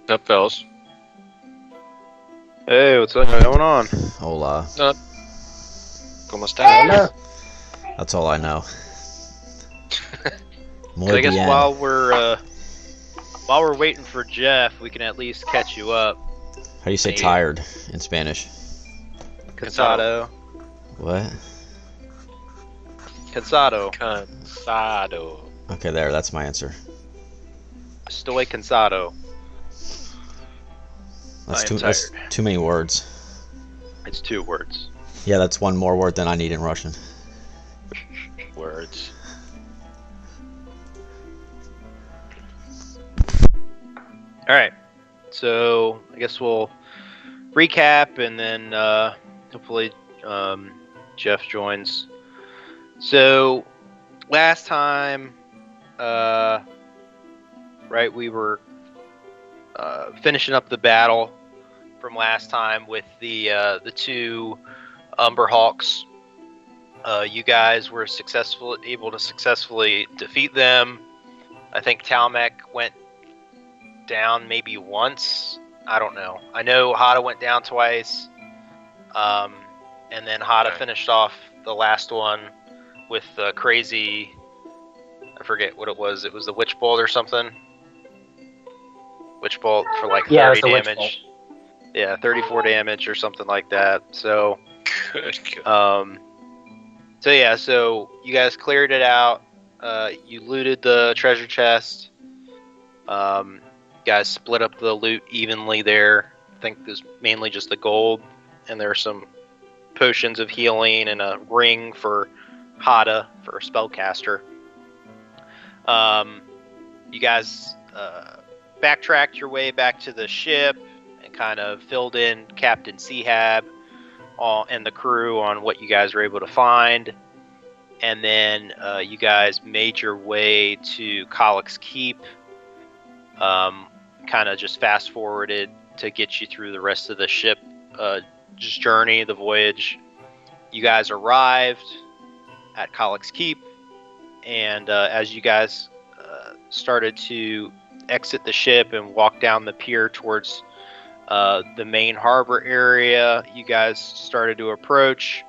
Up, fellas. Hey, what's going on? Hola. ¿Cómo estás? That's all I know. So I guess while we're waiting for Jeff, we can at least catch you up. How do you say tired in Spanish? Cansado. What? Cansado. Cansado. Okay, that's my answer. Estoy cansado. That's too many words. It's 2 words. Yeah, that's one more word than I need in Russian. Words. Alright. So, I guess we'll recap and then hopefully Jeff joins. So, last time, we were finishing up the battle from last time with the 2 Umberhawks. You guys were able to successfully defeat them. I think Talmec went down maybe once. I don't know. I know Hada went down twice. And then Hada finished off the last one with the crazy... I forget what it was. It was the Witch Bolt or something. Witch Bolt for like 30 damage. Yeah, 34 damage or something like that. So, so you guys cleared it out. You looted the treasure chest. You guys split up the loot evenly there. I think there's mainly just the gold, and there are some potions of healing and a ring for Hada for a spellcaster. You guys backtracked your way back to the ship and kind of filled in Captain Seahab and the crew on what you guys were able to find. And then you guys made your way to Collick's Keep. Kind of just fast forwarded to get you through the rest of the ship journey, the voyage. You guys arrived at Collick's Keep, and as you guys started to exit the ship and walk down the pier towards the main harbor area, you guys started to approach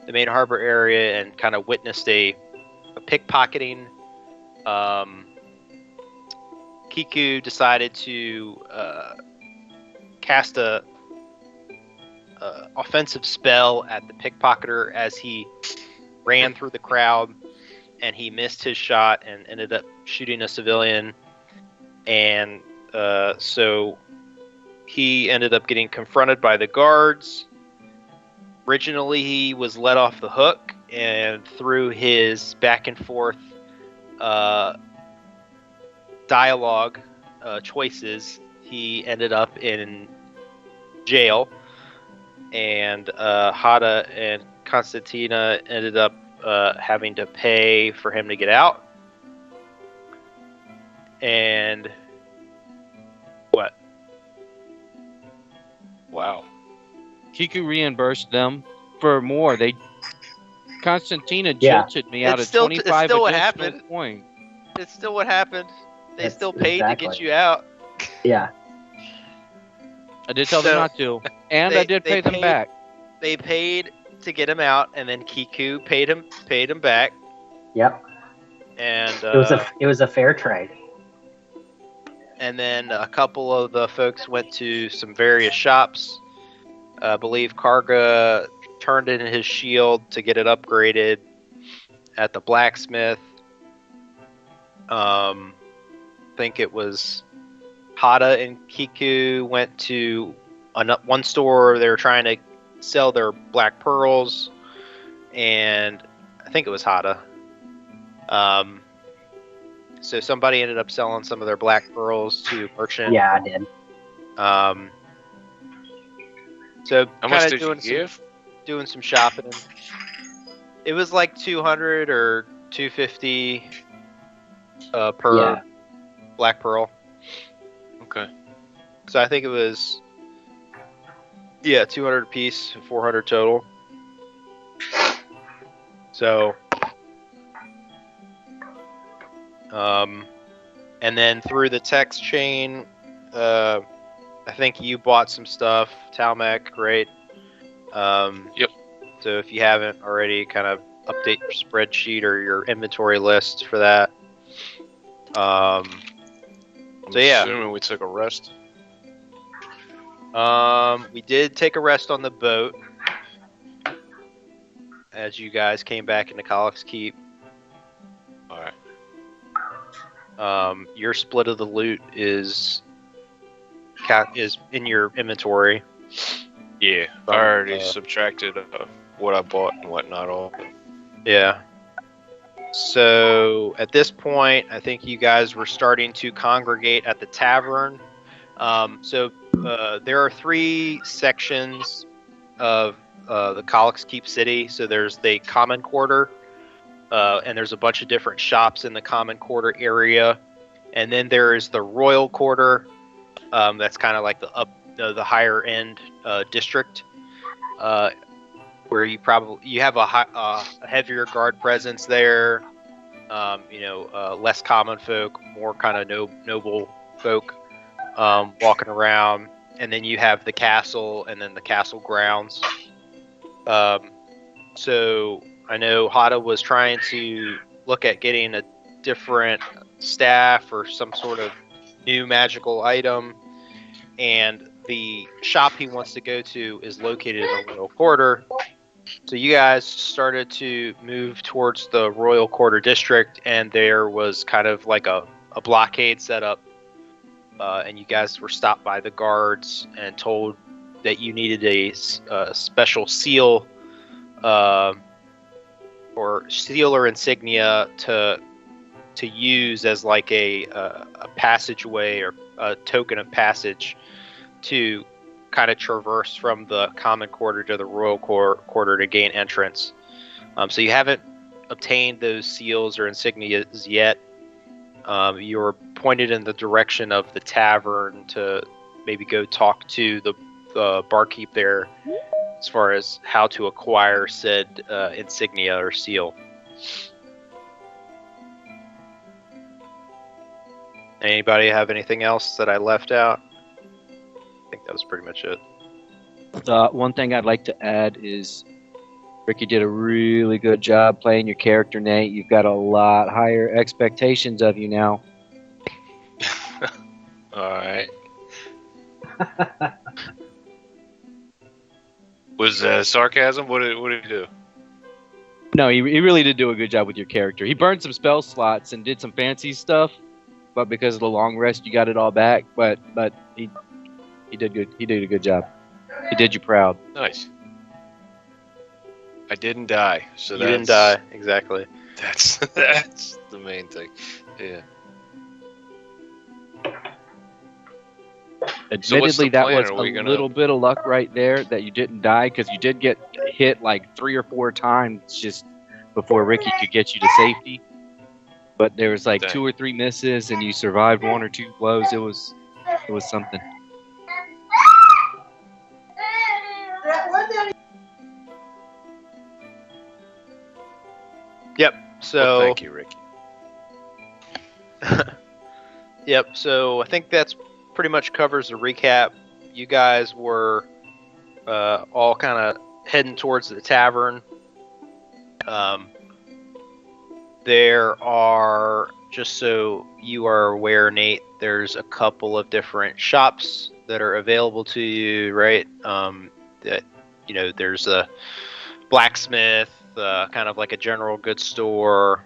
the main harbor area and kind of witnessed a pickpocketing. Kiku decided to cast a offensive spell at the pickpocketer as he ran through the crowd, and he missed his shot and ended up shooting a civilian. And so he ended up getting confronted by the guards. Originally, he was let off the hook, and through his back and forth dialogue choices, he ended up in jail. And Hada and Konstantina ended up having to pay for him to get out. And what? Wow. Kiku reimbursed them for more. Constantina jilted me out of 25 additional points. It's still what happened. They still paid to get you out. Yeah. I did tell them not to, and I did pay them back. They paid to get him out, and then Kiku paid him back. Yep. And it was a fair trade. And then a couple of the folks went to some various shops. I believe Karga turned in his shield to get it upgraded at the blacksmith. I think it was Hada and Kiku went to one store they were trying to sell their black pearls, and I think it was Hada. So somebody ended up selling some of their black pearls to merchant. Yeah, I did. So How much kind did of you give? doing some shopping. It was like 200 or 250 per black pearl. Okay. So I think it was 200 a piece, 400 total. So and then through the text chain, I think you bought some stuff, Talmec, right? Yep. So if you haven't already, kind of update your spreadsheet or your inventory list for that. I'm assuming we took a rest. We did take a rest on the boat as you guys came back into Collick's Keep. All right. Your split of the loot is in your inventory. Yeah, I already subtracted what I bought and whatnot all. Yeah. So at this point, I think you guys were starting to congregate at the tavern. So there are 3 sections of the Collick's Keep City. So there's the Common Quarter, and there's a bunch of different shops in the Common Quarter area. And then there is the Royal Quarter. That's kind of like the higher end district, where you have a heavier guard presence there. Less common folk, more kind of noble folk walking around, and then you have the castle and then the castle grounds. So I know Hada was trying to look at getting a different staff or some sort of new magical item, and the shop he wants to go to is located in the Royal Quarter. So you guys started to move towards the Royal Quarter district, and there was kind of like a blockade set up, and you guys were stopped by the guards and told that you needed a special seal or seal or insignia to use as like a passageway or a token of passage to kind of traverse from the Common Quarter to the Royal Quarter to gain entrance. So you haven't obtained those seals or insignias yet. You were pointed in the direction of the tavern to maybe go talk to the barkeep there as far as how to acquire said insignia or seal. Anybody have anything else that I left out? I think that was pretty much it. One thing I'd like to add is Ricky did a really good job playing your character, Nate. You've got a lot higher expectations of you now. All right. Was that sarcasm? What did he do? No, he really did do a good job with your character. He burned some spell slots and did some fancy stuff, but because of the long rest, you got it all back. But he did good. He did a good job. He did you proud. Nice. I didn't die, so you didn't die, exactly. That's the main thing. Yeah. Admittedly, that was a little bit of luck right there that you didn't die, because you did get hit like 3 or 4 times just before Ricky could get you to safety. But there was like 2 or 3 misses, and you survived 1 or 2 blows. It was something. Yep. So well, thank you, Ricky. Yep. So I think that's pretty much covers the recap. You guys were all kind of heading towards the tavern. There are, just so you are aware, Nate, there's a couple of different shops that are available to you, right? That, there's a blacksmith, kind of like a general goods store.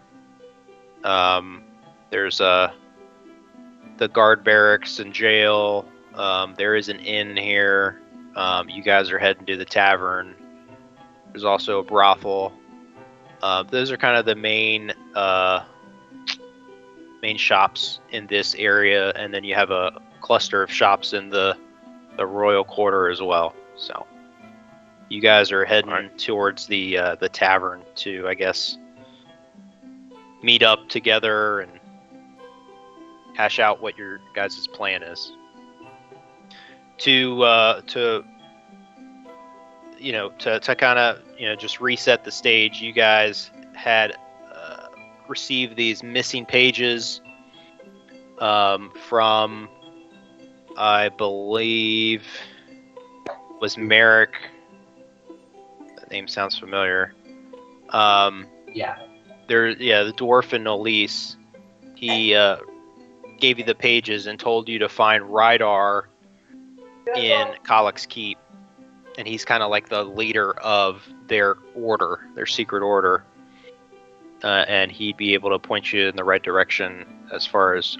There's the guard barracks and jail. There is an inn here. You guys are heading to the tavern. There's also a brothel. Those are kind of the main shops in this area, and then you have a cluster of shops in the royal quarter as well. So you guys are heading towards the tavern to, I guess, meet up together and hash out what your guys' plan is. To kind of just reset the stage, you guys had received these missing pages from, I believe, was Merrick. That name sounds familiar. Yeah. The dwarf in Elise. He gave you the pages and told you to find Rydar in Kalak's Keep, and he's kind of like the leader of their order, their secret order, and he'd be able to point you in the right direction as far as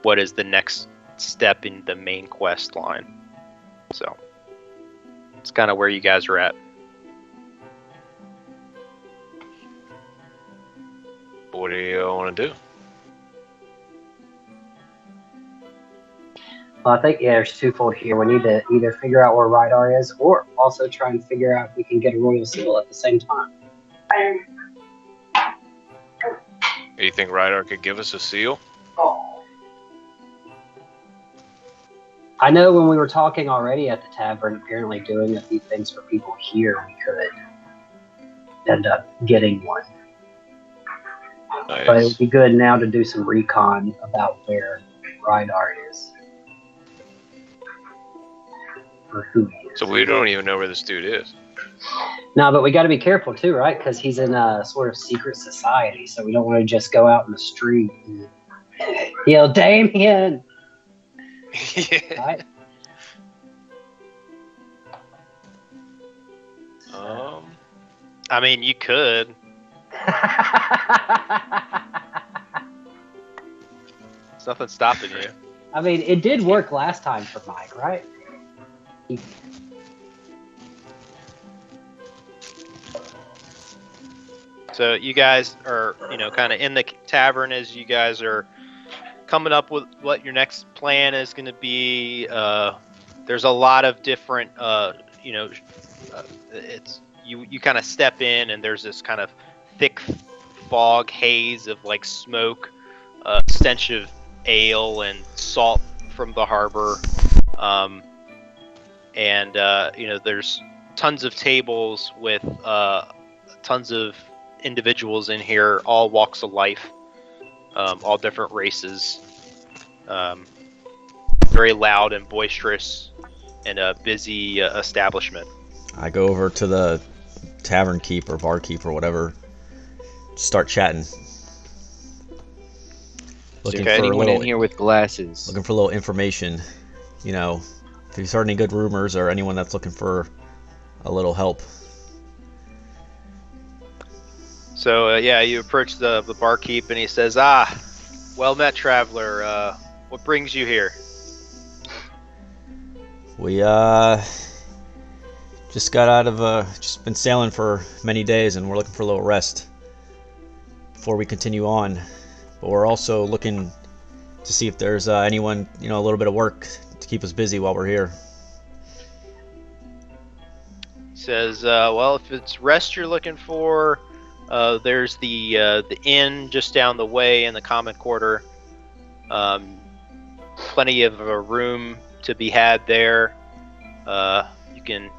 what is the next step in the main quest line. So it's kind of where you guys are at. What do you want to do? Well, I think, there's twofold here. We need to either figure out where Rydar is, or also try and figure out if we can get a royal seal at the same time. Do you think Rydar could give us a seal? I know when we were talking already at the tavern, apparently doing a few things for people here, we could end up getting one. Nice. But it would be good now to do some recon about where Rydar is. Or who he is. So we don't even know where this dude is. No, but we got to be careful too, right? Because he's in a sort of secret society, so we don't want to just go out in the street and yell, "Damien!" Yeah. Right? I mean, you could. There's nothing stopping you. I mean, it did work last time for Mike, right? So you guys are, kind of in the tavern as you guys are coming up with what your next plan is going to be. There's a lot of different, it's you kind of step in and there's this kind of thick fog haze of like smoke, stench of ale and salt from the harbor, and there's tons of tables with tons of individuals in here, all walks of life, all different races, very loud and boisterous, and a busy establishment. I go over to the tavern keep or barkeep or whatever, start chatting. Looking for anyone in here with glasses. Looking for a little information, if you've heard any good rumors or anyone that's looking for a little help. So you approach the barkeep and he says, well met, traveler. What brings you here? We just got out of just been sailing for many days, and we're looking for a little rest before we continue on. But we're also looking to see if there's anyone, a little bit of work to keep us busy while we're here. He says, well, if it's rest you're looking for, there's the inn just down the way in the common quarter. Plenty of room to be had there. You can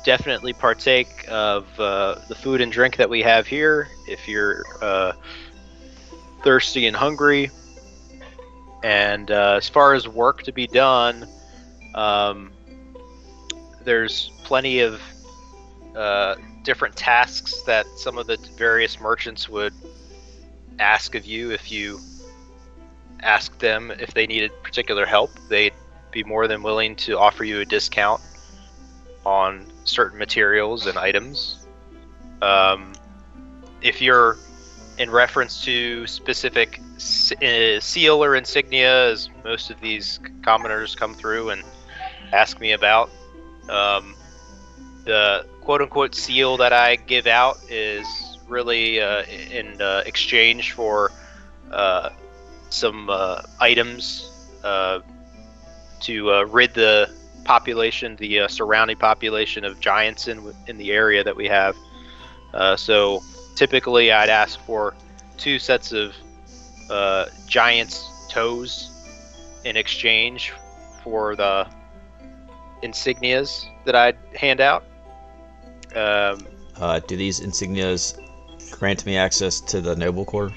definitely partake of the food and drink that we have here if you're thirsty and hungry. And as far as work to be done, there's plenty of different tasks that some of the various merchants would ask of you. If you asked them if they needed particular help, they'd be more than willing to offer you a discount on certain materials and items. If you're in reference to specific seal or insignia, as most of these commoners come through and ask me about, The quote-unquote seal that I give out is really in exchange for some items to rid the population, the surrounding population of giants in the area that we have. So typically I'd ask for 2 sets of giants' toes in exchange for the insignias that I'd hand out. Do these insignias grant me access to the noble core?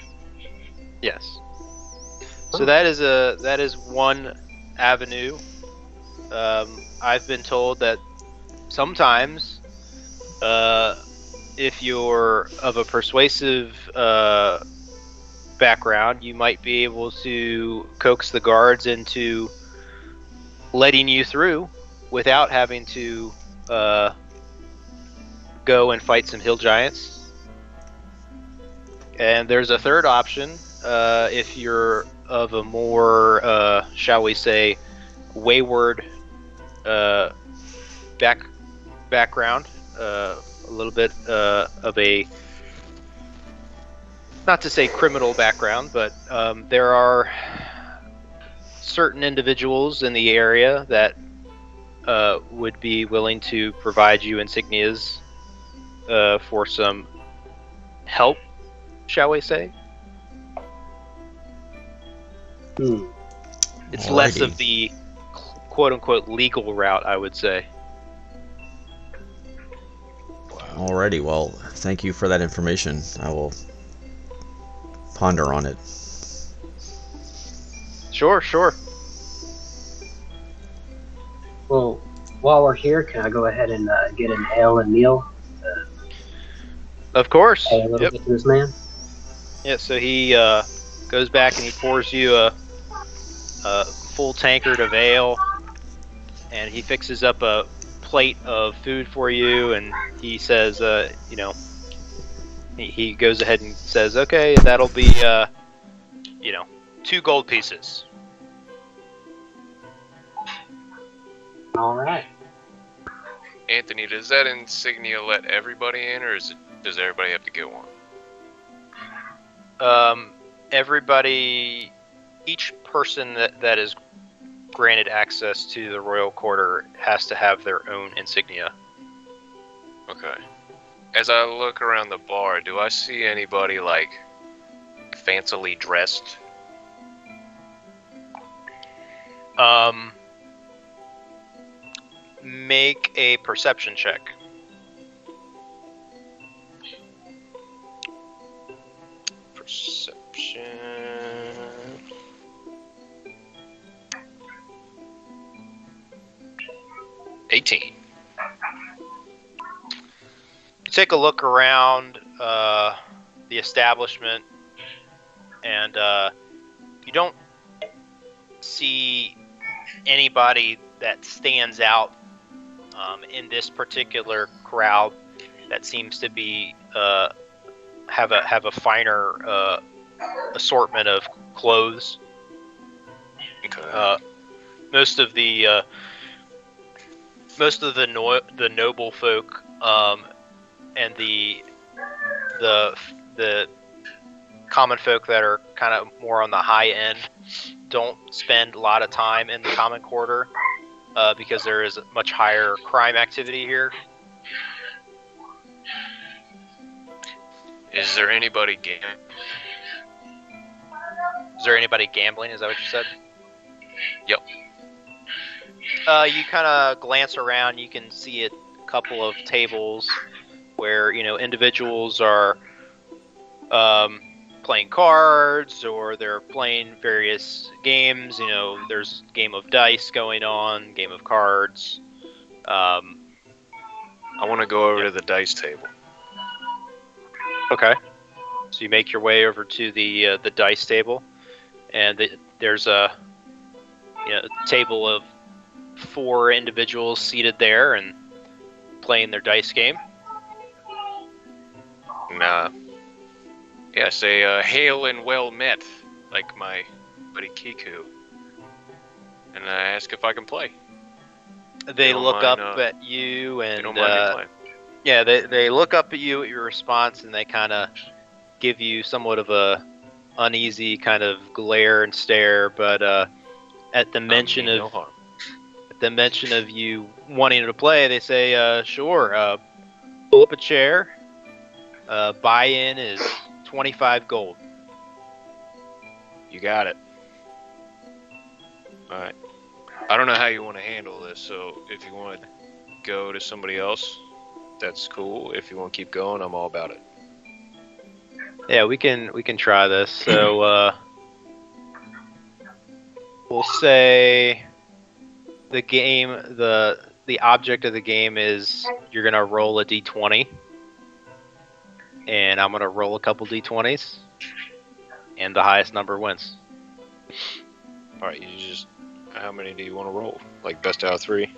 Yes. So that is one avenue. I've been told that sometimes, if you're of a persuasive background, you might be able to coax the guards into letting you through without having to go and fight some hill giants. And there's a third option, if you're of a more, shall we say, wayward background, a little bit of a, not to say criminal background, but there are certain individuals in the area that would be willing to provide you insignias for some help, shall we say. It's less of the quote-unquote legal route, I would say. Alrighty, well, thank you for that information. I will ponder on it. Sure. Well, while we're here, can I go ahead and get an ale and meal? Of course. Pay a little bit to this man? Yeah, so he goes back and he pours you a full tankard of ale, and he fixes up a plate of food for you, and he says, he goes ahead and says, okay, that'll be, 2 gold pieces. All right. Anthony, does that insignia let everybody in, or does everybody have to get one? Everybody, each person that is granted access to the royal quarter has to have their own insignia. Okay. As I look around the bar, do I see anybody, like, fancily dressed? Make a perception check. Perception. $18. You take a look around the establishment, and you don't see anybody that stands out in this particular crowd that seems to be have a finer assortment of clothes. Okay. Most of the noble folk and the common folk that are kind of more on the high end don't spend a lot of time in the common quarter because there is much higher crime activity here. Is there anybody gambling? Is there anybody gambling? Is that what you said? Yep. You kind of glance around. You can see a couple of tables where individuals are playing cards, or they're playing various games. There's a game of dice going on, game of cards. I want to go over to the dice table. Okay. So you make your way over to the dice table, and there's a table of 4 individuals seated there and playing their dice game. Nah. Yeah, say, hail and well met, like my buddy Kiku. And I ask if I can play. They don't look mind, up at you They and don't mind me playing. yeah, they look up at you at your response, and they kind of give you somewhat of a uneasy kind of glare and stare. But at the mention mean of no harm. at the mention of you wanting to play, they say, "Sure, pull up a chair. Buy-in is 25 gold." You got it. All right. I don't know how you want to handle this, so if you want to go to somebody else, that's cool. If you want to keep going, I'm all about it. Yeah, we can try this. So we'll say the game, the object of the game is you're gonna roll a d20, and I'm gonna roll a couple d20s, and the highest number wins. All right, how many do you want to roll? Like best out of 3?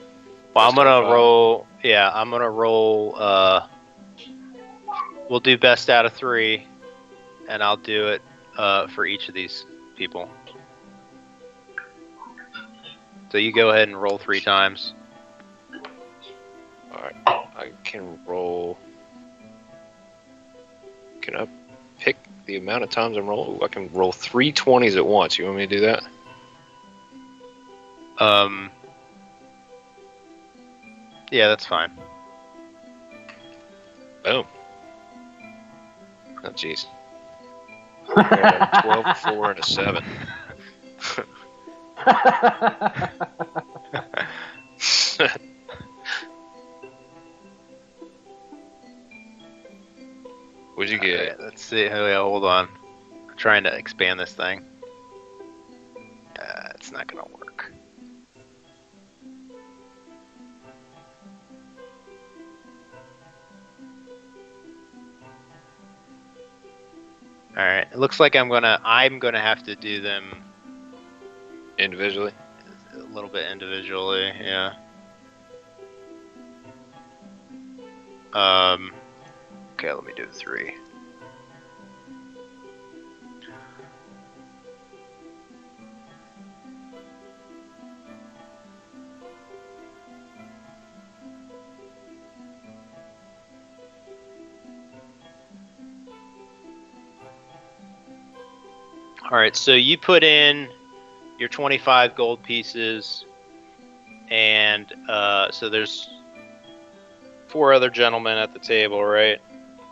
Well, I'm Best out gonna of 5? roll. Yeah, I'm gonna roll. We'll do best out of 3, and I'll do it for each of these people. So you go ahead and roll 3 times. All right, I can roll. Can I pick the amount of times I'm rolling? Ooh, I can roll 3 20s at once. You want me to do that? Yeah, that's fine. Boom. Oh, jeez. 12, a 4, and a 7. What'd you get? Right, let's see. Oh, yeah, hold on. I'm trying to expand this thing. It's not gonna work. All right. It looks like I'm gonna have to do them Individually? a little bit individually. Yeah. Okay, let me do 3. All right, so you put in your 25 gold pieces, and so there's 4 other gentlemen at the table, right?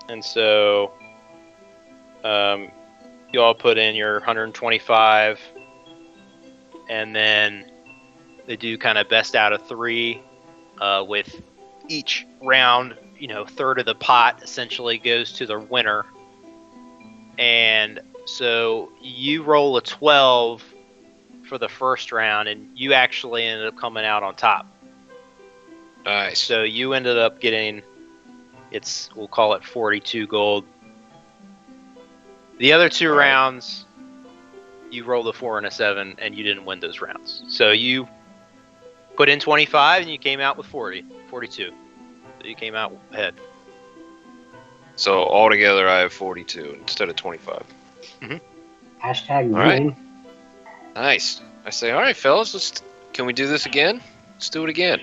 And so you all put in your 125, and then they do kind of best out of 3 with each round, third of the pot essentially goes to the winner. And so you roll a 12 for the first round, and you actually ended up coming out on top. Nice. So you ended up getting, we'll call it 42 gold. The other 2 rounds, you rolled a 4 and a 7, and you didn't win those rounds. So you put in 25, and you came out with 42. So you came out ahead. So altogether, I have 42 instead of 25. Hashtag All right. winning. Nice. I say, all right, fellas, can we do this again? Let's do it again.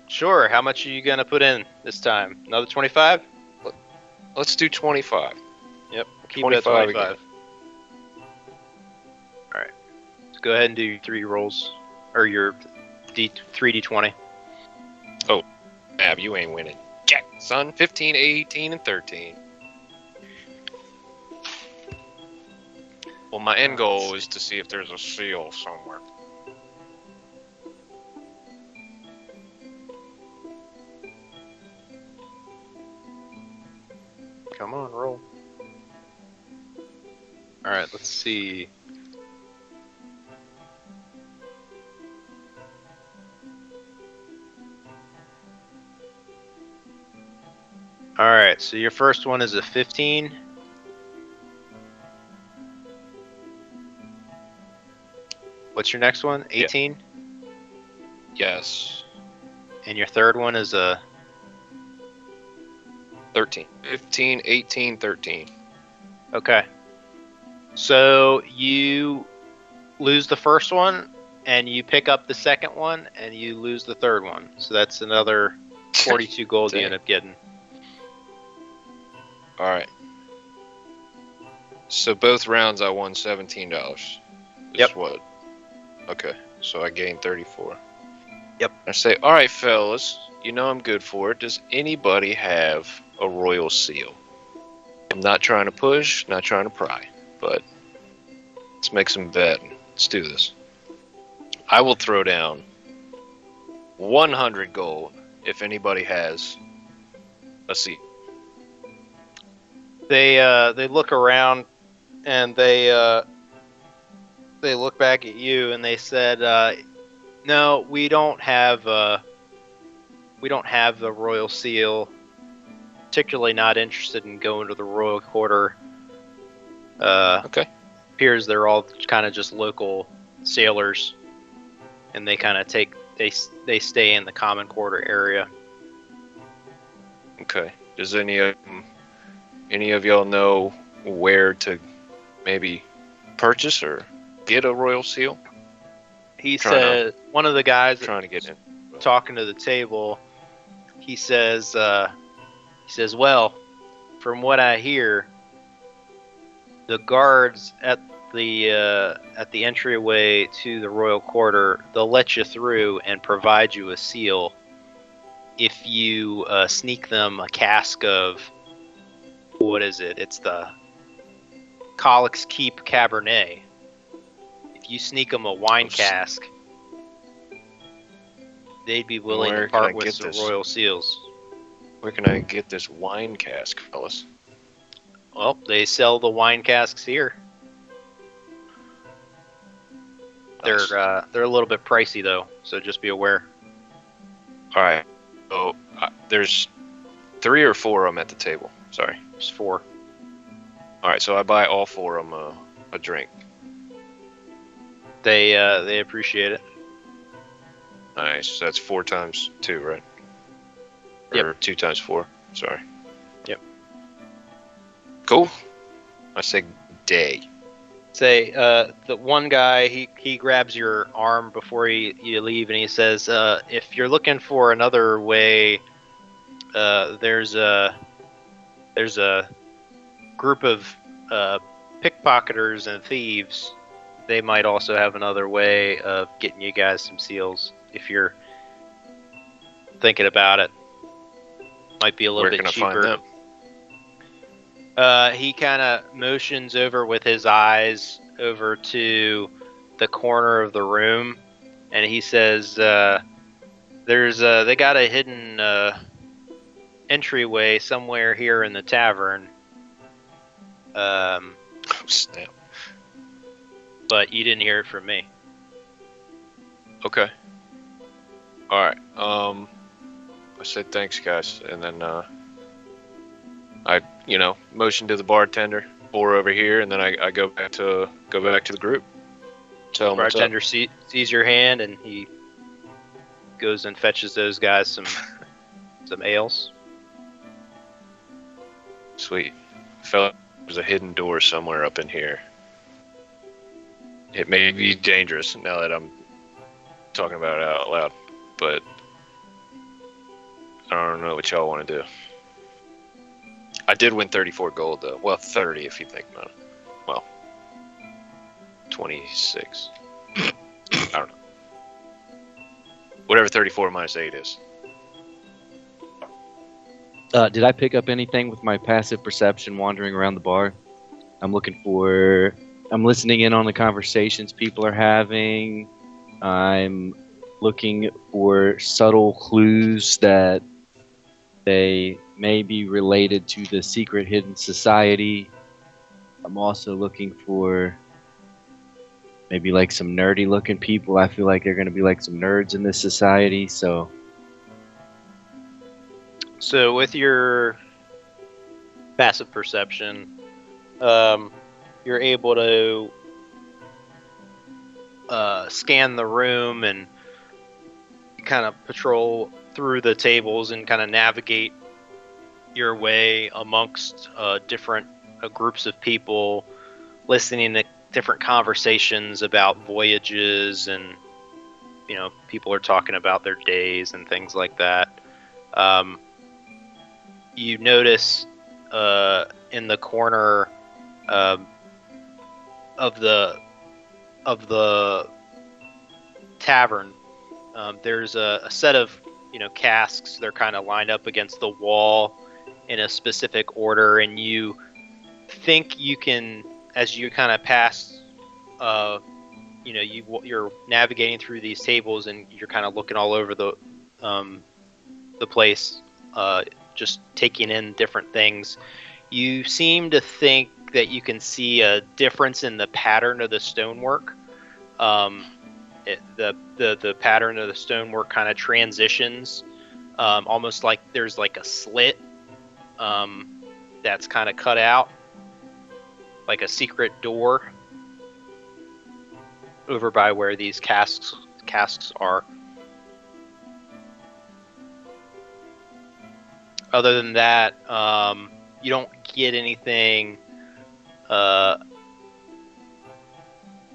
Sure. How much are you going to put in this time? Another 25? Let's do 25. Yep. Keep it at 25 25. again. All right. Let's go ahead and do your 3 rolls, or your 3d20. Oh, Ab, you ain't winning. Jack, son, 15, 18, and 13. Well, my end goal is to see if there's a seal somewhere. Come on, roll. All right, let's see. All right, so your first one is a 15. What's your next one? 18? Yes. And your third one is a 13. 15, 18, 13. Okay. So you lose the first one, and you pick up the second one, and you lose the third one. So that's another 42 gold you end up getting. All right. So both rounds I won $17. Yep. What? Okay. So I gained 34. Yep. I say, all right, fellas, you know I'm good for it. Does anybody have a royal seal? I'm not trying to push, not trying to pry, but let's make some bet. Let's do this. I will throw down 100 gold if anybody has a seal. They look around, and they look back at you, and they said, "No, we don't have the royal seal. Particularly not interested in going to the royal quarter. Okay. Appears they're all kind of just local sailors, and they kind of they stay in the common quarter area." Okay. Does any of y'all know where to maybe purchase or get a royal seal? He said, one of the guys trying to get in, talking to the table, he says, well, from what I hear, the guards at the entryway to the royal quarter, they'll let you through and provide you a seal if you sneak them a cask of, what is it? It's the Collick's Keep Cabernet. If you sneak them a wine cask, they'd be willing to part with the royal seals. Where can I get this wine cask, fellas? Well, they sell the wine casks here. Nice. They're a little bit pricey though, so just be aware. All right. So there's 3 or 4 of them at the table. Sorry. There's 4. All right. So I buy all 4 of them a drink. They appreciate it. Nice. So that's 4 times 2, right? Yep. Or 2 times 4. Sorry. Yep. Cool. I say day. Say the one guy he grabs your arm before you leave, and he says, if you're looking for another way, there's a group of pickpocketers and thieves. They might also have another way of getting you guys some seals if you're thinking about it. Might be a little bit cheaper. Where can I find them? He kind of motions over with his eyes over to the corner of the room, and he says, they got a hidden entryway somewhere here in the tavern. Oh, snap. But you didn't hear it from me. Okay. All right. I said thanks, guys, and then I motion to the bartender, pour over here, and then I go back to the group. Tell them what's up. Bartender sees your hand, and he goes and fetches those guys some ales. Sweet. Felt there's a hidden door somewhere up in here. It may be dangerous now that I'm talking about it out loud, but I don't know what y'all want to do. I did win 34 gold, though. Well, 30 if you think about it. Well, 26. I don't know. Whatever 34 minus 8 is. Did I pick up anything with my passive perception wandering around the bar? I'm listening in on the conversations people are having. I'm looking for subtle clues that they may be related to the secret hidden society. I'm also looking for maybe like some nerdy looking people. I feel like they're going to be like some nerds in this society. So with your passive perception, you're able to scan the room and kind of patrol through the tables and kind of navigate your way amongst different groups of people, listening to different conversations about voyages and people are talking about their days and things like that. You notice in the corner of the tavern, there's a set of casks. They're kind of lined up against the wall in a specific order, and you think you can, as you kind of pass, you're navigating through these tables, and you're kind of looking all over the place, just taking in different things. You seem to think that you can see a difference in the pattern of the stonework. The pattern of the stonework kind of transitions, almost like there's like a slit that's kind of cut out, like a secret door over by where these casks are. Other than that, you don't get anything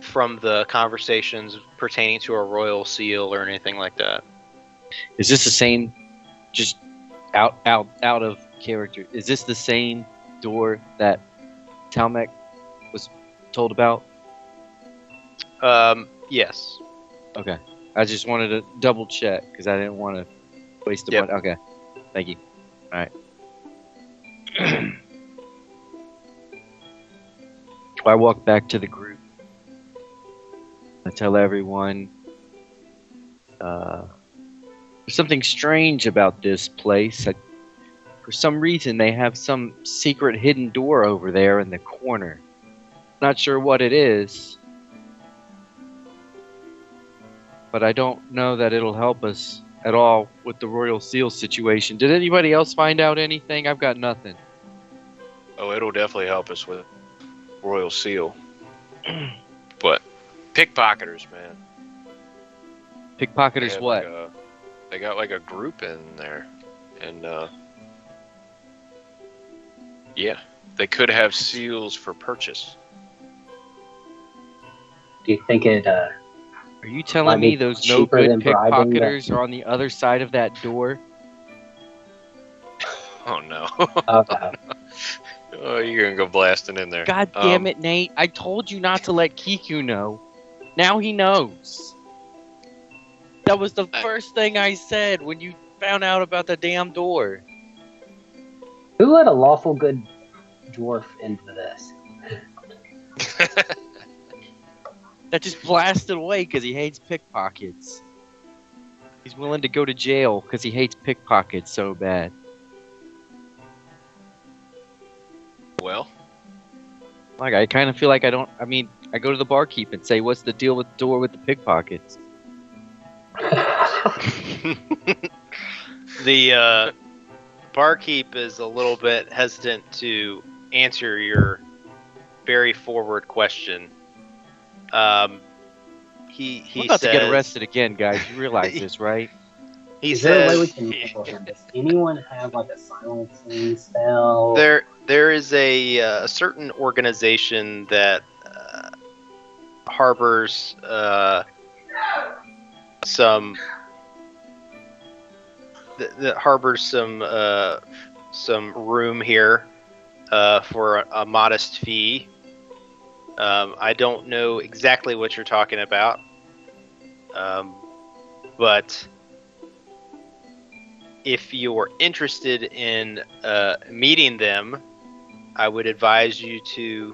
from the conversations pertaining to a royal seal or anything like that. Is this the same, just out of character, is this the same door that Talmec was told about? Yes. Okay. I just wanted to double check because I didn't want to waste the money. Okay. Thank you. All right. I walk back to the group. I tell everyone there's something strange about this place. For some reason, they have some secret hidden door over there in the corner. Not sure what it is, but I don't know that it'll help us at all with the Royal Seal situation. Did anybody else find out anything? I've got nothing. Oh, it'll definitely help us with Royal Seal. But pickpocketers, man. Pickpocketers what? They got like a group in there. And, yeah, they could have seals for purchase. Do you think it, Are you telling me those no good pickpocketers are on the other side of that door? Oh, no. Oh, no. Oh, you're going to go blasting in there. God damn it, Nate. I told you not to let Kiku know. Now he knows. That was the first thing I said when you found out about the damn door. Who let a lawful good dwarf into this? That just blasted away because he hates pickpockets. He's willing to go to jail because he hates pickpockets so bad. Well, like, I kind of feel like I go to the barkeep and say, what's the deal with the door with the pickpockets? The barkeep is a little bit hesitant to answer your very forward question. He I'm about says, to get arrested again, guys. You realize this, right? He Is says, there a way we can handle him? Does anyone have like a silencing spell? There is a certain organization that harbors some room here for a modest fee. I don't know exactly what you're talking about, but if you're interested in meeting them, I would advise you to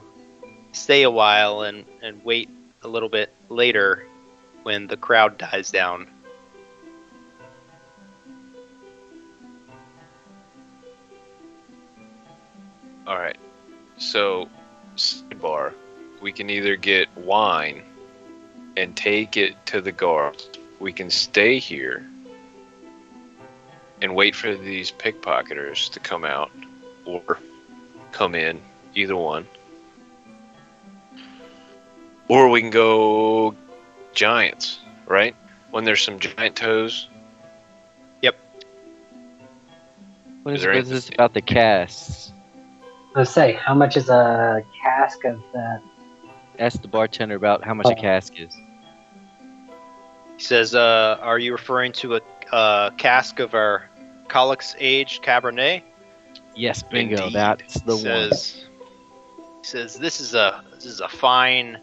stay a while and wait a little bit later when the crowd dies down. all right. So, sidebar, we can either get wine and take it to the guards. We can stay here and wait for these pickpocketers to come out or come in, either one. Or we can go giants, right? When there's some giant toes. Yep. What is this about the casks? Let's say, how much is a cask of that? Ask the bartender about how much a cask is. He says, "Are you referring to a cask of our Colix-aged Cabernet?" Yes, bingo. Indeed. That's the one. He says, "This is a fine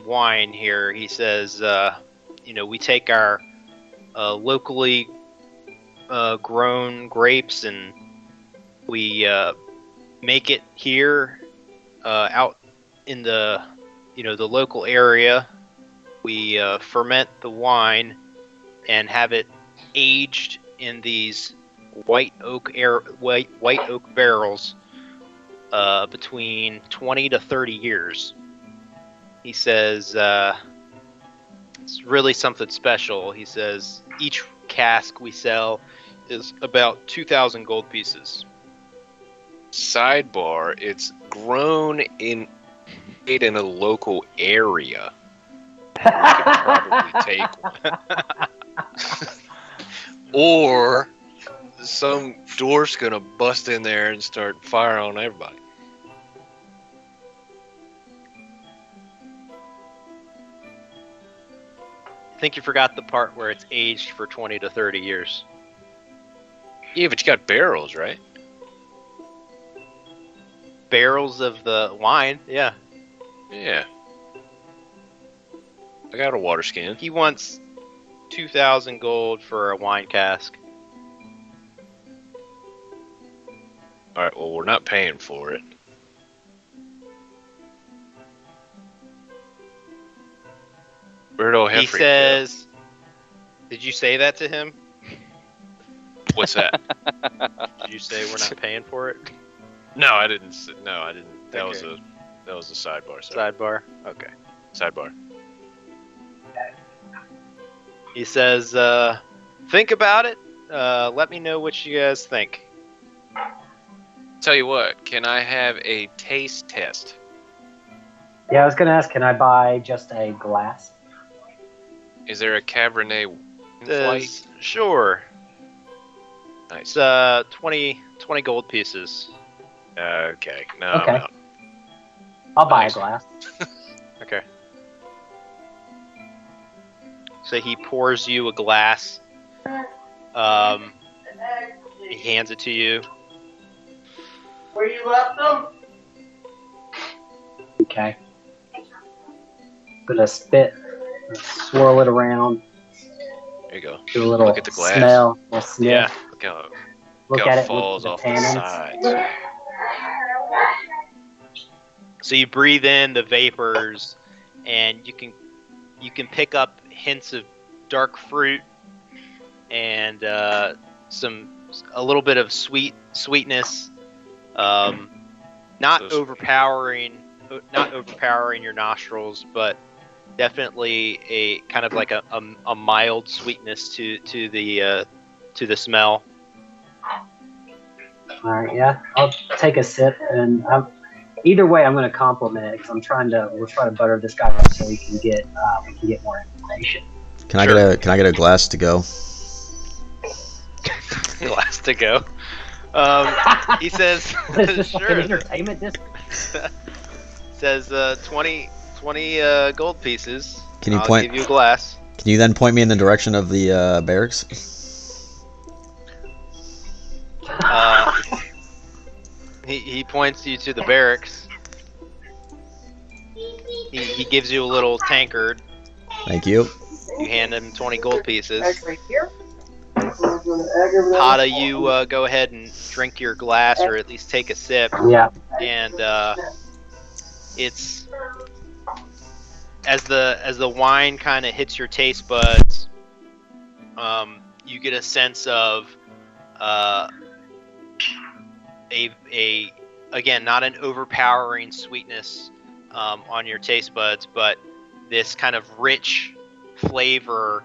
wine here." He says, we take our locally grown grapes and we make it here out in the the local area. We ferment the wine and have it aged in these white oak barrels between 20 to 30 years. He says it's really something special. He says each cask we sell is about 2,000 gold pieces. Sidebar: it's grown in a local area. We could probably take one. Or some dwarf's gonna bust in there and start firing on everybody. I think you forgot the part where it's aged for 20 to 30 years. Yeah, but you got barrels, right? Barrels of the wine, yeah. Yeah. I got a water skin. He wants 2,000 gold for a wine cask. Alright, well, we're not paying for it. Where'd old He Heffrey says, did you say that to him? go? What's that? Did you say we're not paying for it? No, I didn't. No, I didn't. That Okay. was a sidebar. Sorry. Sidebar? Okay. Sidebar. He says, think about it. Let me know what you guys think. Tell you what, can I have a taste test? Yeah, I was gonna ask, can I buy just a glass? Is there a Cabernet flight? Says, sure. Nice. It's 20 gold pieces. Okay. No, Okay. I'm out. I'll buy a Nice. glass. Okay. So he pours you a glass. He hands it to you. Where you left them? Okay. Gonna spit, swirl it around, There you go. do a little Look at the glass. smell, a little sniff, Yeah. Look how look how at it it, falls look off at the the tannins. sides. So you breathe in the vapors, and you can pick up hints of dark fruit and a little bit of sweetness. Not Those- overpowering your nostrils, but definitely a kind of like a mild sweetness to the smell. All right, yeah, I'll take a sip, and either way, I'm gonna compliment it because we're trying to butter this guy up so we can get more information. Can I get a glass to go? Glass to go. He says, What is this, like sure. an entertainment district? Says 20 gold pieces. Can you I'll point? give you a glass. Can you then point me in the direction of the barracks? He points you to the barracks. He gives you a little tankard. Thank you. You hand him 20 gold pieces. Right here. Hada, you go ahead and drink your glass, or at least take a sip. Yeah. And it's as the wine kind of hits your taste buds, you get a sense of a again, not an overpowering sweetness on your taste buds, but this kind of rich flavor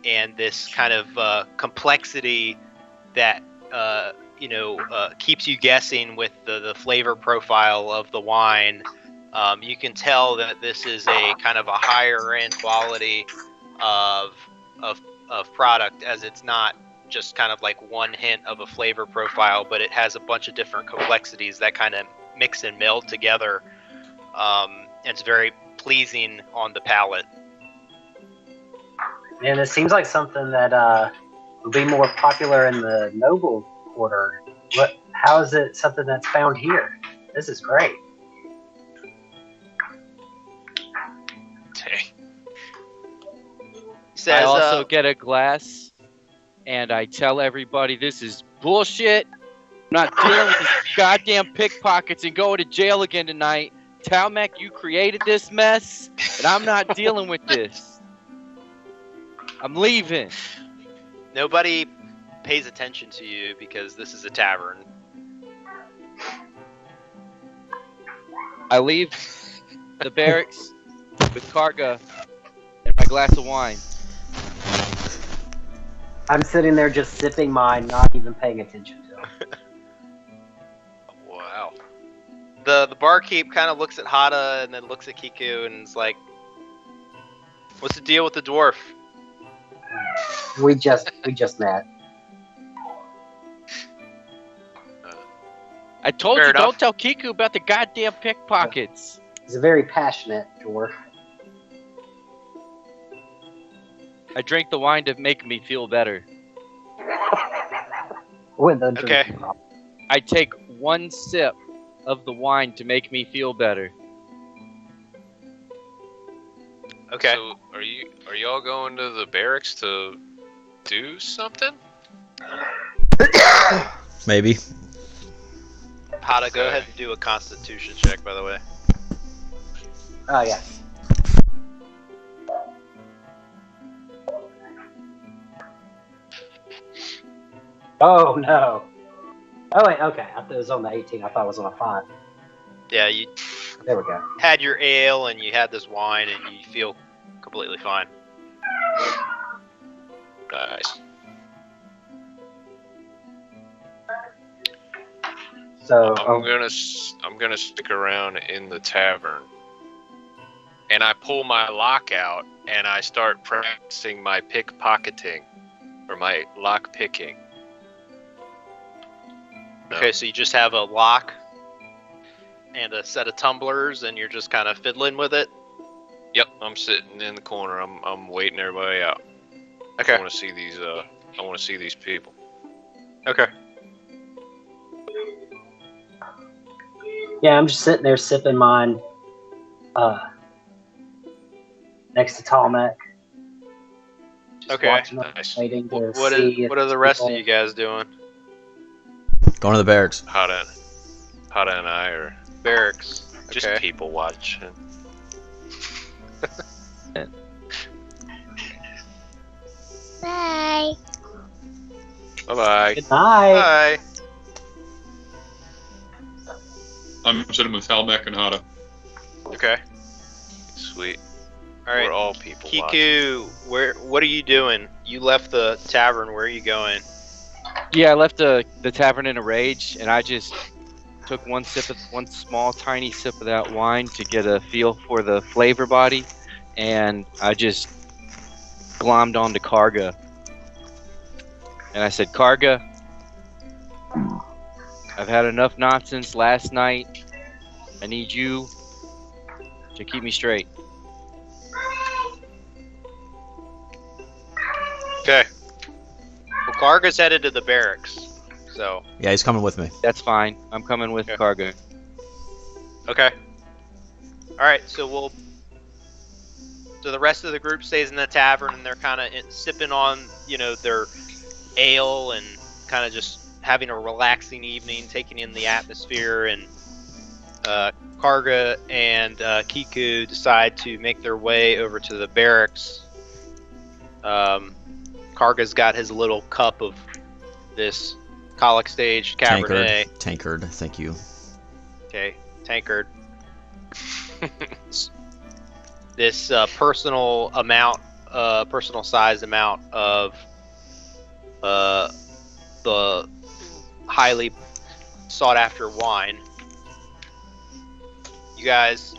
and this kind of complexity that keeps you guessing with the flavor profile of the wine. You can tell that this is a kind of a higher end quality of product, as it's not just kind of like one hint of a flavor profile, but it has a bunch of different complexities that kind of mix and meld together. And it's very pleasing on the palate. And it seems like something that would be more popular in the noble quarter. How is it something that's found here? This is great. Dang. Says, I also get a glass, and I tell everybody this is bullshit. I'm not dealing with these goddamn pickpockets and going to jail again tonight. Talmec, you created this mess, and I'm not dealing with this. I'm leaving. Nobody pays attention to you because this is a tavern. I leave the barracks with Karga and my glass of wine. I'm sitting there just sipping mine, not even paying attention to it. Wow. The barkeep kind of looks at Hada and then looks at Kiku and is like, "What's the deal with the dwarf?" We just met. I told Fair you, enough. don't tell Kiku about the goddamn pickpockets. He's a very passionate dwarf. I drank the wine to make me feel better. With the Okay. drinking problem. I take one sip of the wine to make me feel better. Okay. So are y'all going to the barracks to do something? Maybe. Hada, go ahead and do a Constitution check, by the way. Oh, yeah. Oh, no. Oh, wait, okay. I thought it was on the 18. I thought it was on a 5. Yeah, you There we go. had your ale and you had this wine and you feel completely fine. Nice. So, I'm gonna stick around in the tavern, and I pull my lock out and I start practicing my pickpocketing or my lock picking. Okay, so you just have a lock and a set of tumblers and you're just kind of fiddling with it? Yep, I'm sitting in the corner. I'm waiting everybody out. Okay. I want to see these. I want to see these people. Okay. yeah, I'm just sitting there sipping mine next to Talmec. Just Okay. watching them, Nice. waiting to What see are the rest of you guys doing? Going to the barracks. Hada and I are Barracks. just Okay. people watching. Bye. Bye bye. Good night. Hi. I'm sitting with Talmec and Hada. Okay. Sweet. All right. We're all people watching. Kiku, what are you doing? You left the tavern. Where are you going? Yeah, I left the tavern in a rage, and I just took one small, tiny sip of that wine to get a feel for the flavor body, and I just glommed onto Karga. And I said, Karga, I've had enough nonsense last night. I need you to keep me straight. Okay. Well, Karga's headed to the barracks. So. Yeah, he's coming with me. That's fine. I'm coming with Okay. Karga. Okay. All right. So the rest of the group stays in the tavern, and they're kind of sipping on, their ale and kind of just having a relaxing evening, taking in the atmosphere. And Karga and Kiku decide to make their way over to the barracks. Karga's got his little cup of this colic stage Cabernet. Tankard, thank you. Okay, tankard. This personal sized amount of the highly sought after wine. You guys,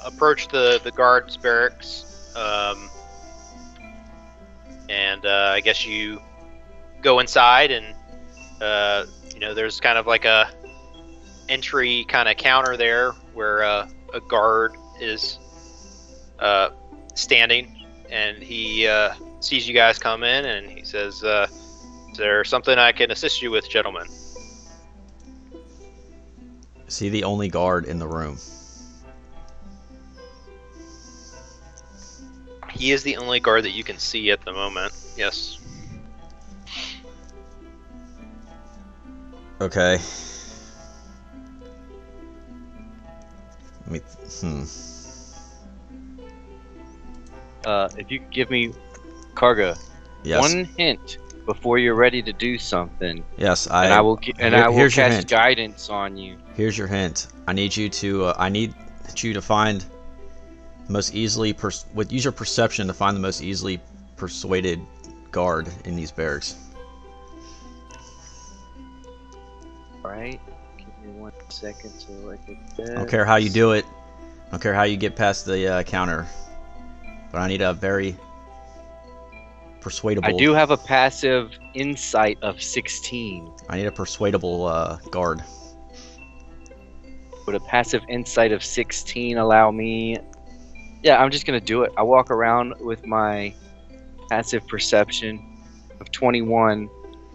approach the guards barracks, and I guess you go inside, and there's kind of like a entry kind of counter there where a guard is standing, and he sees you guys come in, and he says, "Is there something I can assist you with, gentlemen?" Is he the only guard in the room? He is the only guard that you can see at the moment. Yes. Okay. If you could give me, Karga, Yes. one hint before you're ready to do something, Yes, and I will here's your cast hint. guidance on you. Here's your hint. I need you to find the most easily use your perception to find the most easily persuaded guard in these barracks. Alright, give me 1 second to I get that. I don't care how you do it. I don't care how you get past the counter. But I need a very persuadable. I do have a passive insight of 16. I need a persuadable guard. Would a passive insight of 16 allow me? Yeah, I'm just gonna do it. I walk around with my passive perception of 21,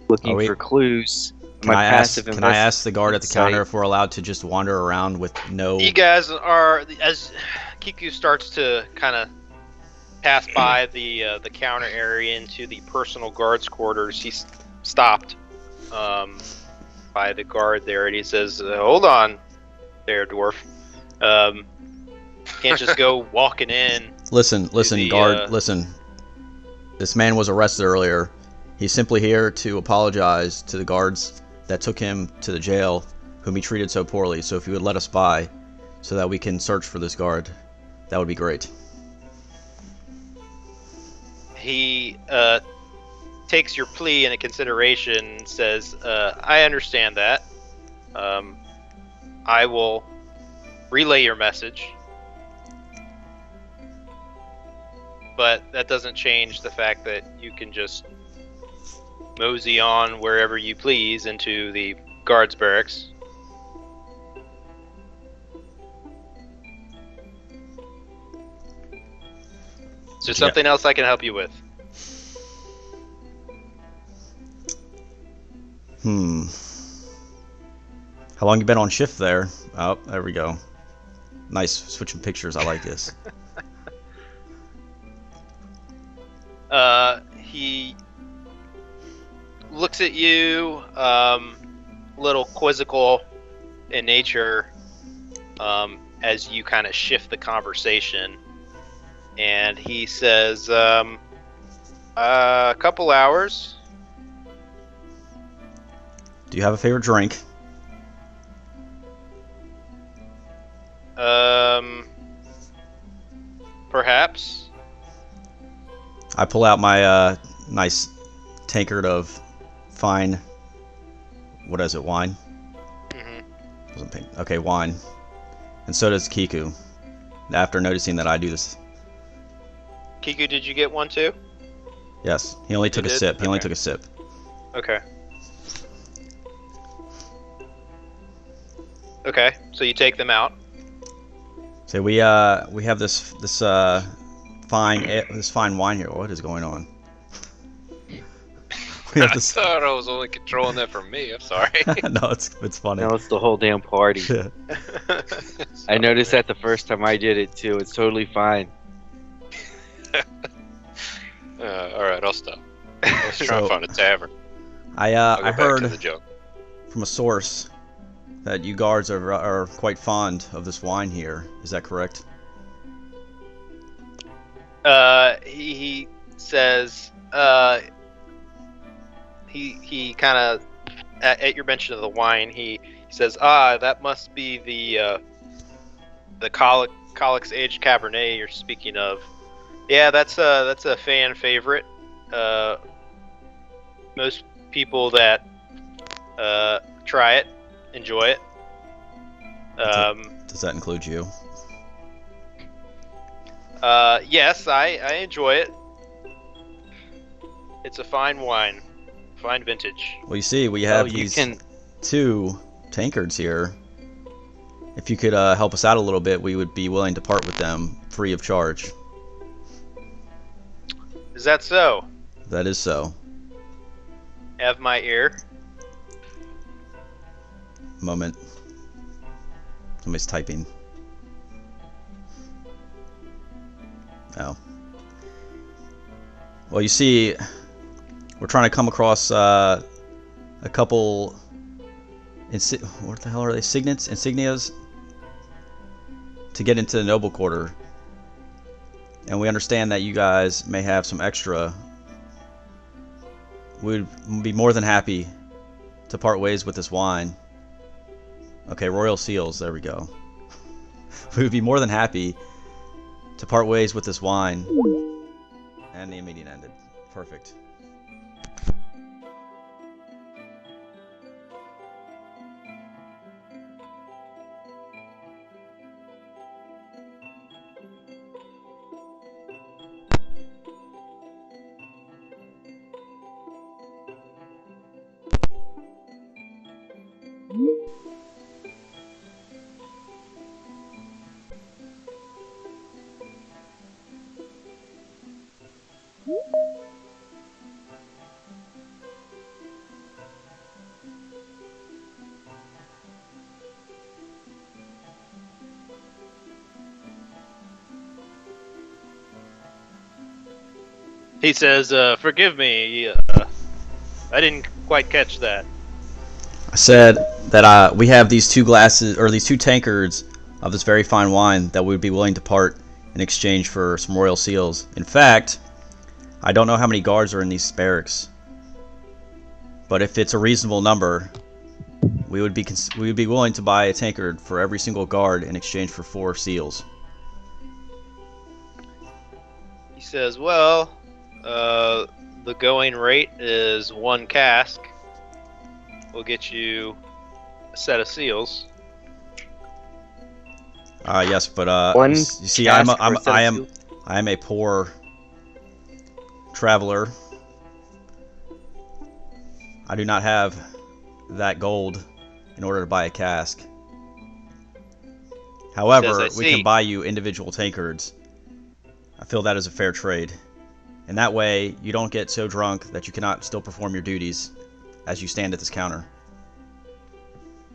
looking for clues. Can I ask the guard at the counter if we're allowed to just wander around with no? You guys are, as Kiku starts to kind of pass by the counter area into the personal guards quarters. He's stopped by the guard there, and he says, "Hold on, there, dwarf. Can't just go walking in." Listen, guard. Listen. This man was arrested earlier. He's simply here to apologize to the guards that took him to the jail, whom he treated so poorly. So if you would let us by, so that we can search for this guard, that would be great. He takes your plea into consideration and says, "I understand that. I will relay your message. But that doesn't change the fact that you can just mosey on wherever you please into the guards barracks." Is there something else I can help you with? How long you been on shift there? Oh, there we go. Nice, switching pictures. I like this. He looks at you, a little quizzical in nature, as you kind of shift the conversation, and he says, "A couple hours." Do you have a favorite drink? Perhaps. I pull out my nice tankard of fine. What is it? Wine. Okay, wine. And so does Kiku. After noticing that I do this. Kiku, did you get one too? Yes. He only took a sip. He only took a sip. Okay. Okay. So you take them out. So we have this fine wine here. What is going on? We have this... I thought I was only controlling that for me. I'm sorry. No, it's funny. No, it's the whole damn party. I noticed that the first time I did it too. It's totally fine. All right, I'll stop. Let's try and find a tavern. I heard to the jug. From a source that you guards are quite fond of this wine here. Is that correct? He says, he kind of, at your mention of the wine, he says, that must be the Colix Aged Cabernet you're speaking of. Yeah, that's a fan favorite. Most people that try it enjoy it. Does that include you? Yes, I enjoy it. It's a fine wine, fine vintage. Well, you see, we have these two tankards here, if you could help us out a little bit, we would be willing to part with them free of charge. Is that so? That is so. Have my ear. Moment. Somebody's typing. Oh. Well, you see, we're trying to come across a couple. What the hell are they? Insignias to get into the noble quarter. And we understand that you guys may have some extra. We'd be more than happy to part ways with this wine. Okay, royal seals, there we go. We would be more than happy to part ways with this wine. And the meeting ended. Perfect. He says, forgive me, I didn't quite catch that. I said that we have these two glasses, or these two tankards of this very fine wine that we would be willing to part in exchange for some royal seals. In fact, I don't know how many guards are in these barracks, but if it's a reasonable number, we would be willing to buy a tankard for every single guard in exchange for 4 seals. He says, well, the going rate is 1 cask. We'll get you a set of seals. Yes, but One you see, cask I for a set of seals? am a poor traveler. I do not have that gold in order to buy a cask. However, we can buy you individual tankards. I feel that is a fair trade. And that way, you don't get so drunk that you cannot still perform your duties as you stand at this counter.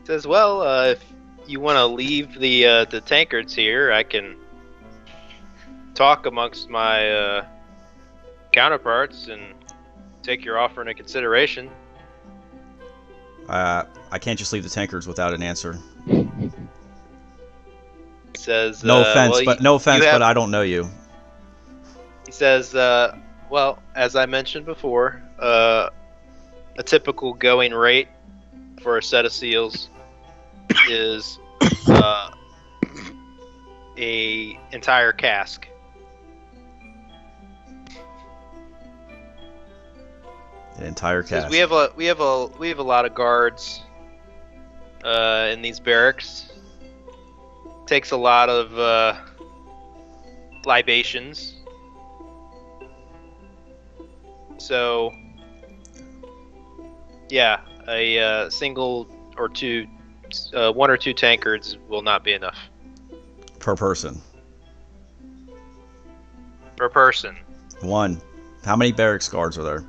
He says, well, if you want to leave the tankards here, I can talk amongst my counterparts and take your offer into consideration. I can't just leave the tankards without an answer. He says, no offense, well, but I don't know you. He says, well, as I mentioned before, a typical going rate for a set of seals is a entire cask. An entire cask. We have a lot of guards in these barracks. Takes a lot of libations. So, yeah, a single or two, 1 or 2 tankards will not be enough. Per person. Per person. 1. How many barracks guards are there?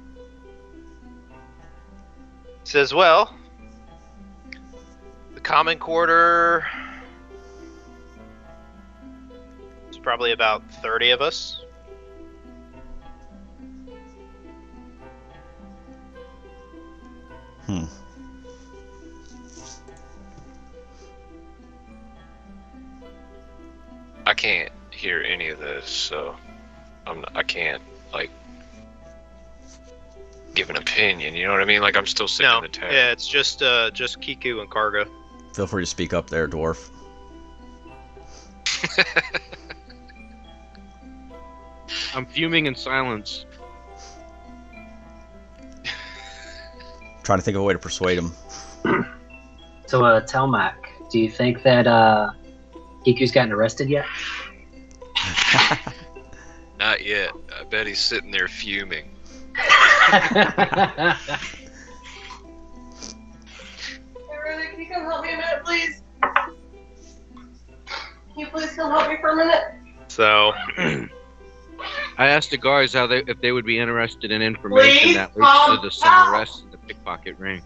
Says, well, the common quarter is probably about 30 of us. I can't hear any of this, so I can't like give an opinion. You know what I mean? Like I'm still sitting in the tavern. Yeah, it's just Kiku and Karga. Feel free to speak up there, dwarf. I'm fuming in silence. Trying to think of a way to persuade him. So, Telmac, do you think that Kiku's gotten arrested yet? Not yet. I bet he's sitting there fuming. Hey, Rudy, can you come help me a minute, please? please come help me for a minute? So, I asked the guards if they would be interested in information Please that leads to the some arrests in the pickpocket ring.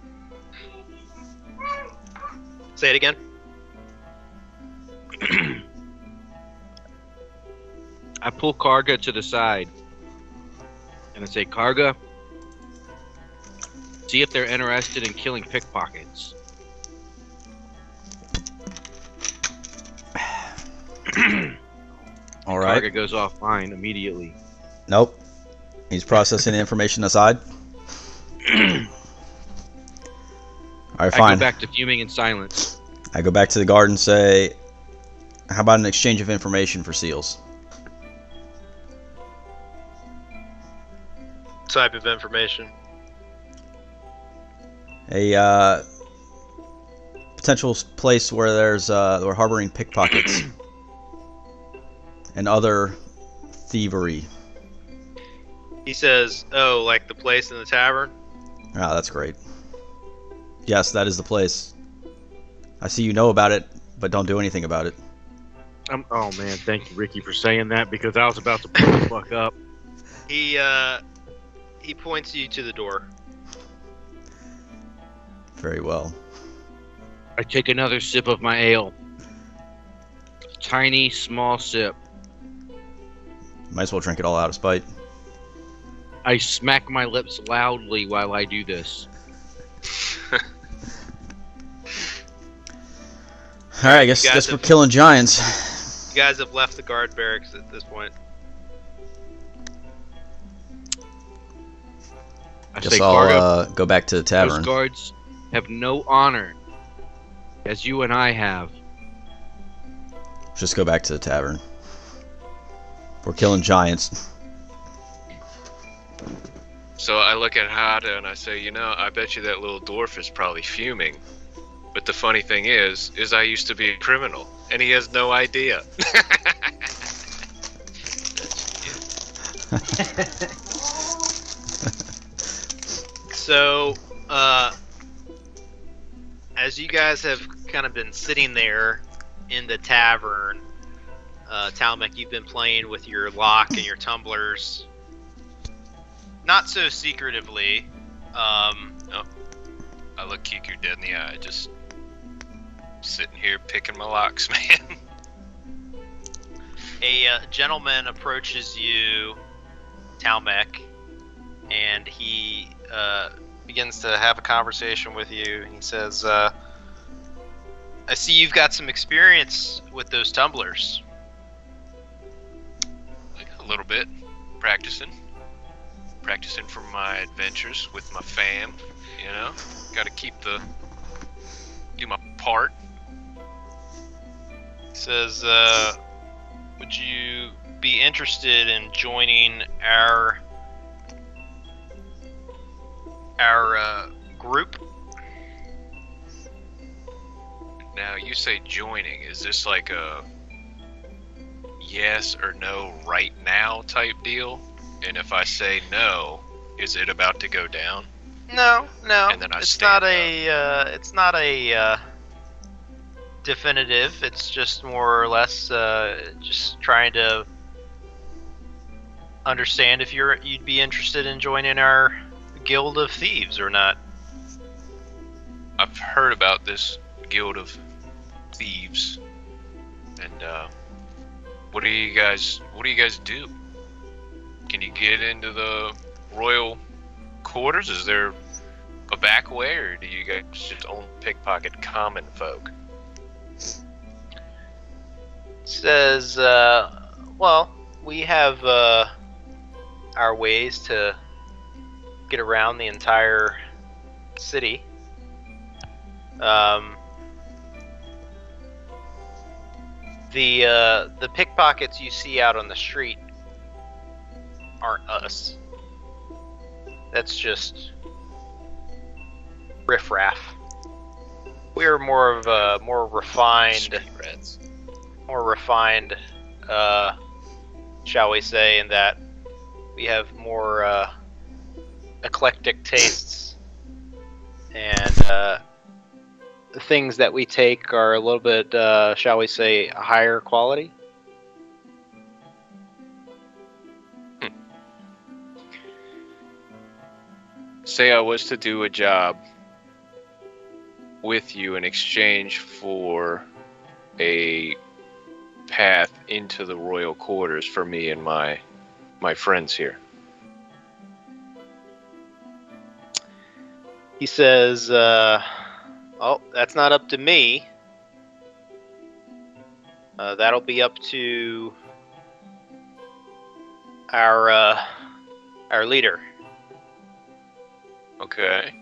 say it again. I pull Karga to the side and I say, Karga, see if they're interested in killing pickpockets. All right. Karga goes offline immediately. Nope. He's processing the information aside. Alright, I fine. go back to fuming in silence. I go back to the guard and say, how about an exchange of information for seals? Type of information. A potential place where we're harboring pickpockets and other thievery. He says, "Oh, like the place in the tavern." Ah, that's great. Yes, that is the place. I see you know about it, but don't do anything about it. Oh man, thank you, Ricky, for saying that because I was about to pull the fuck up. He points you to the door. Very well. I take another sip of my ale. Tiny, small sip. Might as well drink it all out of spite. I smack my lips loudly while I do this. Alright, I guess we're killing giants. You guys have left the guard barracks at this point. I Guess say, I'll Karga, go back to the tavern. those guards have no honor, as you and I have. Just go back to the tavern. We're killing giants. So I look at Hada and I say, you know, I bet you that little dwarf is probably fuming. But the funny thing is I used to be a criminal, and he has no idea. So, as you guys have kind of been sitting there in the tavern, Talmek, you've been playing with your lock and your tumblers. Not so secretively. No. I look Kiku dead in the eye, just sitting here picking my locks, man. A gentleman approaches you, Talmek, and he begins to have a conversation with you. He says, I see you've got some experience with those tumblers. Like a little bit. Practicing for my adventures with my fam, you know? Gotta do my part. He says, would you be interested in joining our group? Now, you say joining. Is this like a yes or no right now type deal? And if I say no, is it about to go down? No. And then It's not a definitive. It's just more or less just trying to understand if you'd be interested in joining our guild of thieves or not. I've heard about this guild of thieves, and what do you guys do? Can you get into the royal quarters? Is there a back way, or do you guys just only pickpocket common folk? Says, well, we have our ways to get around the entire city. The pickpockets you see out on the street aren't us. That's just riffraff. We're more of a more refined, shall we say, in that we have more eclectic tastes and things that we take are a little bit, shall we say, higher quality. Say I was to do a job with you in exchange for a path into the royal quarters for me and my friends here. He says, "Oh, that's not up to me. That'll be up to our leader." Okay.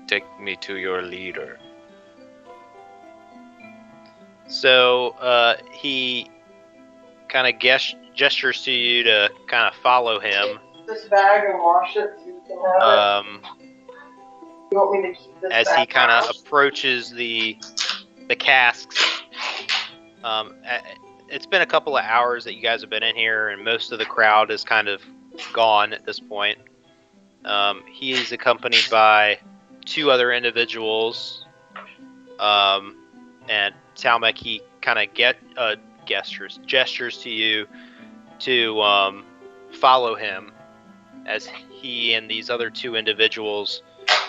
Take me to your leader. So he kind of gestures to you to kind of follow him. This bag and wash it so you can have it. You want me to keep this As bag he kind of washed? approaches the casks. It's been a couple of hours that you guys have been in here, and most of the crowd is kind of gone at this point. He is accompanied by 2 other individuals, and Talmek, he kind of gestures to you to follow him as he and these other 2 individuals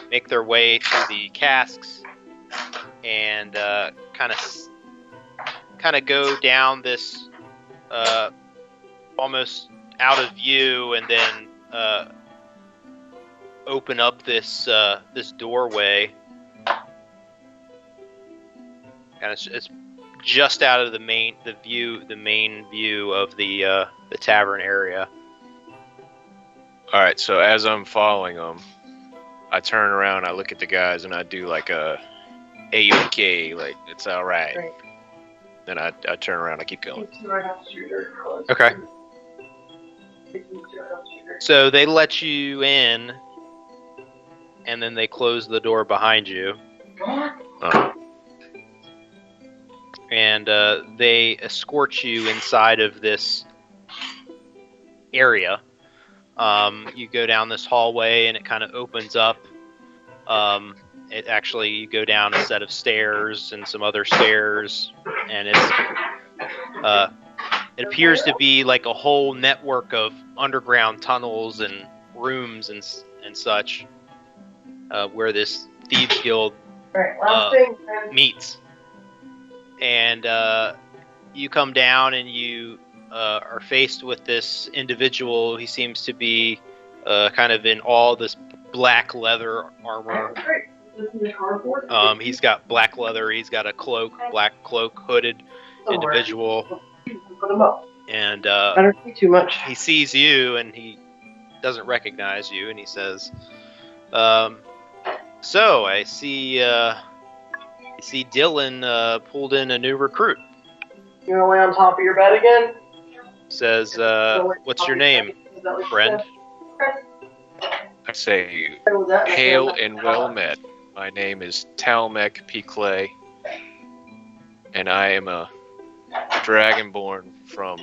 make their way to the casks and kind of go down this almost out of view, and then open up this this doorway. And it's just out of the main view of the tavern area. All right, so as I'm following them, I turn around, I look at the guys, and I do like a AUK, like it's all right. Right. Then I turn around, I keep going. Okay. So they let you in, and then they close the door behind you. And they escort you inside of this area. You go down this hallway, and it kind of opens up. You go down a set of stairs and some other stairs, and it appears to be like a whole network of underground tunnels and rooms and such, where this Thieves Guild meets. And you come down, and you are faced with this individual. He seems to be kind of in all this black leather armor. He's got black leather. He's got a cloak, black cloak, hooded individual. And too much. he sees you, and he doesn't recognize you, and he says, "So I see Dylan pulled in a new recruit." You gonna lay on top of your bed again? Says, "What's your name, friend?" I say, hail and well met. My name is Talmek P. Clay, and I am a dragonborn from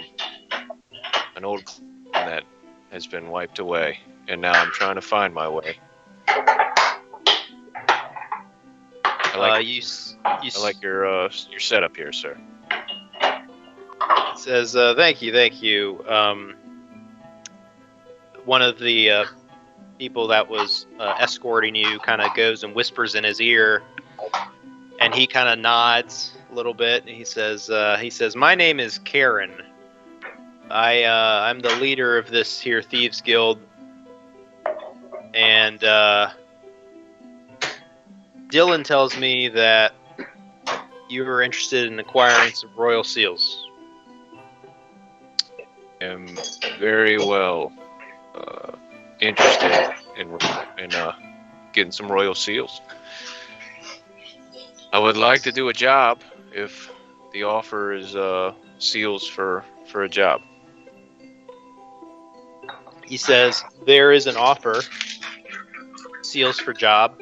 an old clan that has been wiped away, and now I'm trying to find my way. I like your setup here, sir. Says, thank you. One of the people that was escorting you kind of goes and whispers in his ear, and he kind of nods a little bit, and he says, "My name is Karen. I'm the leader of this here Thieves Guild, and Dylan tells me that you were interested in acquiring some royal seals." Am very well interested in getting some royal seals. I would like to do a job if the offer is seals for a job. He says, "There is an offer. Seals for jobs.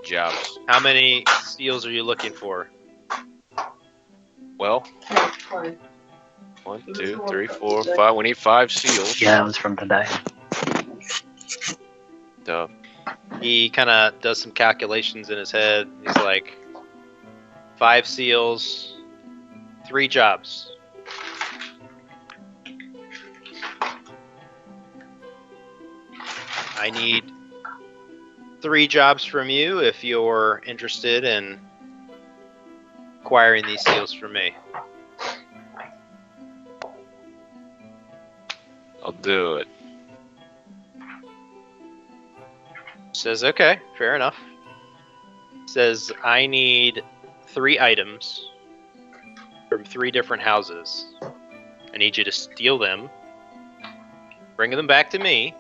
Jobs. How many seals are you looking for?" Well, 1, 2, 3, 4, 5. We need 5 seals. Yeah, it was from today. He kind of does some calculations in his head. He's like, 5 seals, 3 jobs. I need 3 jobs from you if you're interested in acquiring these seals from me. I'll do it. Says, okay, fair enough. Says, I need 3 items from 3 different houses. I need you to steal them, bring them back to me.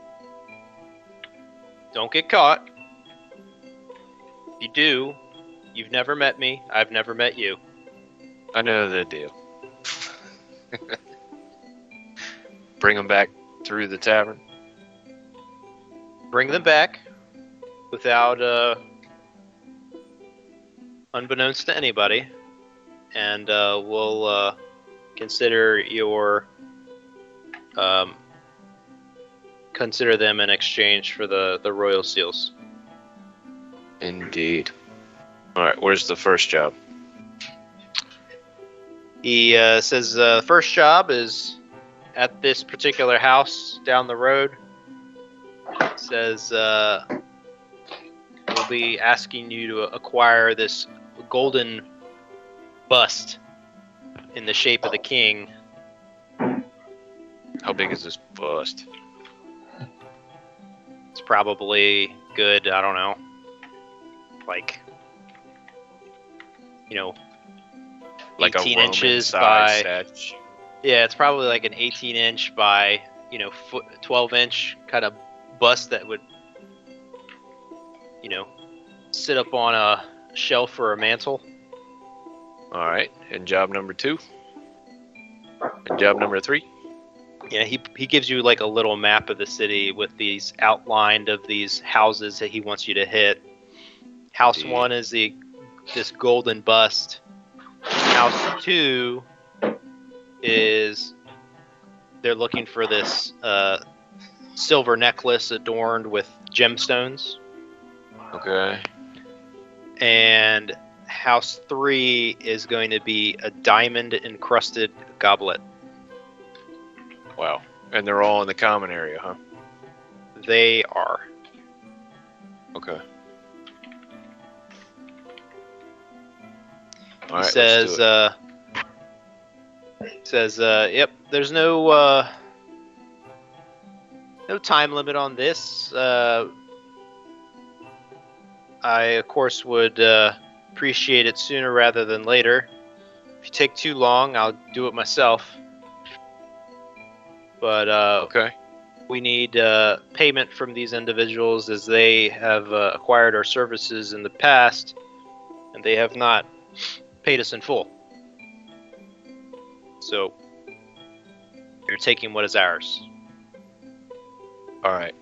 Don't get caught. If you do, you've never met me. I've never met you. I know the deal. Bring them back through the tavern. Bring them back without, unbeknownst to anybody, and we'll consider them in exchange for the royal seals. Indeed. All right, where's the first job? He says the first job is at this particular house down the road. Says we'll be asking you to acquire this golden bust in the shape of the king. How big is this bust? It's probably good, I don't know, like, Like 18 a inches Roman-sized by... statue? Yeah, it's probably like an 18-inch by, 12-inch kind of bust that would, sit up on a shelf or a mantle. All right, and job number 2? And job number 3? Yeah, he gives you like a little map of the city with these outlined of these houses that he wants you to hit. House Indeed. 1 is this golden bust. House 2 is they're looking for this silver necklace adorned with gemstones. Okay. And house 3 is going to be a diamond encrusted goblet. Wow. And they're all in the common area, huh? They are. Okay. He says, yep, there's no time limit on this. I, of course, would appreciate it sooner rather than later. If you take too long, I'll do it myself. But okay. We need payment from these individuals as they have acquired our services in the past, and they have not paid us in full. So you're taking what is ours. All right.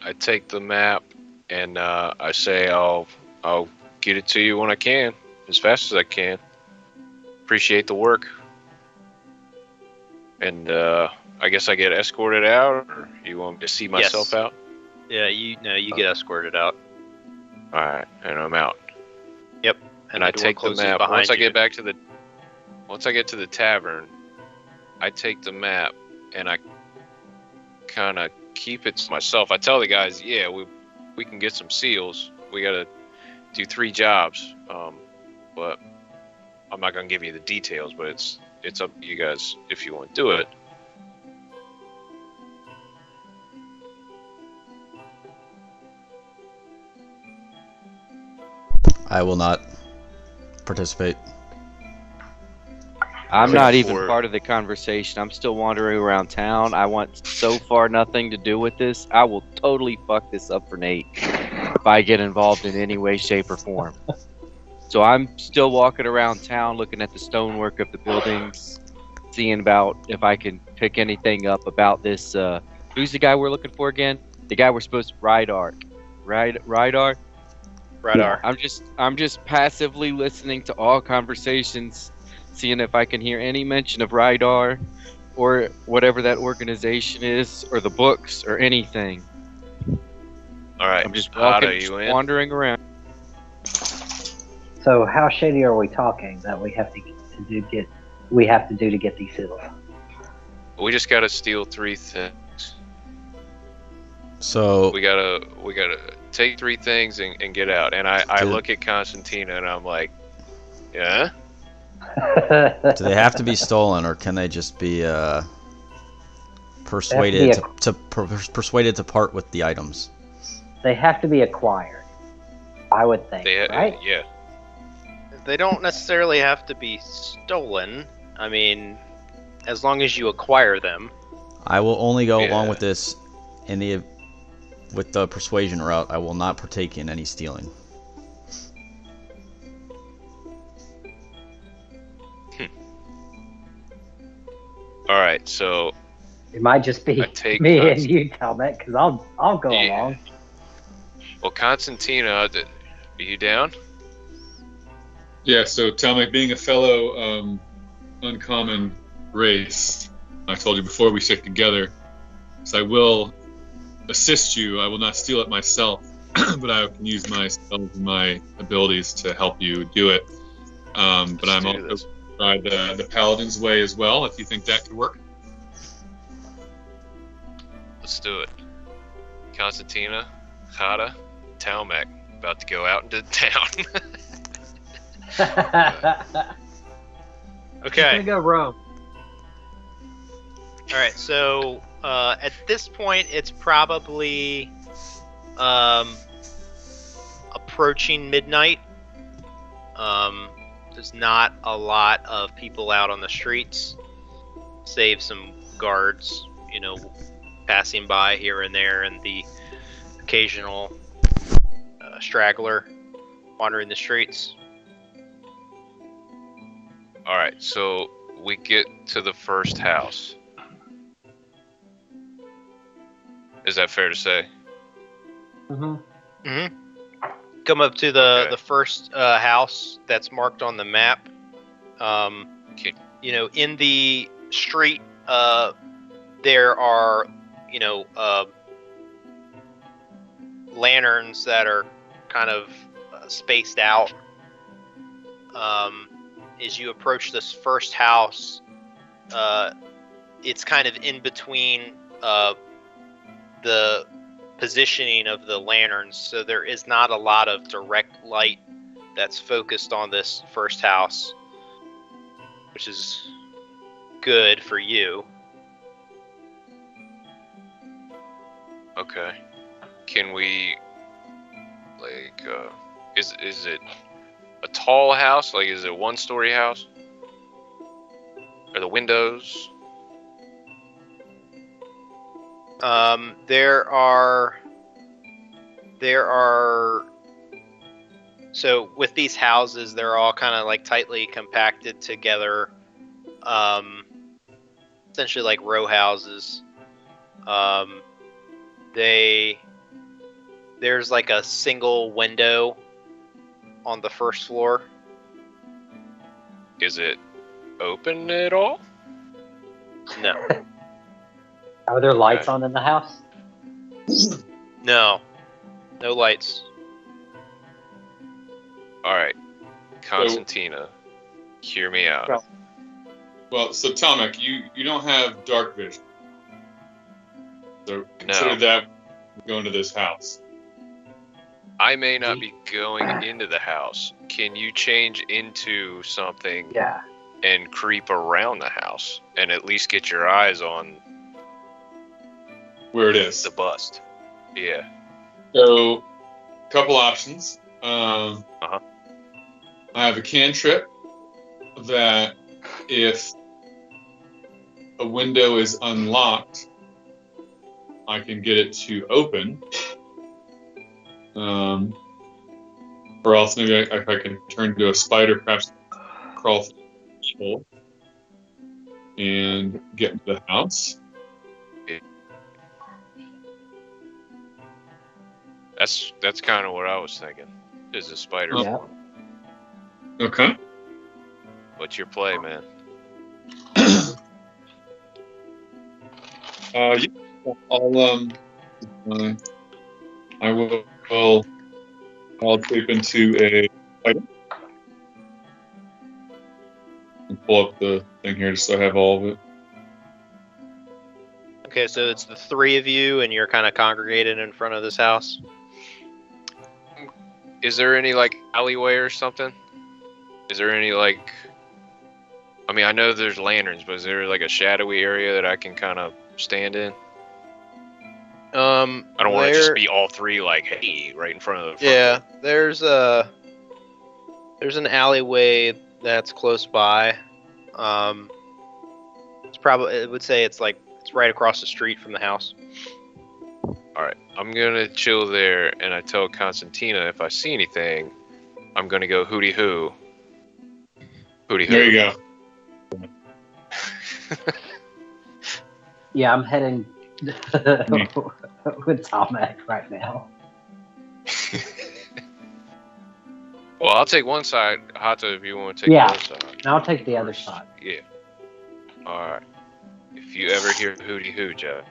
I take the map and I say I'll get it to you when I can, as fast as I can. Appreciate the work. And I guess I get escorted out, or you want me to see myself out? Yeah, you get escorted out. All right, and I'm out. Yep. And I take the map. Once I get to the tavern, I take the map and I kind of keep it to myself. I tell the guys, yeah, we can get some seals. We gotta do 3 jobs. But I'm not gonna give you the details. But it's up to you guys if you want to do it. I will not participate. I'm not even part of the conversation. I'm still wandering around town. I want so far nothing to do with this. I will totally fuck this up for Nate if I get involved in any way, shape, or form. So I'm still walking around town looking at the stonework of the buildings, seeing about if I can pick anything up about this. Who's the guy we're looking for again? The guy we're supposed to Rydar. Rydar? I'm just passively listening to all conversations, seeing if I can hear any mention of Rydar or whatever that organization is, or the books, or anything. All right. I'm just Hada, walking, you in? wandering around. So how shady are we talking that we have to do to get these seals? We just gotta steal 3 things. So We gotta take 3 things and get out. And I Dude. look at Constantina and I'm like, yeah. do they have to be stolen, or can they just be persuaded persuaded to part with the items? They have to be acquired, I would think, right? Yeah. They don't necessarily have to be stolen. I mean, as long as you acquire them. I will only go along Yeah. with this with the persuasion route. I will not partake in any stealing. All right. So It might just be I take me and Const- you, Talbot, because I'll go along. well, Constantina, are you down? Yeah, so Tomek, being a fellow uncommon race, I told you before we stick together, so I will assist you. I will not steal it myself, but I can use my skills and my abilities to help you do it. But I'm also try the Paladin's way as well, if you think that could work. Let's do it. Constantina, Hada, Talmek, about to go out into town. Okay. Go Rome. All right. So at this point, it's probably approaching midnight. There's not a lot of people out on the streets, save some guards, passing by here and there, and the occasional straggler wandering the streets. All right. So we get to the first house. Is that fair to say? Mm-hmm. Come up to the first house that's marked on the map. In the street, there are, lanterns that are kind of spaced out. As you approach this first house, it's kind of in between the positioning of the lanterns, so there is not a lot of direct light that's focused on this first house, which is good for you. Okay. Can we, is it a tall house? Like, is it a 1-story house? Are the windows? There are. So with these houses, they're all kind of like tightly compacted together, essentially like row houses. There's like a single window on the first floor. Is it open at all? No. Are there lights on in the house? No lights. All right, Constantina, hear me out. Well, so Tomek, you don't have dark vision, so consider that going to this house. I may not be going into the house. Can you change into something? Yeah. And creep around the house and at least get your eyes on where it is. The bust. Yeah. So, couple options. I have a cantrip that if a window is unlocked, I can get it to open. Or else maybe if I can turn into a spider, perhaps crawl through the hole and get into the house. That's kind of what I was thinking. Is a spider. Yeah. Okay. What's your play, man? I will I'll tape into a item and pull up the thing here just so I have all of it. Okay, so it's the three of you, and you're kind of congregated in front of this house. Is there any like alleyway or something? Is there any like? I mean, I know there's lanterns, but is there like a shadowy area that I can kind of stand in? I don't want to just be all three like, hey, right in front of the front. Yeah, there's an alleyway that's close by. It's probably, I would say it's right across the street from the house. All right, I'm gonna chill there, and I tell Constantina if I see anything, I'm gonna go hooty hoo. Hooty hoo. There you go. Yeah, I'm heading with Tomac right now. Well, I'll take one side, Hata, if you want to take the other side. And I'll take the other side. Yeah. All right. If you ever hear hooty hoo, Jeff,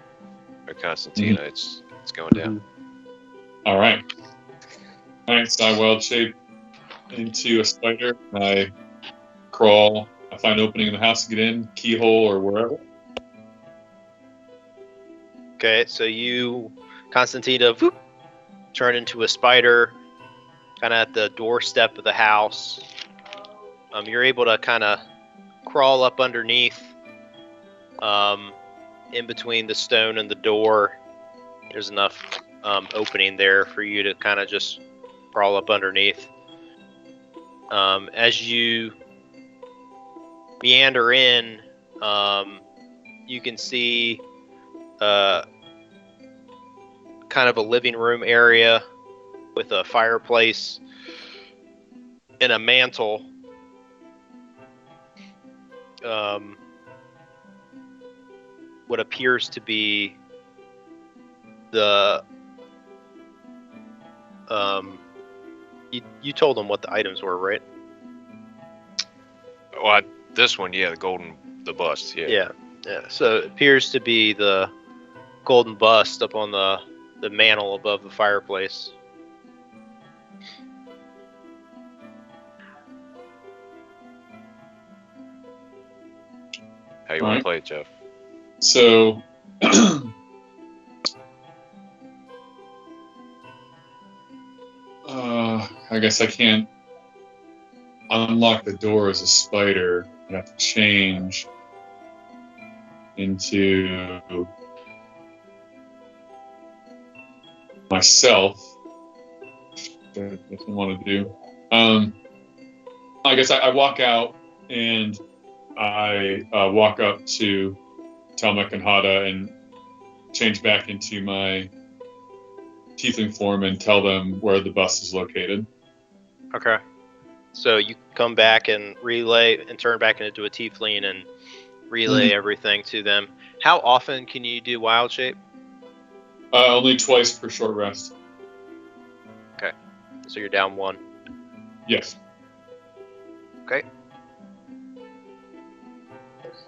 or Constantina, it's going down. All right. All right. So I wild shape into a spider. And I crawl. I find an opening in the house to get in, keyhole or wherever. Okay, so you, Constantina, turn into a spider, kind of at the doorstep of the house. You're able to kind of crawl up underneath, in between the stone and the door. There's enough opening there for you to kind of just crawl up underneath. As you meander in, you can see kind of a living room area with a fireplace and a mantle. What appears to be the you told them what the items were, right? Well, this one, yeah, the bust, yeah. Yeah. So it appears to be the golden bust up on the mantle above the fireplace. How you want to play it, Jeff? So, I guess I can't unlock the door as a spider. I have to change into myself. That I don't want to do. I guess I walk out and I walk up to Telmek and Hada and change back into my tiefling form and tell them where the bus is located. Okay. So you come back and relay and turn back into a tiefling and relay everything to them. How often can you do wild shape? Only twice per short rest. Okay. So you're down one. Yes. Okay.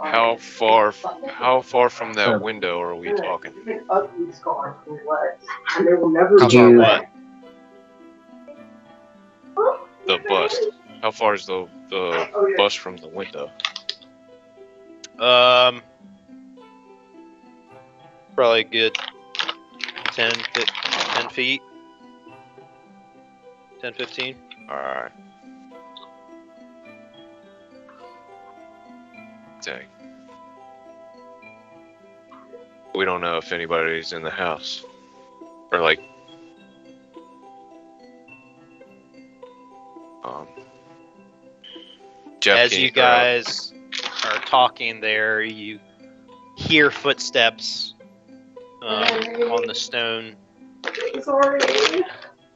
How far from that window are we talking? The bust. How far is the bust from the window? Probably a good 10 feet. 10, 15. Alright. Dang. We don't know if anybody's in the house. Or like... Jeff, as you guys are talking there, you hear footsteps on the stone. Sorry.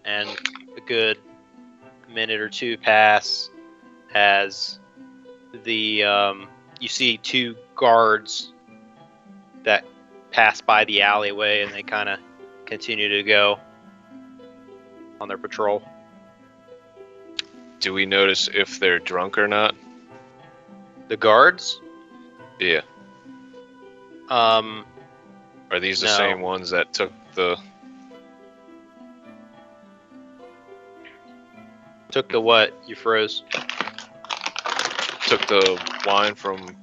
And a good minute or two pass as the you see two guards that pass by the alleyway, and they kind of continue to go on their patrol. Do we notice if they're drunk or not? The guards? Yeah. Are these the same ones that took the... Took the what? You froze. Took the wine from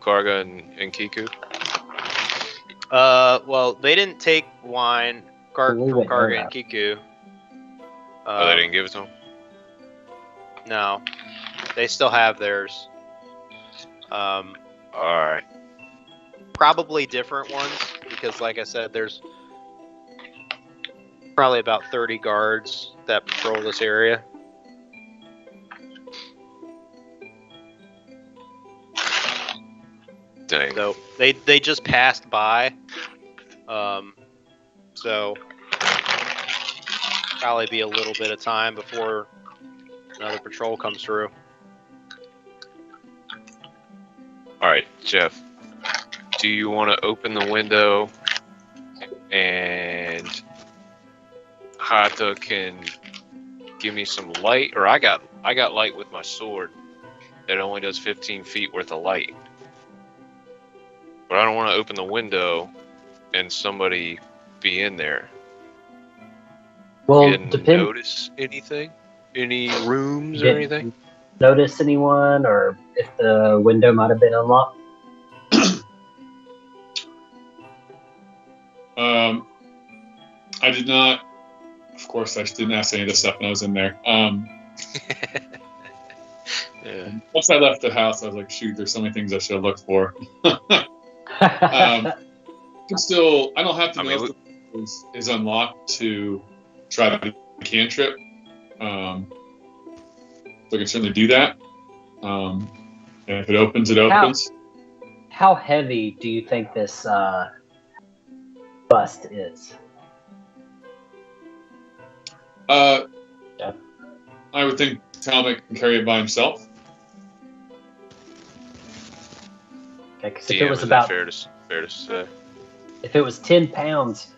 Karga and Kiku. Well, they didn't take wine from Karga and Kiku. They didn't give it to them? No. They still have theirs. Alright. Probably different ones, because like I said, there's probably about 30 guards that patrol this area. Dang. So they just passed by. So probably be a little bit of time before another patrol comes through. Alright, Jeff. Do you want to open the window and Hata can give me some light? Or I got light with my sword that only does 15 feet worth of light. But I don't want to open the window and somebody be in there. Well, you didn't notice anything? Any rooms or anything? Notice anyone, or if the window might have been unlocked? I did not. Of course, I didn't ask any of this stuff when I was in there. Yeah. Once I left the house, I was like, shoot, there's so many things I should have looked for. Still, I don't have to know if the window is unlocked to try the cantrip. So I can certainly do that. And if it opens, it opens. How heavy do you think this bust is? I would think Talbot can carry it by himself. Okay, because if it was about fair to say. If it was 10 pounds,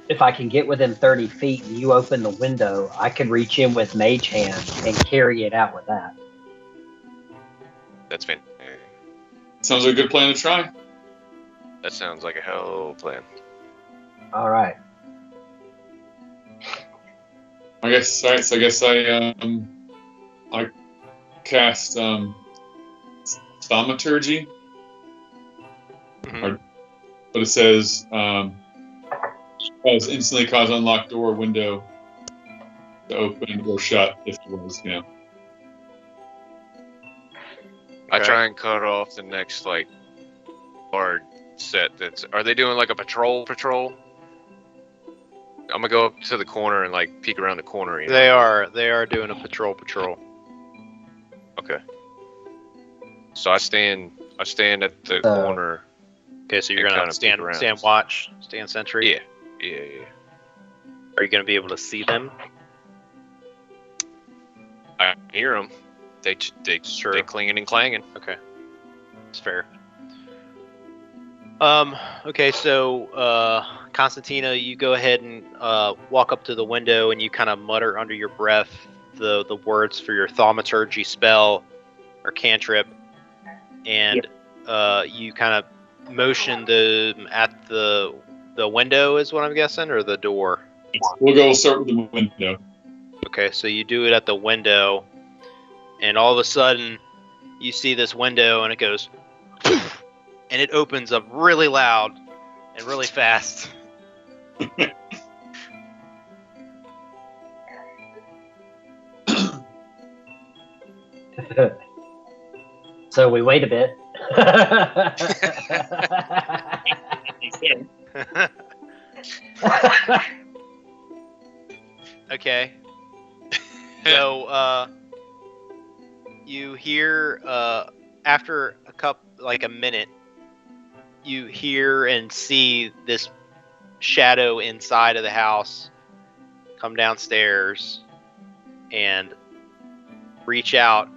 if I can get within 30 feet and you open the window, I could reach in with Mage Hand and carry it out with that. That's fantastic. Sounds like a good plan to try. That sounds like a hell of a plan. All right. I guess. All right. So I guess I cast thaumaturgy. Mm-hmm. But it says instantly cause unlocked door or window to open or shut if it was, I try and cut off the next guard set. Are they doing like a patrol? I'm gonna go up to the corner and peek around the corner. They are doing a patrol. Okay. So I stand at the corner. Okay, so you're gonna stand watch, stand sentry. Yeah. Are you gonna be able to see them? I hear them. They clinging and clanging. Okay, it's fair. Okay, so Constantina, you go ahead and walk up to the window and you kind of mutter under your breath the words for your thaumaturgy spell or cantrip, and you kind of motion them at the window, is what I'm guessing, or the door? We'll start with the window. Okay, so you do it at the window, and all of a sudden you see this window and it goes and it opens up really loud and really fast. So we wait a bit. Okay. So you hear after a minute, you hear and see this shadow inside of the house come downstairs and reach out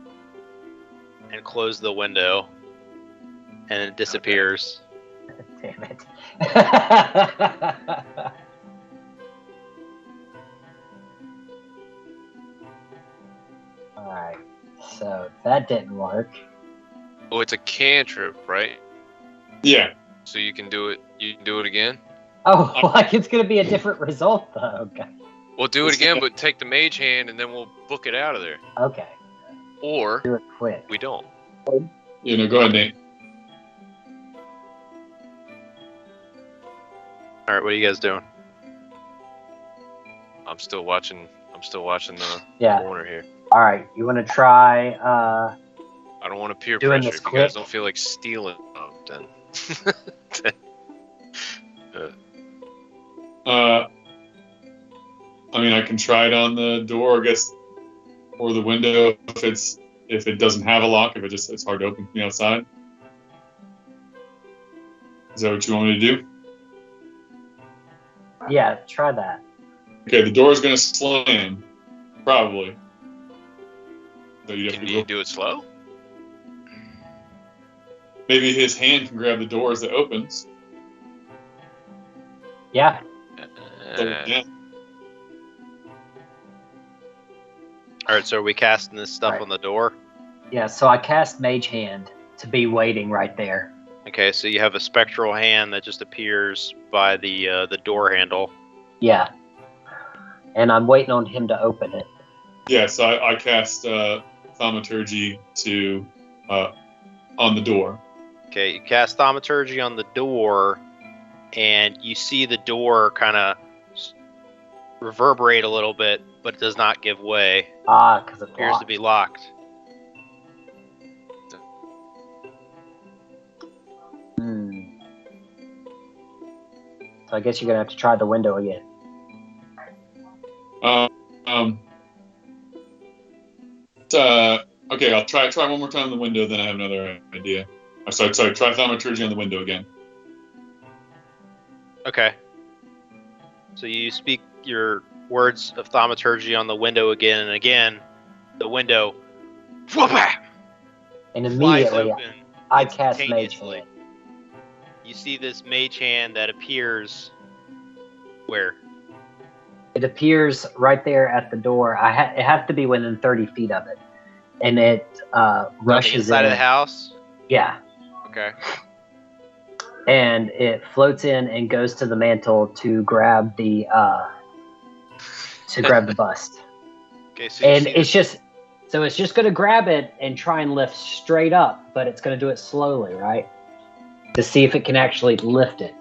and close the window, and it disappears. Damn it. Alright, so that didn't work. Oh, it's a cantrip, right? Yeah. So you can do it. You can do it again. Oh, like it's gonna be a different result though. Okay. We'll do it again, but take the mage hand, and then we'll book it out of there. Okay. Or do it quick. We don't. Go ahead, Nate. All right, what are you guys doing? I'm still watching the corner here. All right, you want to try? I don't want to peer doing pressure. this If you quick? guys don't feel like stealing, then. I mean, I can try it on the door, I guess, or the window if it doesn't have a lock. If it's hard to open from the outside. Is that what you want me to do? Yeah, try that. Okay, the door's gonna slam, probably. So you'd have Can to you go. do it slow? Maybe his hand can grab the door as it opens. Yeah. So, yeah. All right, so are we casting this stuff on the door? Yeah, so I cast Mage Hand to be waiting right there. Okay, so you have a spectral hand that just appears by the door handle. Yeah. And I'm waiting on him to open it. Yeah, so I cast Thaumaturgy on the door. Okay, you cast Thaumaturgy on the door, and you see the door kind of reverberate a little bit, but it does not give way. Ah, because it appears to be locked. So I guess you're gonna have to try the window again. Okay, I'll try one more time on the window, then I have another idea. Sorry, try Thaumaturgy on the window again. Okay. So you speak your words of Thaumaturgy on the window again and again. The window, and immediately open I cast Mage Hand. You see this mage hand that appears where? It appears right there at the door. It has to be within 30 feet of it, and it rushes inside in. of the house. Yeah. Okay. And it floats in and goes to the mantle to grab the bust. Okay, so it's just going to grab it and try and lift straight up, but it's going to do it slowly, right? To see if it can actually lift it.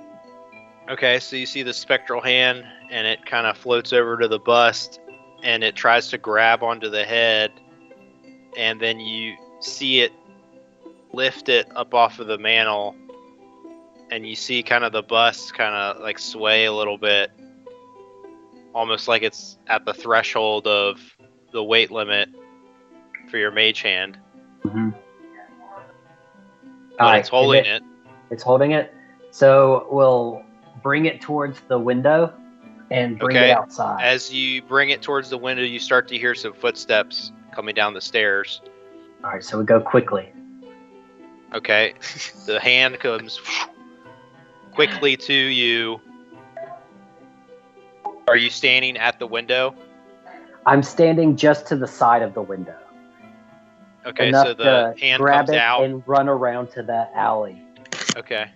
Okay, so you see the spectral hand, and it kind of floats over to the bust, and it tries to grab onto the head, and then you see it lift it up off of the mantle, and you see kind of the bust kind of like sway a little bit, almost like it's at the threshold of the weight limit for your mage hand. Mm-hmm. But it's holding it. It's holding it. So we'll bring it towards the window and bring it outside. As you bring it towards the window, you start to hear some footsteps coming down the stairs. All right, so we go quickly. Okay. The hand comes quickly to you. Are you standing at the window? I'm standing just to the side of the window. Okay, enough so the to hand grab comes it out and run around to that alley. Okay.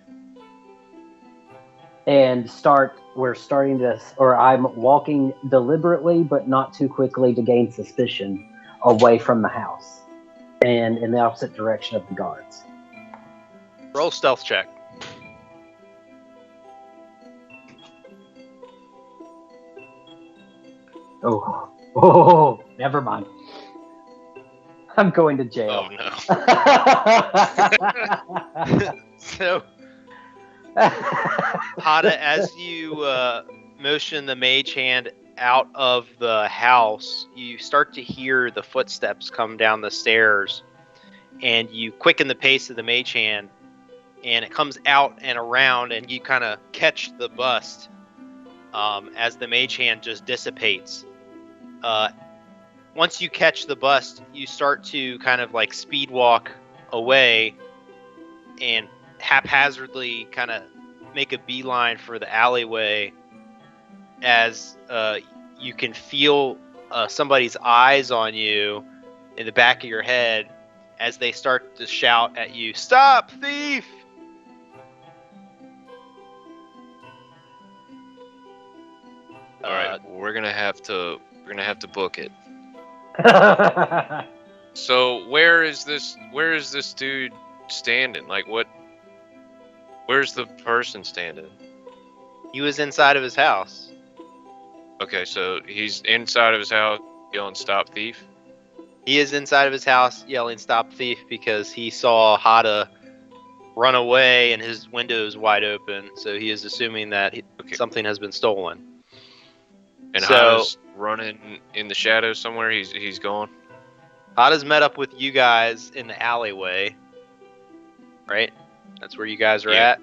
And I'm walking deliberately, but not too quickly to gain suspicion, away from the house and in the opposite direction of the guards. Roll stealth check. Oh, never mind. I'm going to jail. Oh no. So, Hada, as you motion the mage hand out of the house, you start to hear the footsteps come down the stairs, and you quicken the pace of the mage hand, and it comes out and around, and you kind of catch the bust as the mage hand just dissipates. Once you catch the bust, you start to kind of like speed walk away and haphazardly kind of make a beeline for the alleyway as you can feel somebody's eyes on you in the back of your head as they start to shout at you, "Stop, thief!" All right, we're gonna have to book it. So where is this dude standing? Like what? Where's the person standing? He was inside of his house. Okay, so he's inside of his house yelling "Stop thief." He is inside of his house yelling "Stop thief" because he saw Hada run away and his window is wide open. So he is assuming that something has been stolen. And Hada's running in the shadows somewhere. He's gone. Hada's met up with you guys in the alleyway. Right? That's where you guys are at.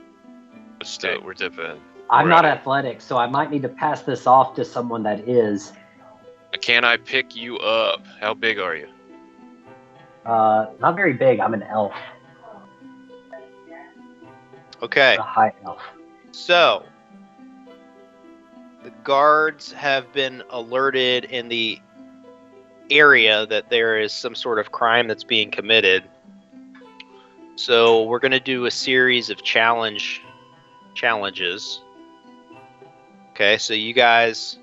But still, we're dipping. I'm not athletic, so I might need to pass this off to someone that is. Can I pick you up? How big are you? Not very big. I'm an elf. Okay. A high elf. So, the guards have been alerted in the area that there is some sort of crime that's being committed. So, we're going to do a series of challenges. Okay, so you guys...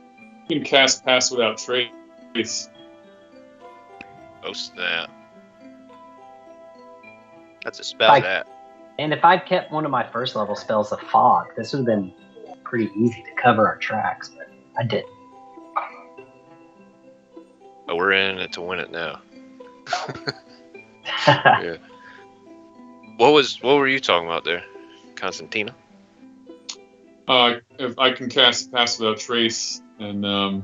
You can cast Pass Without Trace. Oh, snap. That's a spell. And if I'd kept one of my first level spells of fog, this would have been pretty easy to cover our tracks, but I didn't. But we're in it to win it now. Yeah. What were you talking about there, Constantina? If I can cast Pass Without Trace, and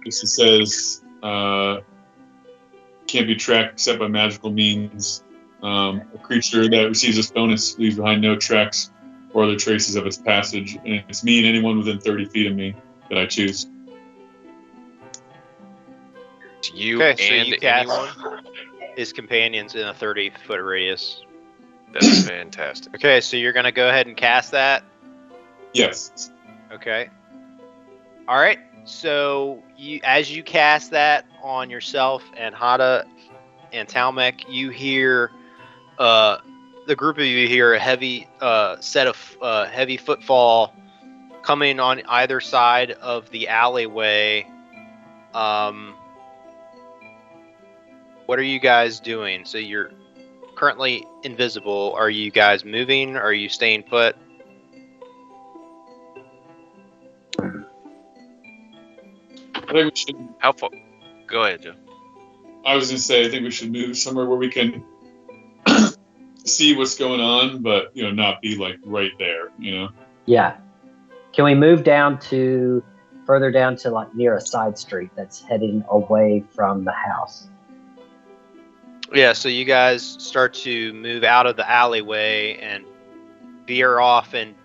it says can't be tracked except by magical means. A creature that receives this bonus leaves behind no tracks or other traces of its passage, and it's me and anyone within 30 feet of me that I choose. You and anyone? His companions in a 30-foot radius. That's fantastic. Okay, so you're going to go ahead and cast that? Yes. Okay. All right. So as you cast that on yourself and Hada and Talmek, you hear the group of you hear a heavy set of heavy footfall coming on either side of the alleyway. What are you guys doing? So you're currently invisible. Are you guys moving? Are you staying put? I think we should. How far? Go ahead, Joe. I was gonna say I think we should move somewhere where we can see what's going on, but not be like right there. Yeah. Can we move further down to like near a side street that's heading away from the house? Yeah. So you guys start to move out of the alleyway and veer off and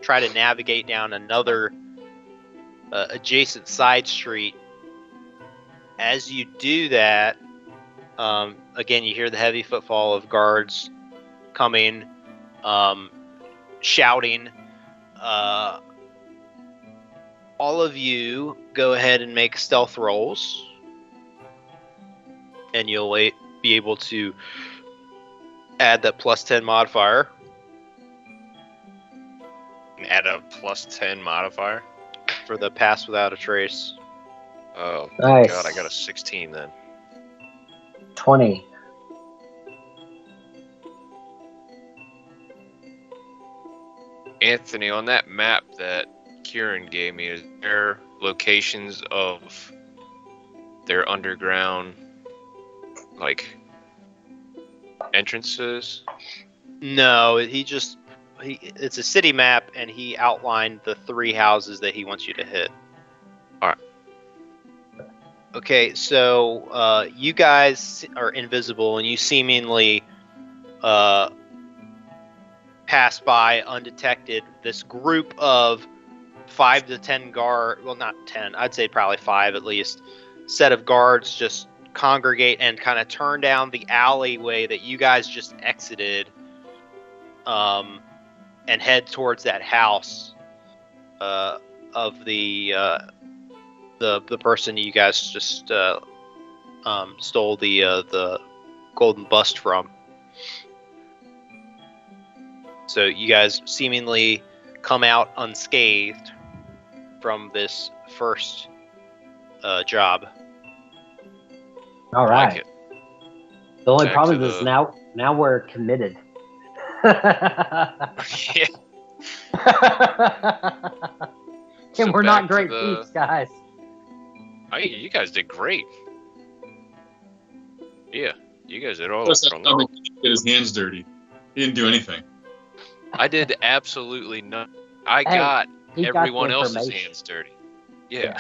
try to navigate down another adjacent side street. As you do that, again, you hear the heavy footfall of guards coming, shouting. All of you go ahead and make stealth rolls, and you'll be able to add that +10 modifier. Add a +10 modifier? For the Pass Without a Trace. Oh, nice. God, I got a 16 then. 20. Anthony, on that map that Kieran gave me, is there locations of their underground, like, entrances? No, it's a city map, and he outlined the 3 houses that he wants you to hit. Alright. Okay, so you guys are invisible, and you seemingly pass by undetected this group of 5 to 10 well, not 10, I'd say probably 5 at least, set of guards just congregate and kind of turn down the alleyway that you guys just exited, and head towards that house of the person you guys just stole the golden bust from. So you guys seemingly come out unscathed, from this first job. All I right. like it. The only Back problem to is the- now we're committed. Yeah. And So we're back not to great the- thieves, guys. You guys did great. Yeah, you guys did all. Plus, that all stomach didn't get his hands dirty. He didn't do anything. I did absolutely nothing. I Hey, got He got the everyone else's information. hands dirty. Yeah.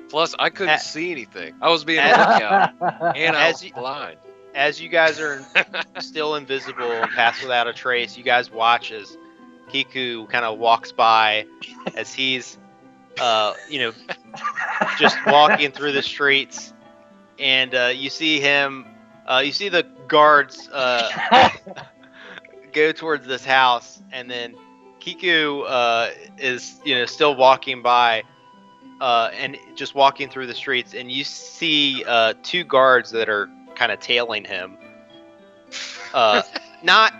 Plus, I couldn't see anything. I was being a lookout, and I As was you- blind. As you guys are still invisible and pass without a trace, you guys watch as Kiku kind of walks by as he's, just walking through the streets, and you see him. You see the guards go towards this house, and then Kiku is still walking by, and just walking through the streets, and you see two guards that are kind of tailing him. Not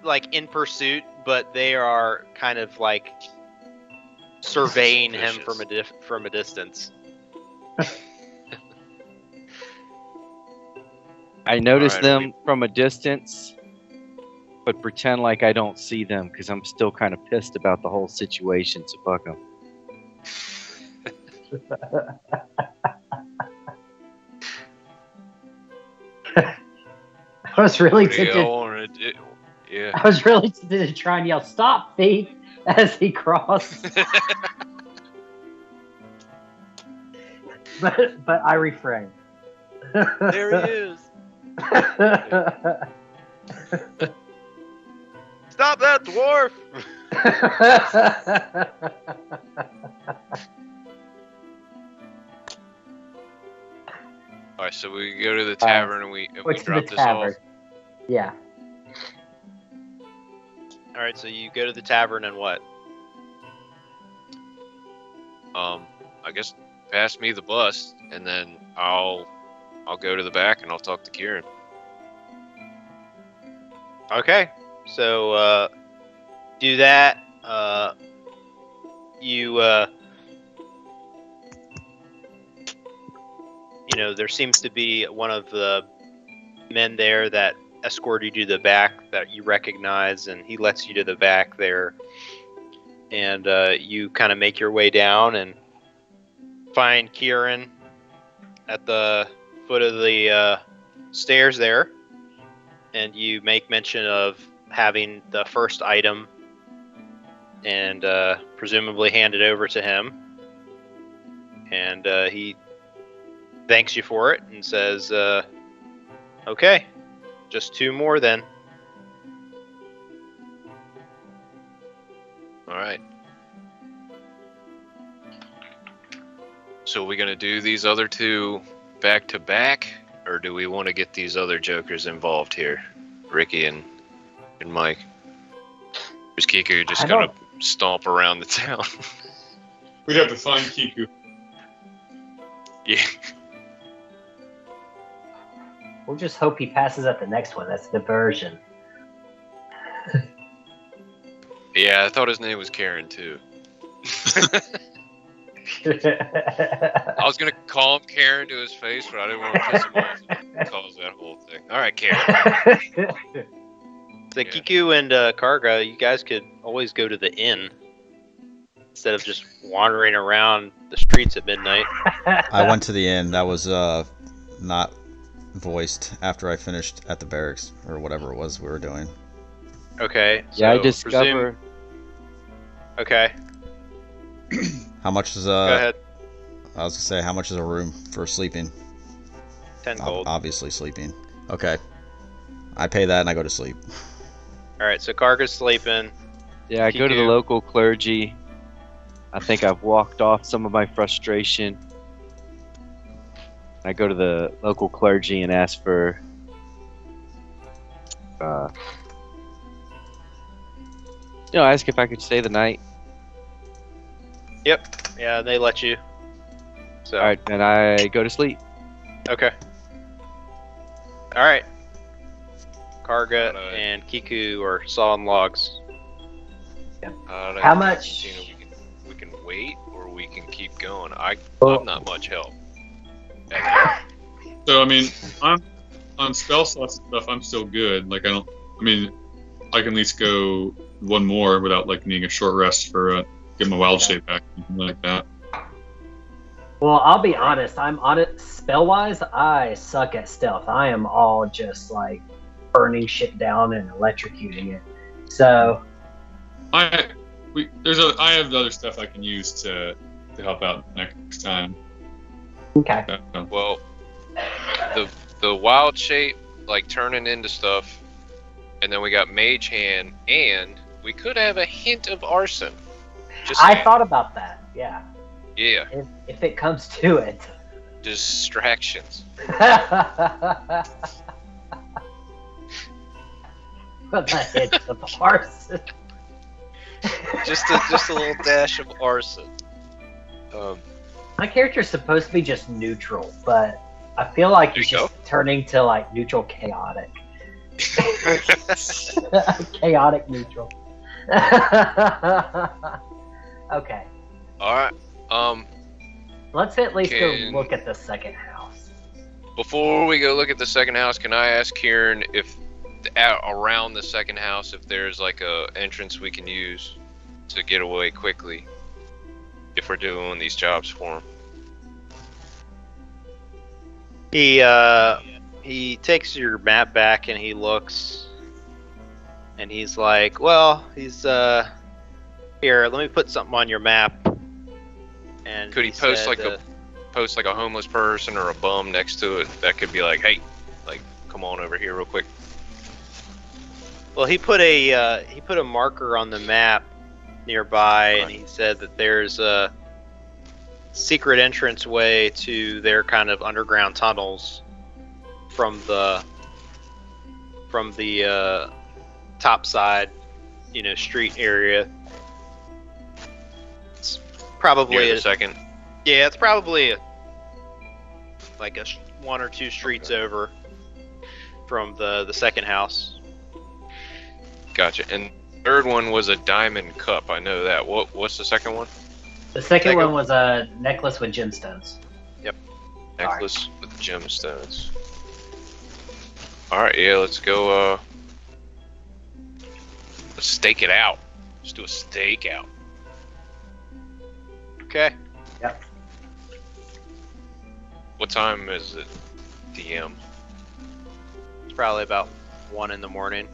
like in pursuit, but they are kind of like surveying him from a distance. I notice Alright, them from a distance, but pretend like I don't see them because I'm still kind of pissed about the whole situation. So fuck them. I was really What do tempted. y'all wanna do? Yeah. I was really tempted to try and yell "Stop, thief!" as he crossed, but I refrained. There he is. Stop that dwarf! All right, so we go to the tavern and we What's drop the this off. tavern? Yeah. All right, so you go to the tavern and what? I guess pass me the bus, and then I'll go to the back and I'll talk to Kieran. Okay, so do that. There seems to be one of the men there that escorted you to the back that you recognize, and he lets you to the back there. And you kind of make your way down and find Kieran at the foot of the stairs there. And you make mention of having the first item and presumably hand it over to him. And he thanks you for it and says, okay, just 2 more then. All right. So are we gonna do these other 2 back to back, or do we want to get these other jokers involved here, Ricky and Mike? Is Kiku just gonna stomp around the town? We'd have to find Kiku. Yeah. We'll just hope he passes at the next one. That's diversion. Yeah, I thought his name was Karen too. I was gonna call him Karen to his face, but I didn't want to piss him off and cause that whole thing. All right, Karen. So Yeah. Kiku and Karga, you guys could always go to the inn instead of just wandering around the streets at midnight. I went to the inn. That was not voiced after I finished at the barracks or whatever it was we were doing. Okay. Yeah, I so discover. Okay. How much is Go ahead. I was gonna say, how much is a room for sleeping? 10 gold. Obviously sleeping. Okay. I pay that and I go to sleep. All right. So Karga's sleeping. Yeah, I go to the Kiku. local clergy. I think I've walked off some of my frustration. I go to the local clergy and ask for ask if I could stay the night. Yep. Yeah, they let you. So. All right, and I go to sleep. Okay. All right. Karga Alright. and Kiku are sawing logs. Yep. How How much? We can wait, or we can keep going. I'm Well- not much help. So I mean, I'm on spell slots and stuff. I'm still good. Like I can at least go one more without like needing a short rest for get my wild shape back, something like that. Well, I'll be honest. I'm on it spell-wise. I suck at stealth. I am all just like burning shit down and electrocuting it. So I have other stuff I can use to help out next time. okay. Well, the wild shape, like turning into stuff, and then we got mage hand, and we could have a hint of arson. Just I saying. thought about that. Yeah. Yeah, If it comes to it. distractions. But the hint of arson. just a little dash of arson. My character's supposed to be just neutral, but I feel like There he's you just turning to like neutral chaotic. Chaotic neutral. Okay. All right. Let's at least Can- go look at the second house. Before we go look at the second house, can I ask Kieran if around the second house, if there's like a entrance we can use to get away quickly, if we're doing these jobs for him? He takes your map back and he looks, and he's like, "Well, here. Let me put something on your map." And Could he post said, like a homeless person or a bum next to it that could be like, hey, like, come on over here real quick? Well, he put a marker on the map nearby, and he said that there's a secret entrance way to their kind of underground tunnels from the top side, street area. It's probably Near the second. Yeah, it's probably like one or two streets over from the second house. Gotcha. And third one was a diamond cup. I know that. What's the second one? The second one was a necklace with gemstones. Necklace with gemstones. All right, yeah, let's go. Let's stake it out. Let's do a stakeout. Okay. Yep. What time is it, DM? It's probably about 1 in the morning.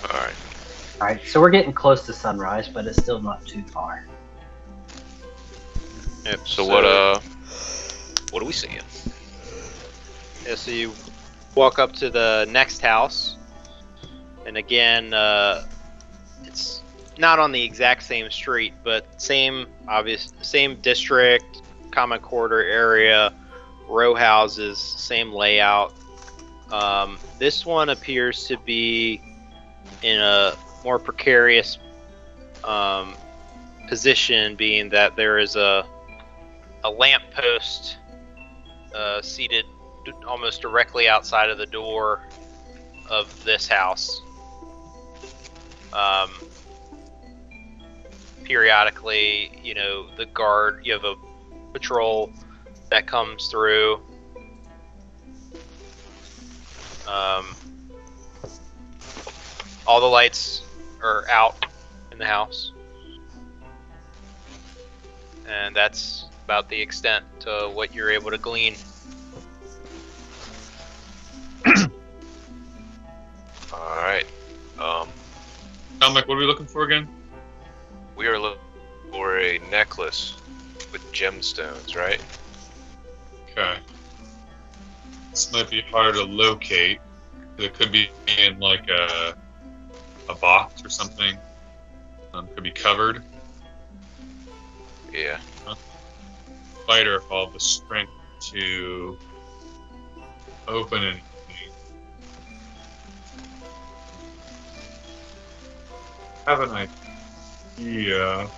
All right. All right, so we're getting close to sunrise, but it's still not too far. Yep. So what are we seeing? Yeah, so you walk up to the next house, and again, it's not on the exact same street, but same district, common quarter area, row houses, same layout. This one appears to be in a more precarious position, being that there is a lamp post seated almost directly outside of the door of this house. Periodically, the guard, you have a patrol that comes through. All the lights are out in the house. And that's about the extent to what you're able to glean. Alright. Dominic, what are we looking for again? We are looking for a necklace with gemstones, right? Okay. This might be harder to locate. It could be in like a box or something. Could be covered. Yeah. Fighter all the strength to open anything. Have an idea.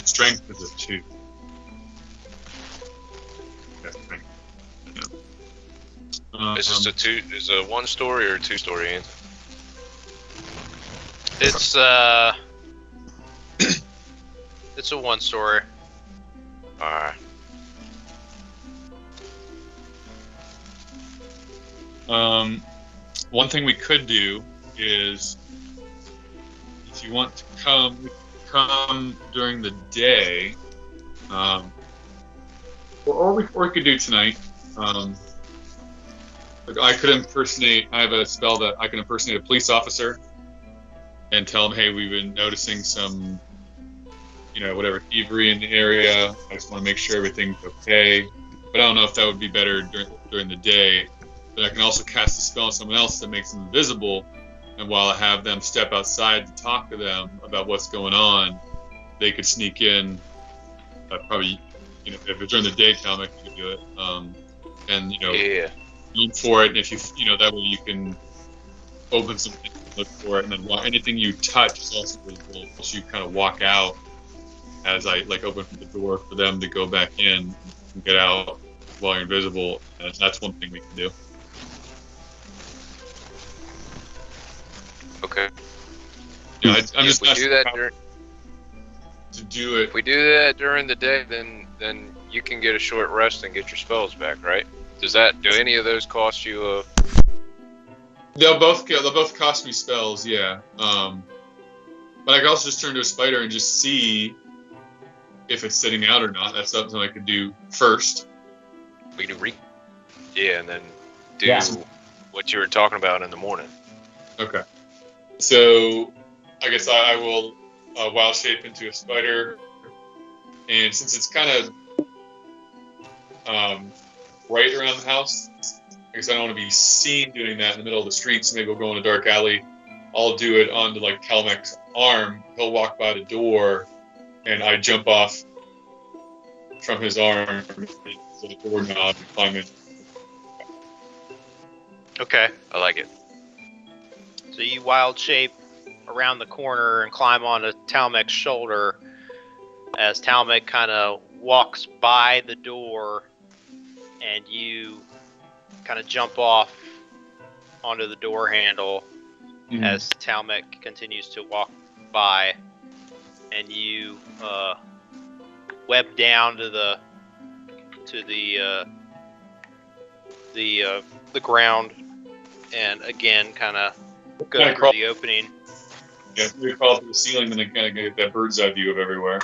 strength is a 2. Is this is a 1-story or a 2-story? Ian? It's it's a 1-story. All right. One thing we could do is, if you want to come during the day, or we could do tonight. I could impersonate. I have a spell that I can impersonate a police officer and tell them, "Hey, we've been noticing some, whatever thievery in the area. I just want to make sure everything's okay." But I don't know if that would be better during the day. But I can also cast a spell on someone else that makes them invisible, and while I have them step outside to talk to them about what's going on, they could sneak in. Probably, if it's during the daytime, I could do it. And look for it. And if that way you can open something, look for it, and then anything you touch is also visible. So you kind of walk out as I open the door for them to go back in and get out while you're invisible. And that's one thing we can do. Okay. I'm just do that to do it. If we do that during the day, then you can get a short rest and get your spells back, right? Do any of those cost you They'll both cost me spells, yeah. But I could also just turn to a spider and just see if it's sitting out or not. That's something I could do first. We can and then do what you were talking about in the morning. Okay. So I guess I will wild shape into a spider, and since it's kind of right around the house, I guess I don't want to be seen doing that in the middle of the street, so maybe we'll go in a dark alley. I'll do it onto Calmec's arm. He'll walk by the door, and I jump off from his arm to the doorknob and climb in. Okay. I like it. So you wild shape around the corner and climb onto Talmec's shoulder as Talmec kind of walks by the door, and you kind of jump off onto the door handle as Talmec continues to walk by, and you web down to the ground, and again kind of go through the opening. Yeah, we crawl through the ceiling and then kind of get that bird's eye view of everywhere.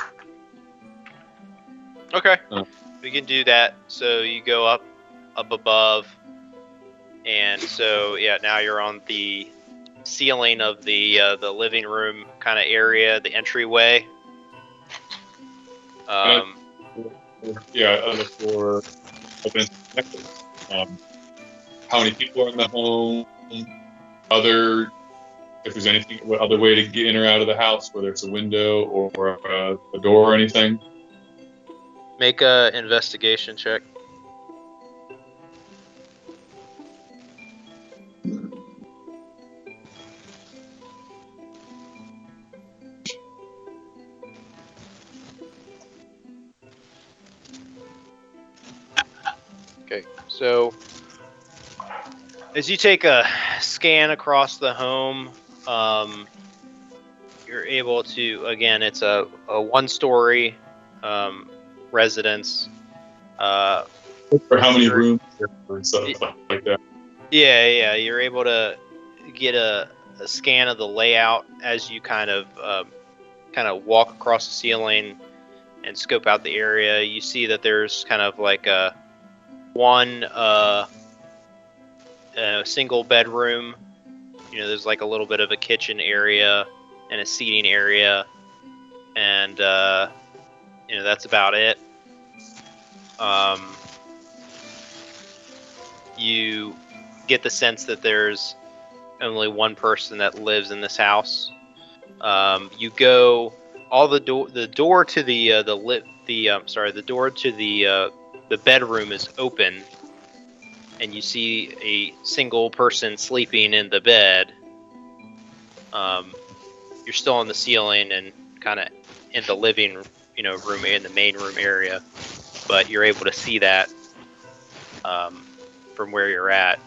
Okay, we can do that. So you go up above, and so now you're on the ceiling of the living room kind of area, the entryway. On the floor. How many people are in the home? If there's anything, what other way to get in or out of the house, whether it's a window or a door or anything. Make a investigation check. Okay, so as you take a scan across the home, you're able to, again, it's a 1-story residence. Or how many rooms or stuff like that. Yeah, you're able to get a scan of the layout as you kind of walk across the ceiling and scope out the area. You see that there's kind of like a single bedroom. There's like a little bit of a kitchen area and a seating area, and that's about it. You get the sense that there's only one person that lives in this house. You go the door to the door to the bedroom is open, and you see a single person sleeping in the bed. You're still on the ceiling and kind of in the living room in the main room area, but you're able to see that from where you're at.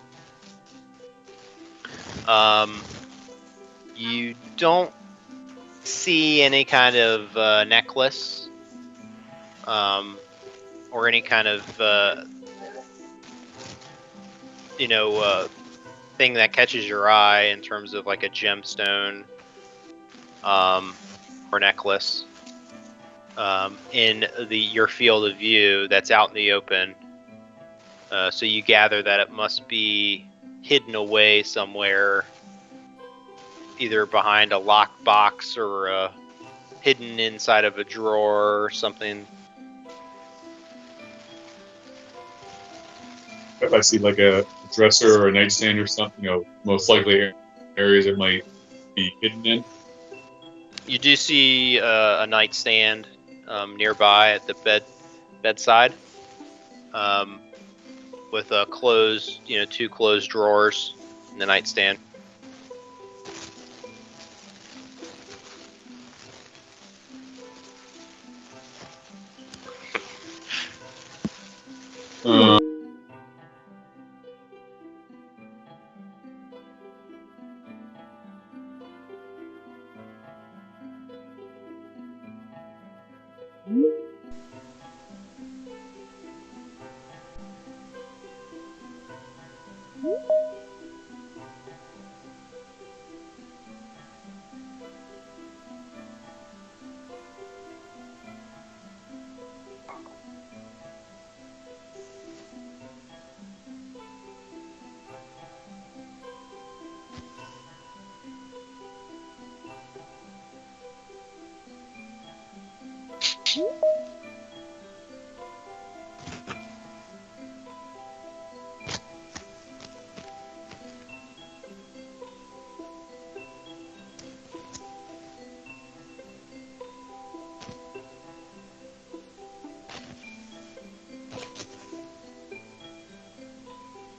You don't see any kind of necklace or any kind of thing that catches your eye in terms of like a gemstone or necklace in your field of view that's out in the open. So you gather that it must be hidden away somewhere, either behind a locked box or hidden inside of a drawer or something. If I see like a dresser or a nightstand or something, most likely areas it might be hidden in. You do see a nightstand nearby at the bedside, with a two closed drawers in the nightstand.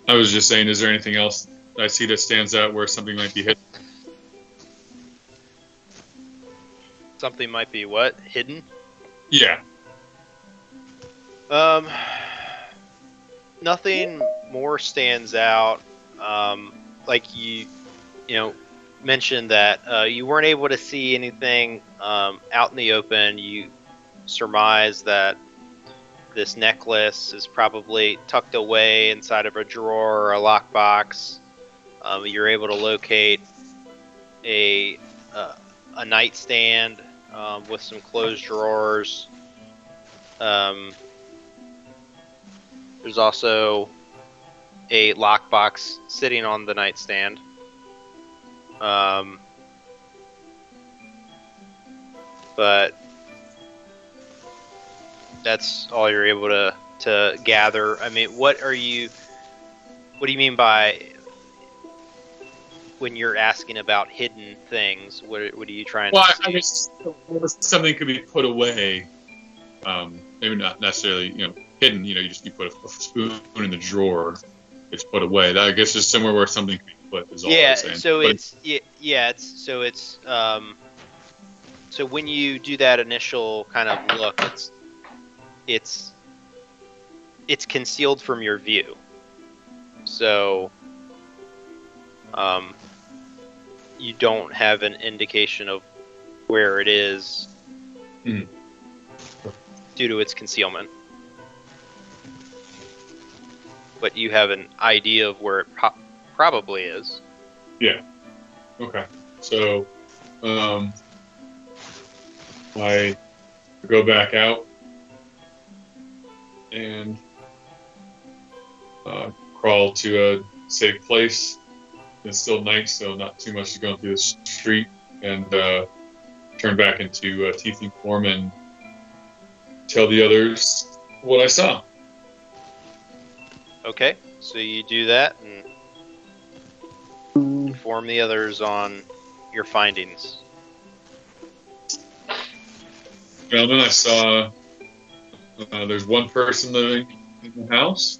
I was just saying, is there anything else I see that stands out where something might be hidden? Something might be what? Hidden? Yeah. Nothing more stands out. Like you mentioned that you weren't able to see anything out in the open. You surmise that this necklace is probably tucked away inside of a drawer or a lockbox. You're able to locate a nightstand with some closed drawers. There's also a lockbox sitting on the nightstand. But that's all you're able to gather. I mean, what do you mean by when you're asking about hidden things? What are you trying to see? I guess something could be put away. Maybe not necessarily, hidden. You put a spoon in the drawer. It's put away. That, I guess, is somewhere where something could be put. Is all I'm saying. So when you do that initial kind of look, it's concealed from your view. So you don't have an indication of where it is due to its concealment. But you have an idea of where it probably is. Yeah. Okay. So I go back out and crawl to a safe place. It's still night, so not too much is going through the street, and turn back into teething form and tell the others what I saw. Okay, so you do that and inform the others on your findings. Gentlemen, I saw there's one person living in the house,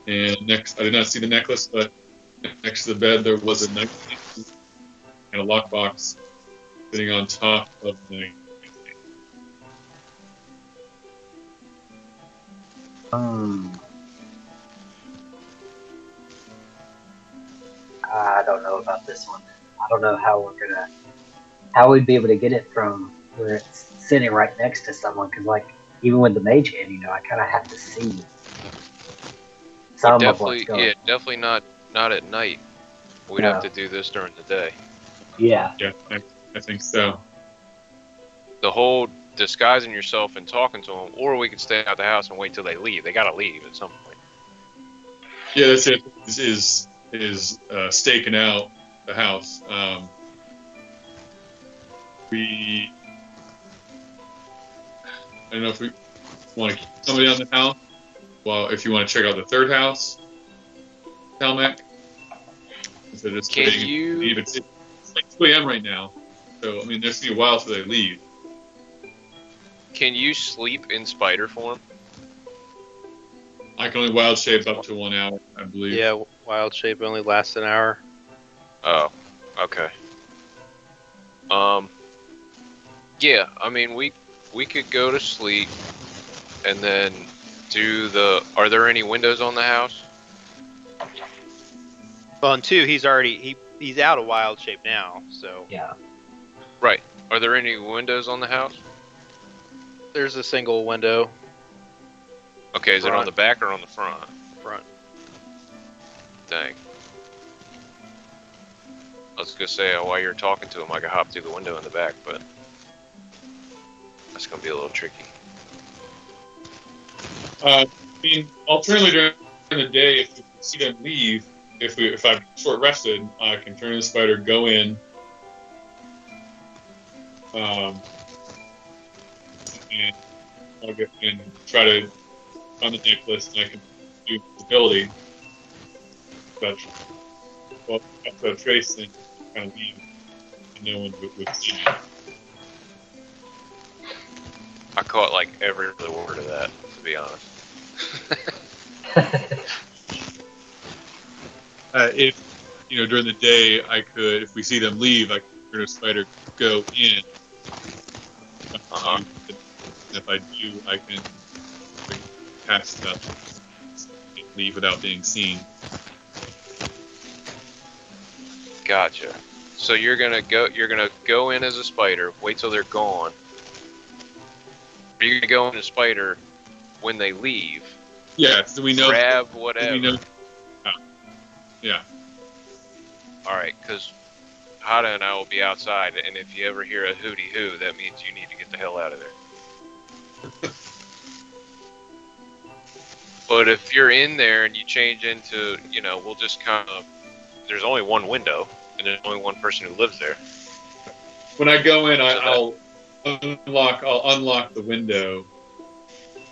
and I did not see the necklace, but next to the bed there was a nightstand and a lockbox sitting on top of the I don't know about this one. I don't know how we'd be able to get it from where it's sitting right next to someone. Because like even with the mage hand, I kind of have to see some of what's going. Yeah, definitely not at night. We'd have to do this during the day. Yeah. Yeah, I think so. The whole disguising yourself and talking to them, or we could stay out the house and wait till they leave. They gotta leave at some point. Yeah, that's it. Is staking out the house. I don't know if we want to keep somebody on the house. Well, if you want to check out the third house, Talmac. So just Can you? Leave. It's like 2 a.m. right now, so I mean, there's gonna be a while till they leave. Can you sleep in spider form? I can only wild shape up to 1 hour, I believe. Yeah, wild shape only lasts an hour. Oh, okay. Yeah, I mean we could go to sleep and then do the. Are there any windows on the house? Well, on 2, he's out of wild shape now, so. Yeah. Right. Are there any windows on the house? There's a single window. Okay, is it on the back or on the front? Front. Dang. I was gonna say while you're talking to him, I could hop through the window in the back, but that's gonna be a little tricky. I mean, alternatively during the day, if we see them leave, if I'm short rested, I can turn the spider, go in, and I'll get and try to find the necklace, and I can do ability. But well, after a trace and kind of leave, and no one would see me. I caught like every other word of that, to be honest. If during the day I could, if we see them leave, I could turn a spider, go in. If I do, I can cast stuff, leave without being seen. Gotcha. So you're gonna go in as a spider, wait till they're gone. Are you gonna go in as a spider when they leave? Yeah, so we know. Grab whatever. We know, yeah. Alright, because Hada and I will be outside, and if you ever hear a hooty hoo, that means you need to get the hell out of there. But if you're in there and you change into, we'll just kind of. There's only one window, and there's only one person who lives there. When I go in, I'll unlock the window.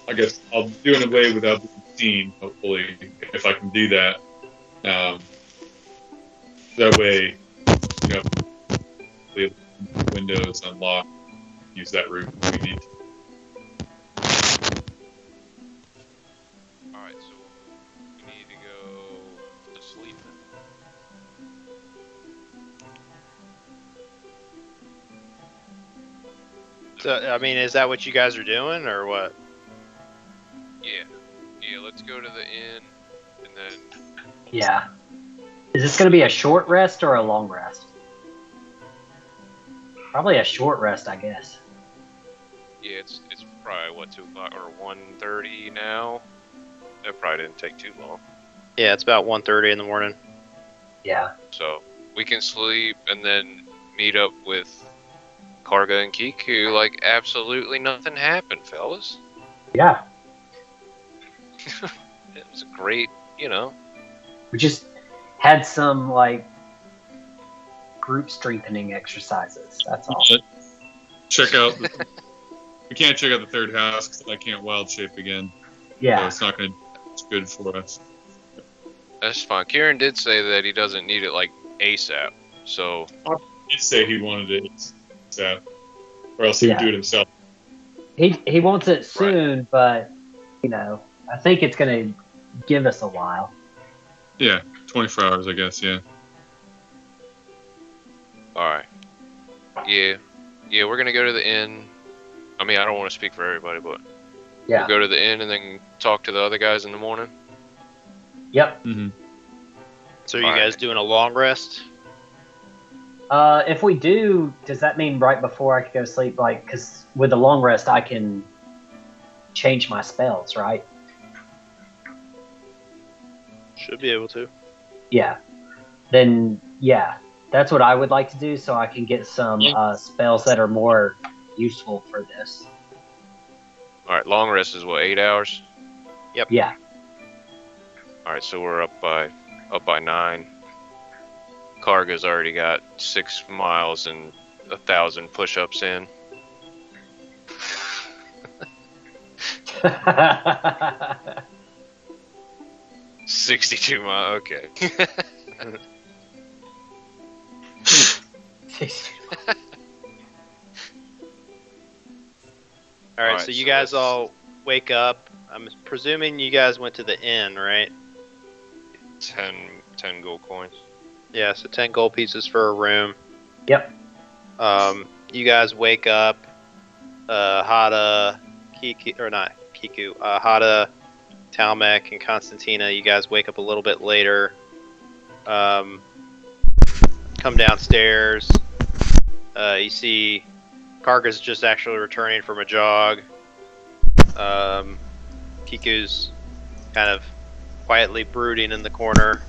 I guess I'll do it in a way without being seen, hopefully, if I can do that. That way, the windows unlocked. Use that route if we need to. Alright, so we need to go to sleep. So, I mean, is that what you guys are doing, or what? Yeah, let's go to the inn, and then... Yeah. Is this going to be a short rest or a long rest? Probably a short rest, I guess. Yeah, it's probably, 2 o'clock, or 1:30 now? That probably didn't take too long. Yeah, it's about 1:30 in the morning. Yeah. So, we can sleep, and then meet up with Karga and Kiku like absolutely nothing happened, fellas. Yeah. It was a great, We just had some, group strengthening exercises. That's all. Check out. We can't check out the third house because I can't wild shape again. Yeah. So it's not going to. It's good for us. That's fine. Kieran did say that he doesn't need it ASAP. So He did say he wanted it ASAP, or else he would do it himself. He wants it soon, but I think it's going to give us a while. Yeah, 24 hours, I guess. Yeah. all right. Yeah, we're gonna go to the inn. I mean, I don't want to speak for everybody, but Yeah. We'll go to the inn and then talk to the other guys in the morning. Yep. Mm-hmm. So are you guys doing a long rest? If we do, does that mean right before I could go to sleep? Like, because with the long rest, I can change my spells, right? Should be able to. Yeah. Then, yeah, that's what I would like to do, so I can get some spells that are more useful for this. All right, long rest is what, 8 hours? Yep. Yeah. All right, so we're up by 9. Karga's already got 6 miles and 1,000 push-ups in. 62 miles. Okay. All right, so you guys all wake up. I'm presuming you guys went to the inn, right? 10 gold coins. Yeah, so 10 gold pieces for a room. Yep. You guys wake up. Hada, Hada, Talmec, and Constantina. You guys wake up a little bit later. Come downstairs. You see Karga's just actually returning from a jog. Kiku's kind of quietly brooding in the corner.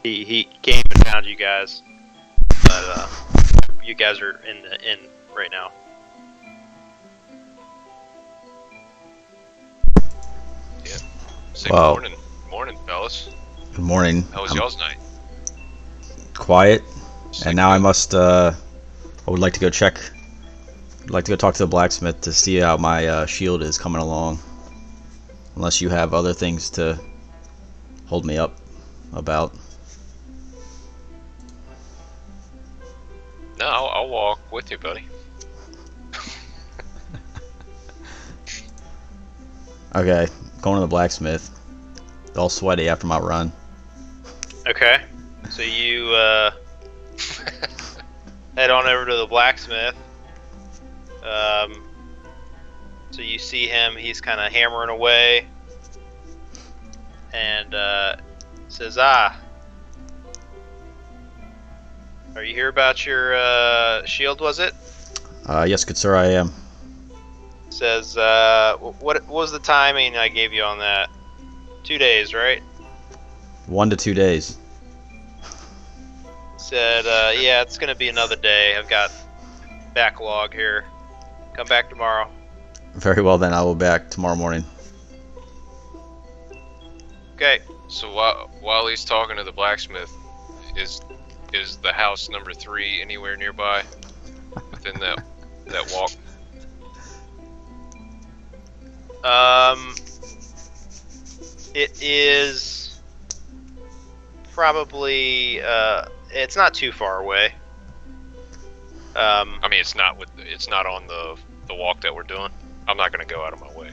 He came and found you guys, but you guys are in the inn right now. Yeah. Say Wow. Morning, fellas. Good morning. How was y'all's night? Quiet. Sleep And now I good? must, I would like to go check, I'd like to go talk to the blacksmith to see how my shield is coming along. Unless you have other things to hold me up about. No, I'll walk with you, buddy. Okay, going to the blacksmith. All sweaty after my run. Okay, so you head on over to the blacksmith. So you see him, he's kind of hammering away, and says, are you here about your shield, was it? Yes, good sir, I am. Says, what was the timing I gave you on that? 2 days, right? 1 to 2 days. Said, yeah, it's gonna be another day. I've got backlog here. Come back tomorrow. Very well then, I will be back tomorrow morning. Okay. So while he's talking to the blacksmith, is the house number 3 anywhere nearby within that walk? It is probably it's not too far away. I mean, it's not on the walk that we're doing. I'm not gonna go out of my way.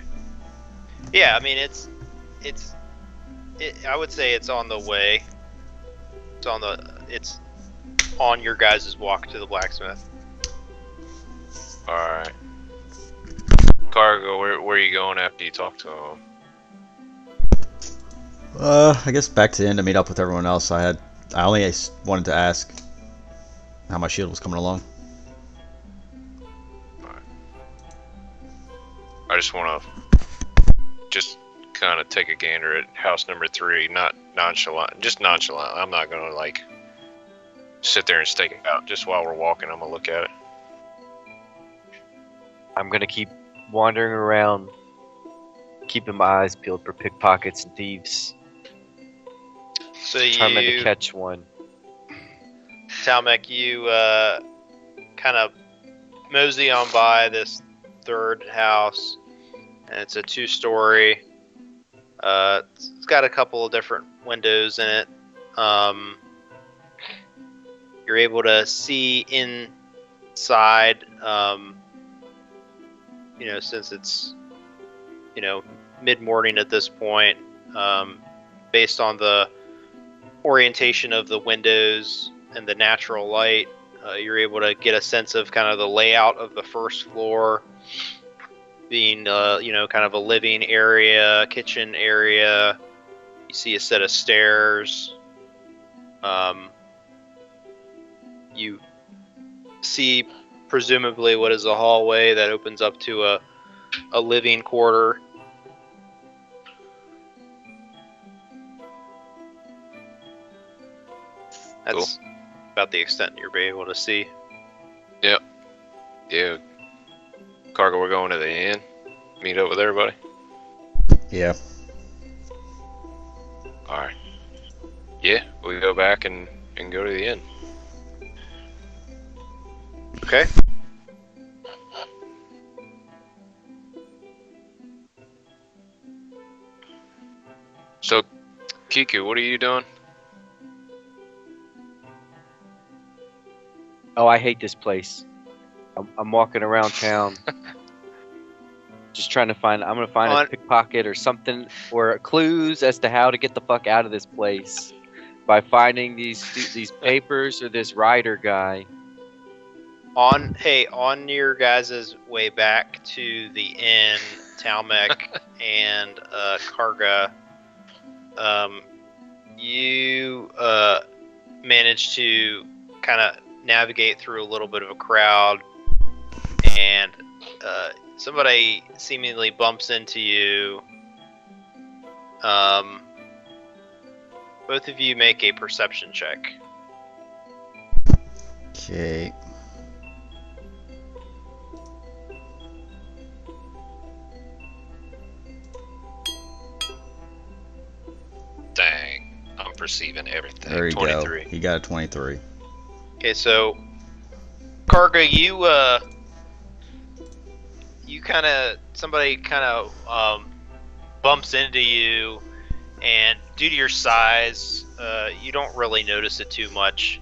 Yeah, I mean it's I would say it's on the way. It's on your guys' walk to the blacksmith. All right. Cargo, where are you going after you talk to him? I guess back to the end to meet up with everyone else. I only wanted to ask how my shield was coming along. Alright. I just want to kind of take a gander at house number 3, not nonchalant, just nonchalant. I'm not gonna like sit there and stake it out. Just while we're walking, I'm gonna look at it. I'm gonna keep wandering around, keeping my eyes peeled for pickpockets and thieves. So Determined to catch one. Talmec, you kind of mosey on by this third house, and it's a 2-story. It's got a couple of different windows in it. You're able to see inside, since it's, mid-morning at this point, based on the orientation of the windows and the natural light. You're able to get a sense of kind of the layout of the first floor, being kind of a living area, kitchen area. You see a set of stairs. You see presumably what is a hallway that opens up to a living quarter. That's cool. About the extent you'll be able to see. Yep. Yeah. Cargo, we're going to the inn. Meet up with everybody. Yeah. Alright. Yeah, we go back and go to the inn. Okay. So, Kiku, what are you doing? Oh, I hate this place. I'm walking around town. Just trying to find. I'm gonna find a pickpocket or something, or clues as to how to get the fuck out of this place by finding these papers or this rider guy. On your guys' way back to the inn, Talmec and Karga, you managed to kind of navigate through a little bit of a crowd, and somebody seemingly bumps into you. Both of you make a perception check. Okay. Dang, I'm perceiving everything. There you 23. go. He got a 23. Okay, so Karga, somebody kind of bumps into you, and due to your size, you don't really notice it too much.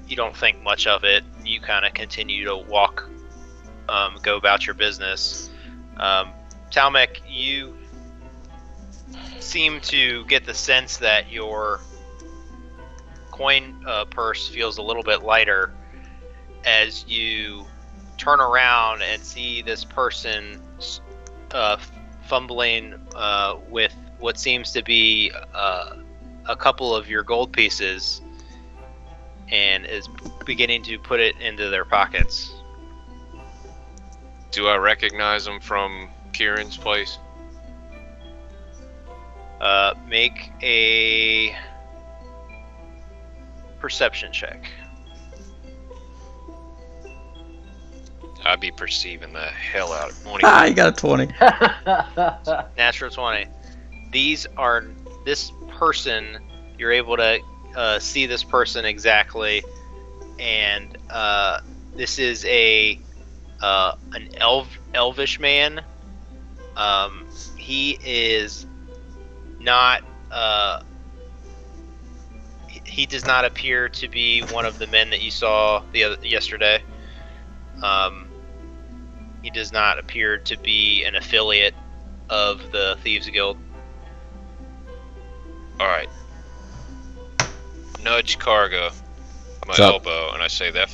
You don't think much of it. You kind of continue to walk, go about your business. Talmec, you seem to get the sense that your coin purse feels a little bit lighter as you turn around and see this person fumbling with what seems to be a couple of your gold pieces and is beginning to put it into their pockets. Do I recognize him from Kieran's place? Make a perception check. I'd be perceiving the hell out of 20. Ah, you got a 20. Natural 20. This person, you're able to see this person exactly, and this is an elvish man. He is not. He does not appear to be one of the men that you saw yesterday. He does not appear to be an affiliate of the Thieves Guild. Alright. Nudge Cargo on my elbow, and I say, this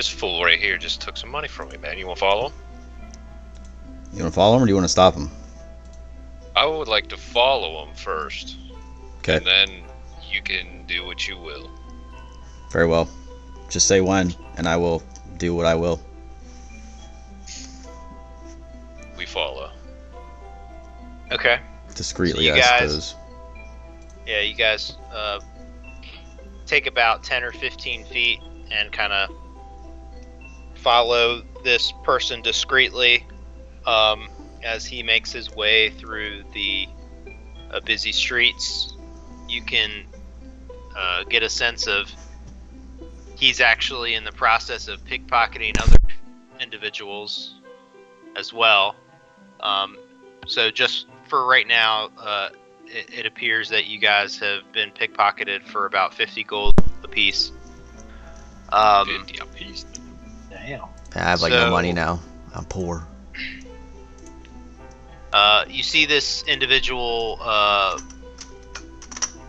fool right here just took some money from me, man. You want to follow him? You want to follow him, or do you want to stop him? I would like to follow him first. Okay. And then you can do what you will. Very well. Just say when, and I will do what I will. We follow. Okay. Discreetly, so I suppose. Yeah, you guys take about 10 or 15 feet and kind of follow this person discreetly as he makes his way through the busy streets. You can get a sense of he's actually in the process of pickpocketing other individuals as well. So just for right now, it appears that you guys have been pickpocketed for about 50 gold apiece. 50 apiece. Damn. I have no money now. I'm poor. You see this individual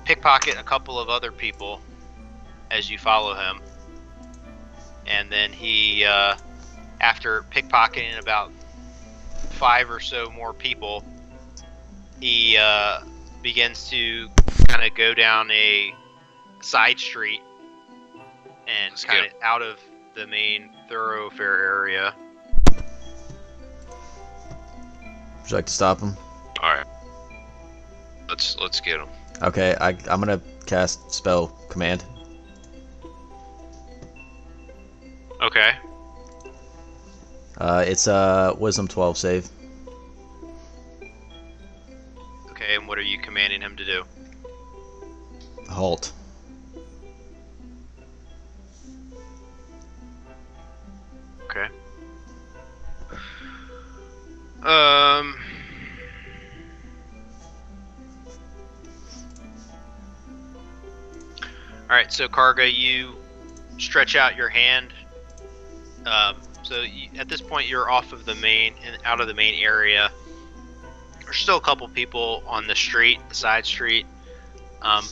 pickpocket a couple of other people as you follow him. and then he, after pickpocketing about 5 or so more people, he begins to kind of go down a side street and kind of out of the main thoroughfare area. Would you like to stop him? All right. Let's get him. Okay, I'm gonna cast spell command. Okay. It's a Wisdom 12 save. Okay, and what are you commanding him to do? Halt. Okay. All right, so Karga, you stretch out your hand. At this point, you're off of the main and out of the main area. There's still a couple people on the street, the side street,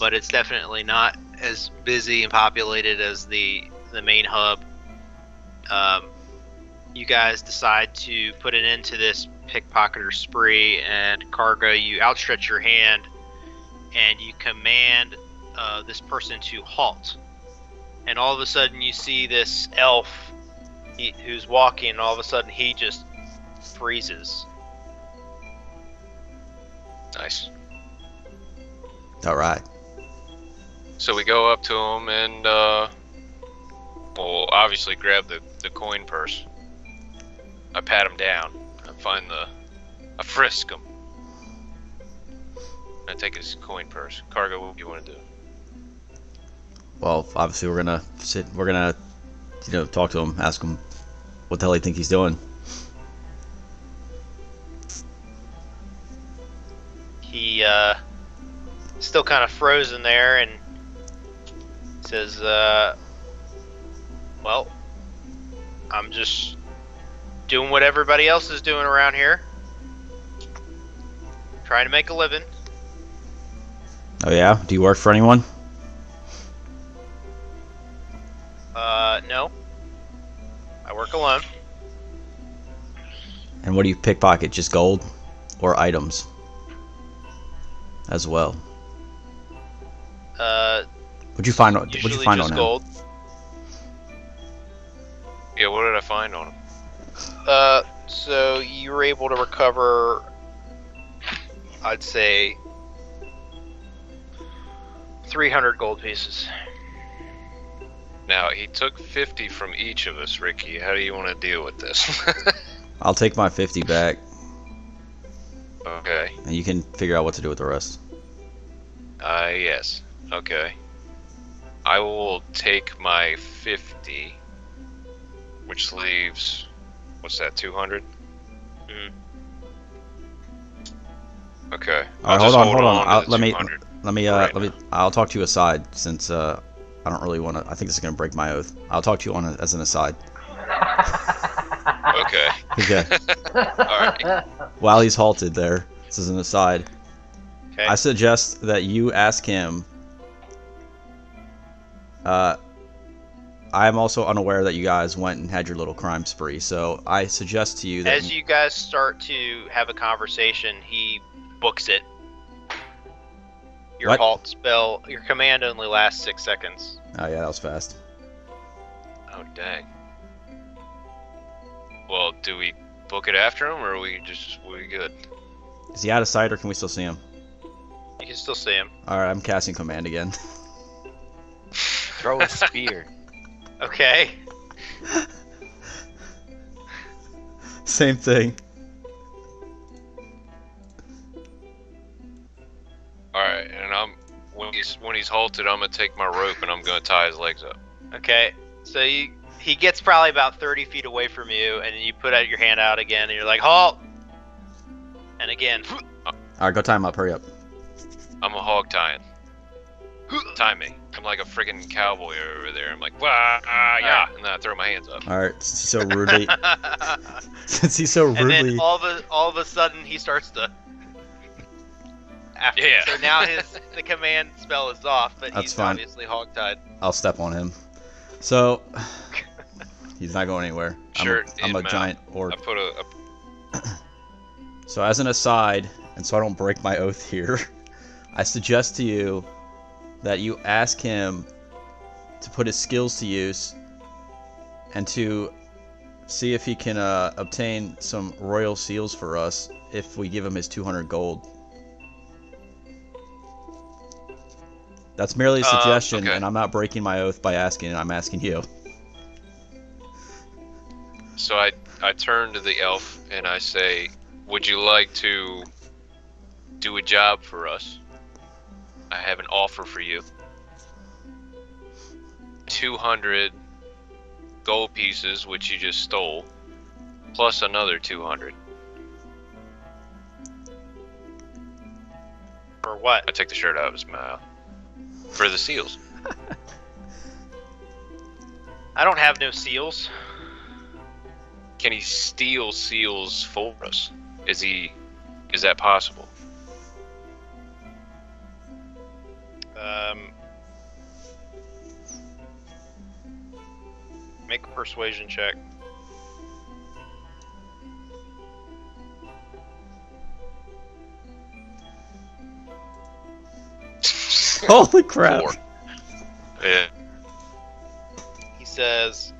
but it's definitely not as busy and populated as the main hub. You guys decide to put an end to this pickpocketer spree, and Karga, you outstretch your hand and you command this person to halt. And all of a sudden you see this elf who's walking, and all of a sudden he just freezes. Nice. All right. So we go up to him and we'll obviously grab the coin purse. I pat him down. I frisk him. I take his coin purse. Karga, what do you want to do? Well, obviously we're gonna talk to him, ask him what the hell he think he's doing. He still kind of frozen there and says, well, I'm just doing what everybody else is doing around here. Trying to make a living. Oh yeah? Do you work for anyone? No. I work alone. And what do you pickpocket? Just gold or items as well? What'd you find on him? Gold. Yeah, what did I find on him? So you were able to recover, I'd say, 300 gold pieces. Now, he took 50 from each of us, Ricky. How do you want to deal with this? I'll take my 50 back. Okay. And you can figure out what to do with the rest. Yes. Okay. I will take my 50, which leaves, what's that, 200? Okay. All right, hold on. Let me. I'll talk to you aside, since I don't really want to. I think this is gonna break my oath. I'll talk to you as an aside. Okay. Okay. All right. While he's halted there, this is an aside. Okay. I suggest that you ask him. I am also unaware that you guys went and had your little crime spree, so I suggest to you that as you guys start to have a conversation, he books it. Your What? halt spell, your command only lasts 6 seconds. Oh yeah, that was fast. Oh, dang. Well, do we book it after him, or are we good? Is he out of sight, or can we still see him? You can still see him. All right, I'm casting command again. Throw a spear. Okay. Same thing. All right, and when he's halted, I'm gonna take my rope and I'm gonna tie his legs up. Okay. So he gets probably about 30 feet away from you, and you put out your hand out again, and you're like, halt! And again. All right, go tie him up. Hurry up. I'm a hog tying. Tie me. I'm like a freaking cowboy over there. I'm like, wah, yeah, and then I throw my hands up. All right, since he's so rudely. And then all of a sudden he starts to. Yeah. So now the command spell is off, but That's he's fine. obviously hogtied. I'll step on him. So He's not going anywhere. Sure, I'm a giant orc. I put a So as an aside, and so I don't break my oath here, I suggest to you that you ask him to put his skills to use and to see if he can obtain some royal seals for us if we give him his 200 gold. That's merely a suggestion, okay. and I'm not breaking my oath by asking. I'm asking you. So I turn to the elf and I say, would you like to do a job for us? I have an offer for you. 200 gold pieces, which you just stole, plus another 200. For what? I take the shirt out of his mouth. For the seals. I don't have no seals. Can he steal seals for us? Is that possible? Make a persuasion check. Holy crap! 4. Yeah. He says,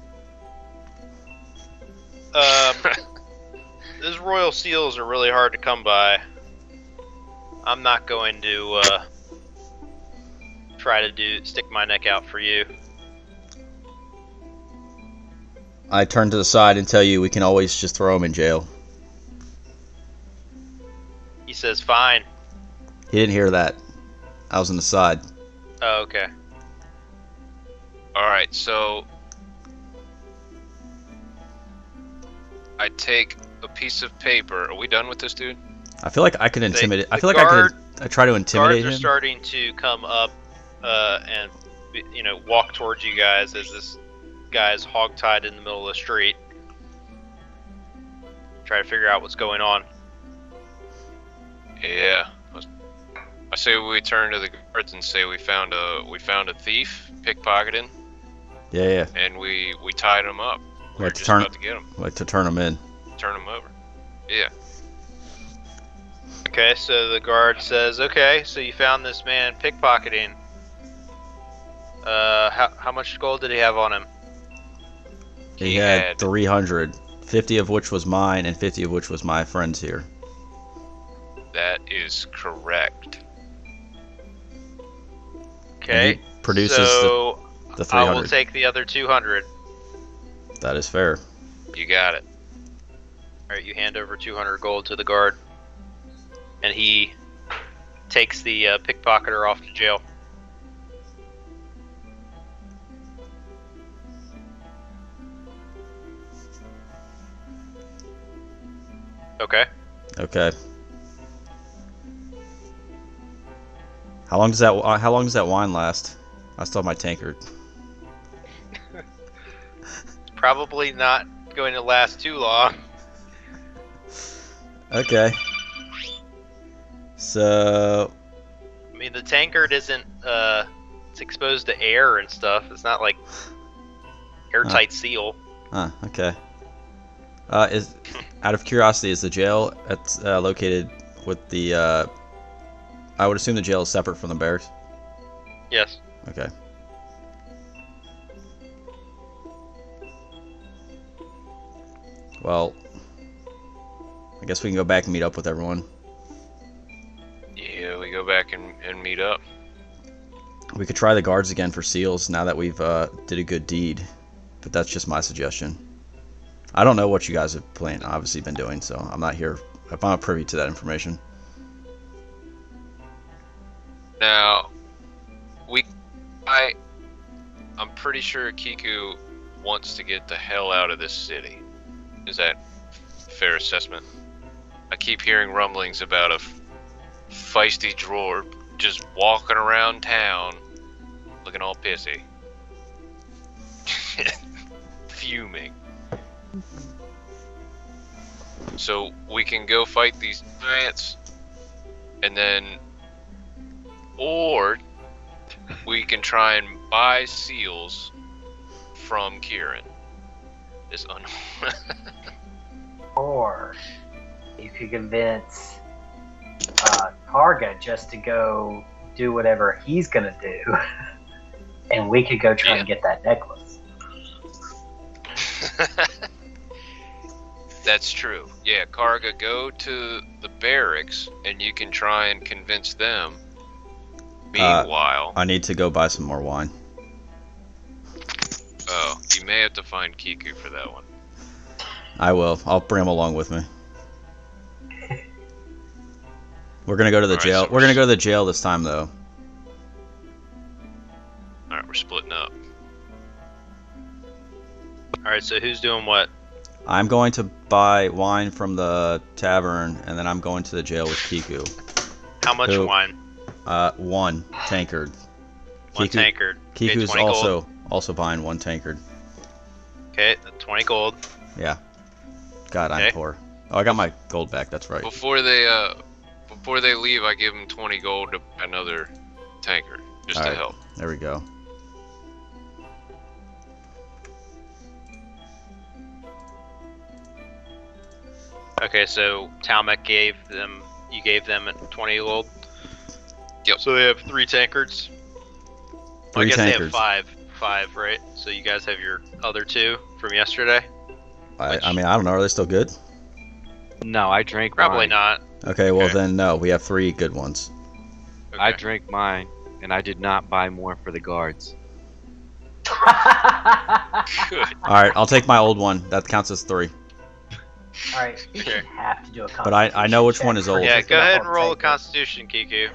those royal seals are really hard to come by. I'm not going to try to stick my neck out for you. I turn to the side and tell you we can always just throw him in jail. He says, fine. He didn't hear that. I was on the side. Oh, okay. Alright, so I take a piece of paper. Are we done with this dude? I feel like I could intimidate. I feel like I try to intimidate him. Guards are starting to come up and walk towards you guys as this guy's hogtied in the middle of the street. Try to figure out what's going on. Yeah. I say we turn to the guards and say we found a thief pickpocketing. Yeah. And we tied him up. We're just about to get him. Like to turn him in. Turn him over. Yeah. Okay, so the guard says, okay, so you found this man pickpocketing. How much gold did he have on him? He had 300, 50 of which was mine and 50 of which was my friend's here. That is correct. Okay, produces so the 300. I will take the other 200. That is fair. You got it. Alright, you hand over 200 gold to the guard. And he takes the pickpocketer off to jail. Okay. Okay. How long does that wine last? I still have my tankard. It's probably not going to last too long. Okay. So, I mean, the tankard isn't it's exposed to air and stuff. It's not like airtight seal. Okay. Is out of curiosity, is the jail located with the? I would assume the jail is separate from the barracks. Yes. Okay. Well, I guess we can go back and meet up with everyone. Yeah, we go back and meet up. We could try the guards again for seals now that we've did a good deed, but that's just my suggestion. I don't know what you guys have obviously been doing, so I'm not here. I'm not privy to that information. Now, I'm pretty sure Kiku wants to get the hell out of this city. Is that a fair assessment? I keep hearing rumblings about a feisty drawer just walking around town, looking all pissy, fuming. So we can go fight these giants, and then, or we can try and buy seals from Kieran. is Or you could convince Karga just to go do whatever he's gonna do, and we could go try and get that necklace. That's true. Yeah, Karga, go to the barracks and you can try and convince them. Meanwhile, I need to go buy some more wine. Oh, you may have to find Kiku for that one. I will. I'll bring him along with me. We're gonna go to the jail. We're gonna go to the jail this time, though. Alright, we're splitting up. Alright, so who's doing what? I'm going to buy wine from the tavern, and then I'm going to the jail with Kiku. How much wine? 1 tankard. One tankard. Kiku's okay, also buying 1 tankard. Okay, 20 gold. Yeah. God, I'm poor. Oh, I got my gold back. That's right. Before they leave, I give them 20 gold to another tankard, just to help. There we go. Okay, so Talmek you gave them 20 gold? Yep. So they have 3 tankards? 3 I guess tankards. they have 5, right? So you guys have your other 2 from yesterday? I mean, I don't know. Are they still good? No, I drank Probably mine. not. Okay, well then, no. We have 3 good ones. Okay. I drank mine, and I did not buy more for the guards. Good. Alright, I'll take my old one. That counts as 3. Alright, you should have to do a constitution But I know which check one is for old. Yeah, just go enough ahead and on roll a tankard. constitution, Kiku.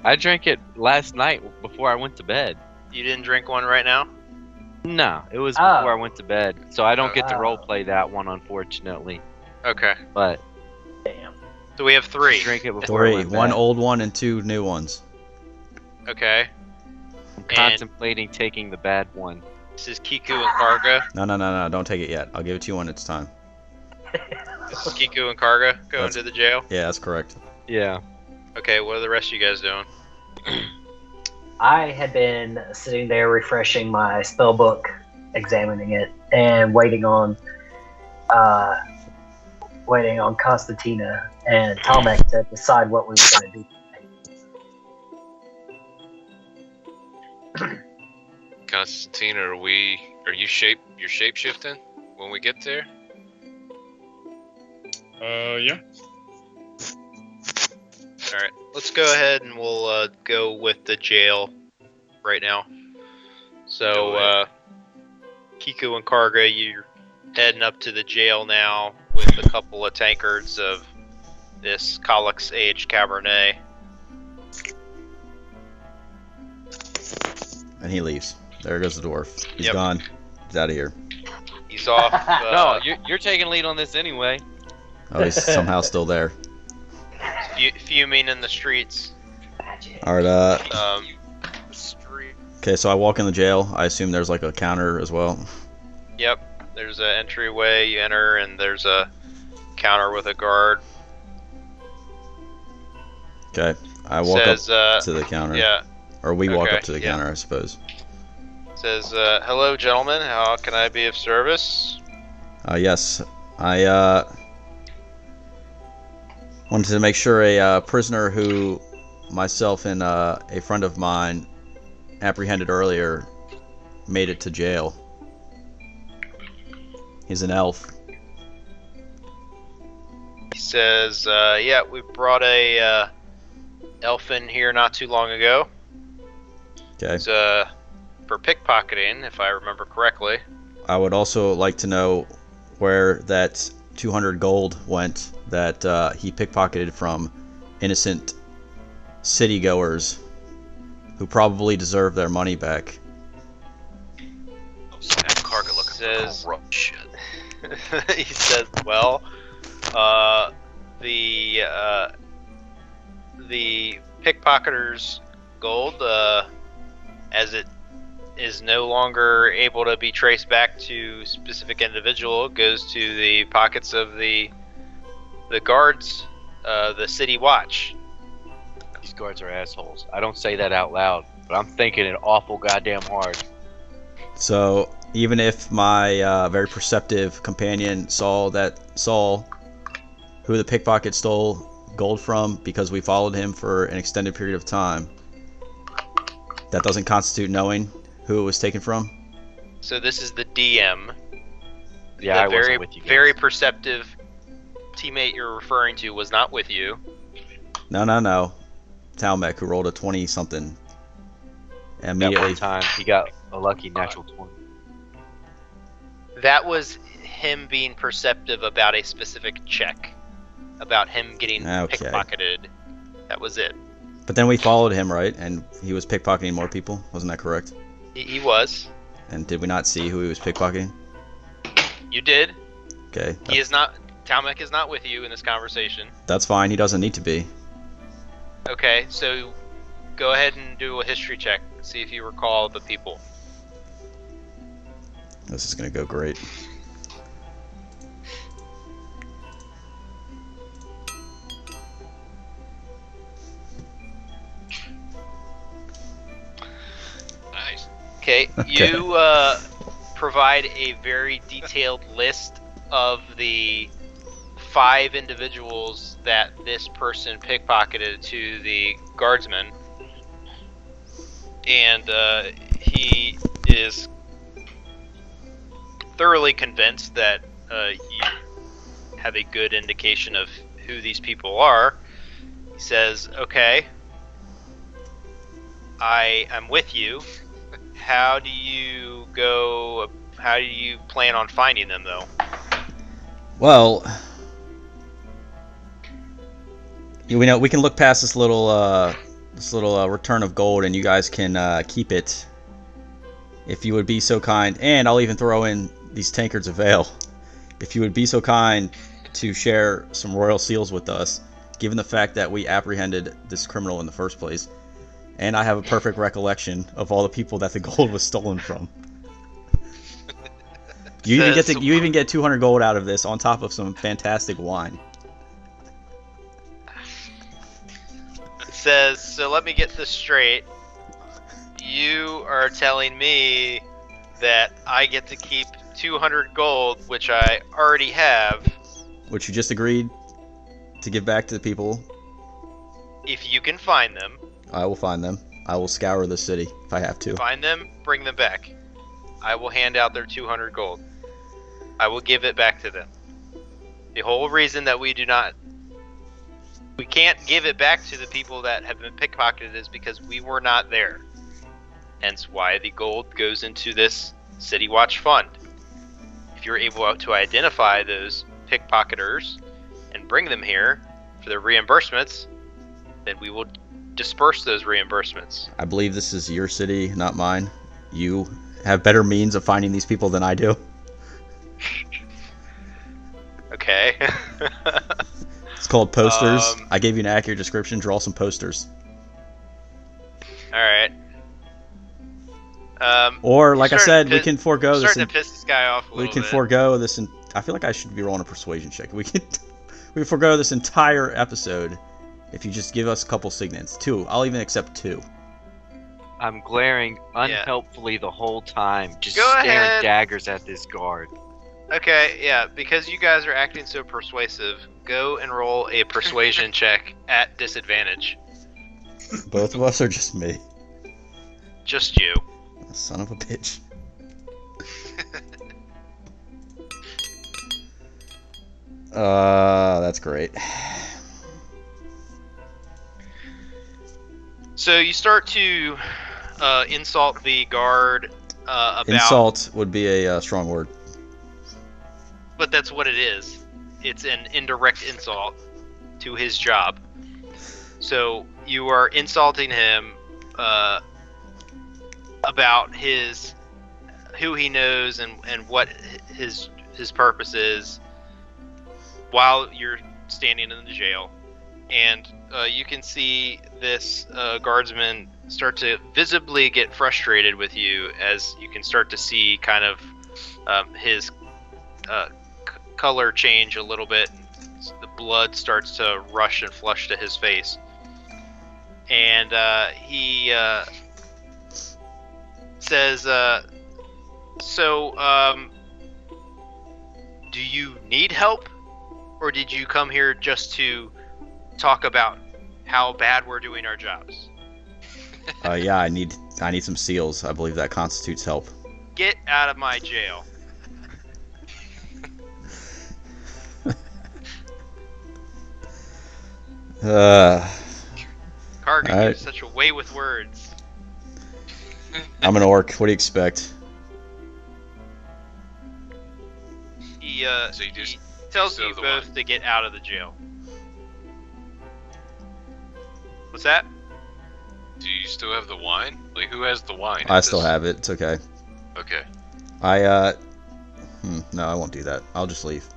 I drank it last night before I went to bed. You didn't drink one right now? No, it was Oh. before I went to bed, so I don't get to Oh. role play that one, unfortunately. Okay. But Damn. So we have 3. I drank it before I 3. went to 1 bed. old one and 2 new ones. Okay. I'm contemplating taking the bad one. This is Kiku and Karga. No. Don't take it yet. I'll give it to you when it's time. This is Kiku and Karga going That's- to the jail. Yeah, that's correct. Yeah. Okay, what are the rest of you guys doing? I had been sitting there refreshing my spell book, examining it, and waiting on Constantina and Tomek to decide what we were going to do. Constantina, are you shape shifting when we get there? Yeah. Alright, let's go ahead and we'll go with the jail right now. So, Kiku and Karga, you're heading up to the jail now with a couple of tankards of this Colix aged Cabernet. And he leaves. There goes the dwarf. He's Yep. gone. He's out of here. He's off. No, you're taking lead on this anyway. Oh, he's somehow still there. Fuming in the streets. Alright, Street. okay, so I walk in the jail. I assume there's like a counter as well. Yep, there's an entryway, you enter, and there's a counter with a guard. Okay, I walk Says, up to the counter. yeah, Or we walk okay, up to the yeah. counter, I suppose. says, hello gentlemen, how can I be of service? Yes, I wanted to make sure a prisoner who myself and a friend of mine apprehended earlier made it to jail. He's an elf. He says, yeah, we brought a elf in here not too long ago. Okay. It's for pickpocketing, if I remember correctly. I would also like to know where that 200 gold went that he pickpocketed from innocent city goers who probably deserve their money back. Karga looking Says- for shit. He says, well, the pickpocketer's gold, as it is no longer able to be traced back to specific individual, goes to the pockets of the guards, the city watch. These guards are assholes. I don't say that out loud, but I'm thinking it awful goddamn hard. So even if my very perceptive companion saw who the pickpocket stole gold from because we followed him for an extended period of time, that doesn't constitute knowing who it was taken from? So this is the DM. Yeah, I the wasn't with you guys. very perceptive teammate you're referring to was not with you. No. Talmec, who rolled a 20-something. That Immediately. one time, he got a lucky natural 20. That was him being perceptive about a specific check. About him getting pickpocketed. That was it. But then we followed him, right? And he was pickpocketing more people. Wasn't that correct? He was. And did we not see who he was pickpocketing? You did. Okay. He is not. Talmec is not with you in this conversation. That's fine. He doesn't need to be. Okay, so go ahead and do a history check. See if you recall the people. This is going to go great. Nice. Okay, you provide a very detailed list of the 5 individuals that this person pickpocketed to the guardsman, and he is thoroughly convinced that you have a good indication of who these people are. He says, okay, I am with you. How do you plan on finding them, though? Well, we can look past this little return of gold, and you guys can keep it if you would be so kind. And I'll even throw in these tankards of ale, if you would be so kind to share some royal seals with us, given the fact that we apprehended this criminal in the first place. And I have a perfect recollection of all the people that the gold was stolen from. You even get 200 gold out of this on top of some fantastic wine. It says, so let me get this straight. You are telling me that I get to keep 200 gold, which I already have. Which you just agreed to give back to the people. If you can find them. I will find them. I will scour the city if I have to. Find them, bring them back. I will hand out their 200 gold. I will give it back to them. The whole reason that we can't give it back to the people that have been pickpocketed is because we were not there. Hence why the gold goes into this City Watch fund. If you're able to identify those pickpocketers and bring them here for their reimbursements, then we will disperse those reimbursements. I believe this is your city, not mine. You have better means of finding these people than I do. Okay. It's called posters. I gave you an accurate description. Draw some posters. Alright. Or, like I said, we can forego this. Starting to piss this guy off a little bit. We can forego this, and I feel like I should be rolling a persuasion check. We can forego this entire episode if you just give us a couple signets. 2. I'll even accept 2. I'm glaring unhelpfully the whole time, just Go staring ahead. daggers at this guard. Okay, yeah, because you guys are acting so persuasive, go and roll a persuasion check at disadvantage. Both of us, or just me? Just you. Son of a bitch. That's great. So you start to insult the guard about... Insult would be a strong word. But that's what it is. It's an indirect insult to his job. So you are insulting him about who he knows and what his purpose is while you're standing in the jail. And you can see this guardsman start to visibly get frustrated with you, as you can start to see kind of his color change a little bit. The blood starts to rush and flush to his face. And he says, So, do you need help? Or did you come here just to talk about how bad we're doing our jobs? Yeah, I need some seals. I believe that constitutes help. Get out of my jail. Karga, you have such a way with words. I'm an orc. What do you expect? He tells you both to get out of the jail. What's that? Do you still have the wine? Like, who has the wine? I still have it. It's okay. Okay. No, I won't do that. I'll just leave.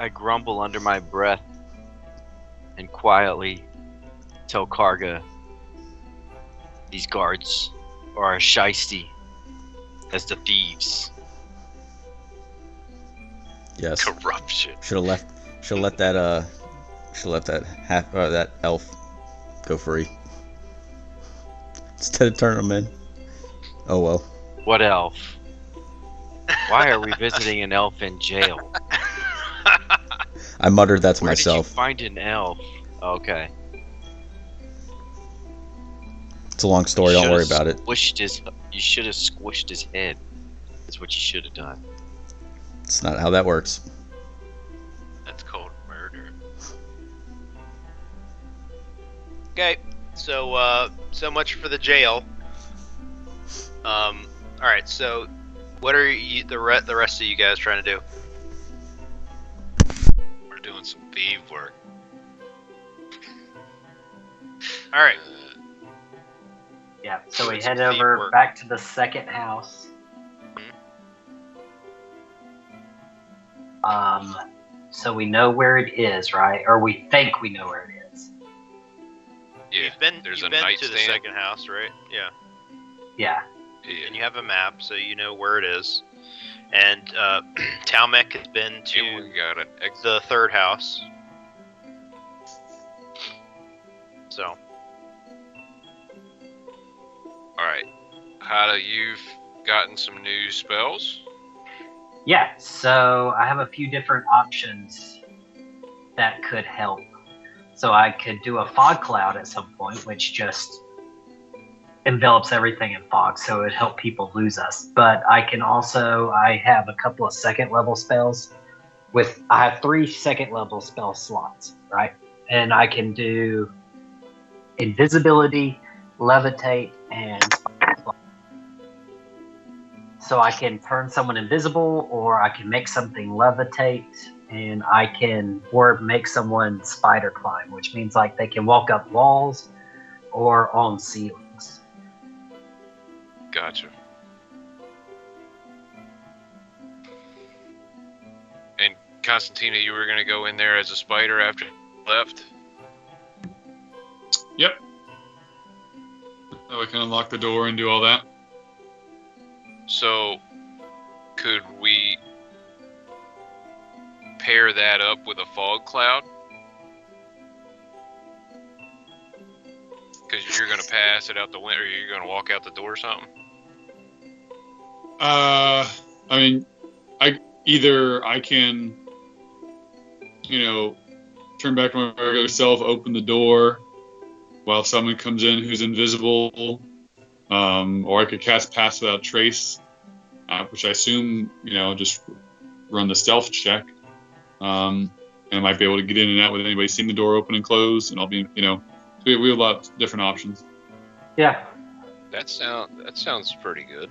I grumble under my breath and quietly tell Karga these guards are as shiesty as the thieves. Yes. Corruption. Should have let that that elf go free instead of turning him in. Oh well. What elf? Why are we visiting an elf in jail? I muttered that to Where myself. Did you find an elf? Okay. It's a long story. Don't worry about it. You should have squished his head. That's what you should have done. It's not how that works. That's called murder. Okay, so so much for the jail. All right. So, what are you, the rest of you guys trying to do? We're doing some thief work. All right. Yeah, so we It's head thief over work. back to the second house. So we know where it is, right? Or we think we know where it is. Yeah. You've been There's you've a been to nightstand. the second house, right? Yeah. Yeah. Yeah. And you have a map, so you know where it is. And Talmec has been And to we got an exit. the third house. So, All right. Hada, you've gotten some new spells. Yeah, so I have a few different options that could help. So I could do a fog cloud at some point, which just envelops everything in fog, so it would help people lose us. But I have a couple of second level spells. I have 3 second level spell slots, right? And I can do invisibility, levitate, and so I can turn someone invisible, or I can make something levitate, and I can make someone spider climb, which means like they can walk up walls or on ceilings. Gotcha. And Constantina, you were gonna go in there as a spider after you left? Yep. So I can unlock the door and do all that. So, could we pair that up with a fog cloud? Because you're gonna pass it out the window, or you're gonna walk out the door or something? I mean, I can, turn back to my regular self, open the door while someone comes in who's invisible, or I could cast Pass Without Trace, which I assume, just run the stealth check, and I might be able to get in and out with anybody seeing the door open and close, and I'll be, we have a lot of different options. Yeah. That sounds pretty good.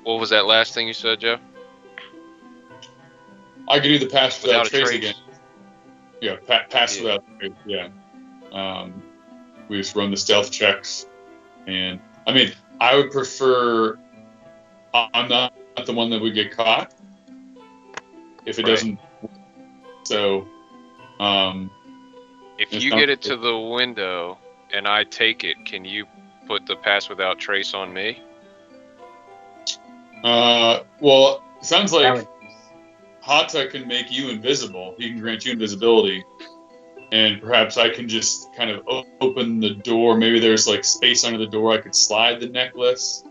What was that last thing you said, Joe? I could do the Pass Without a Trace trace? again. Yeah, Pass Without Trace, yeah. We just run the stealth checks, and I mean, I would prefer I'm not the one that would get caught if it Right. doesn't. So, If It's you not- get it to the window and I take it, can you put the Pass Without Trace on me? well, it sounds That like would- Hata can make you invisible. He can grant you invisibility, and perhaps I can just kind of open the door. Maybe there's like space under the door. I could slide the necklace,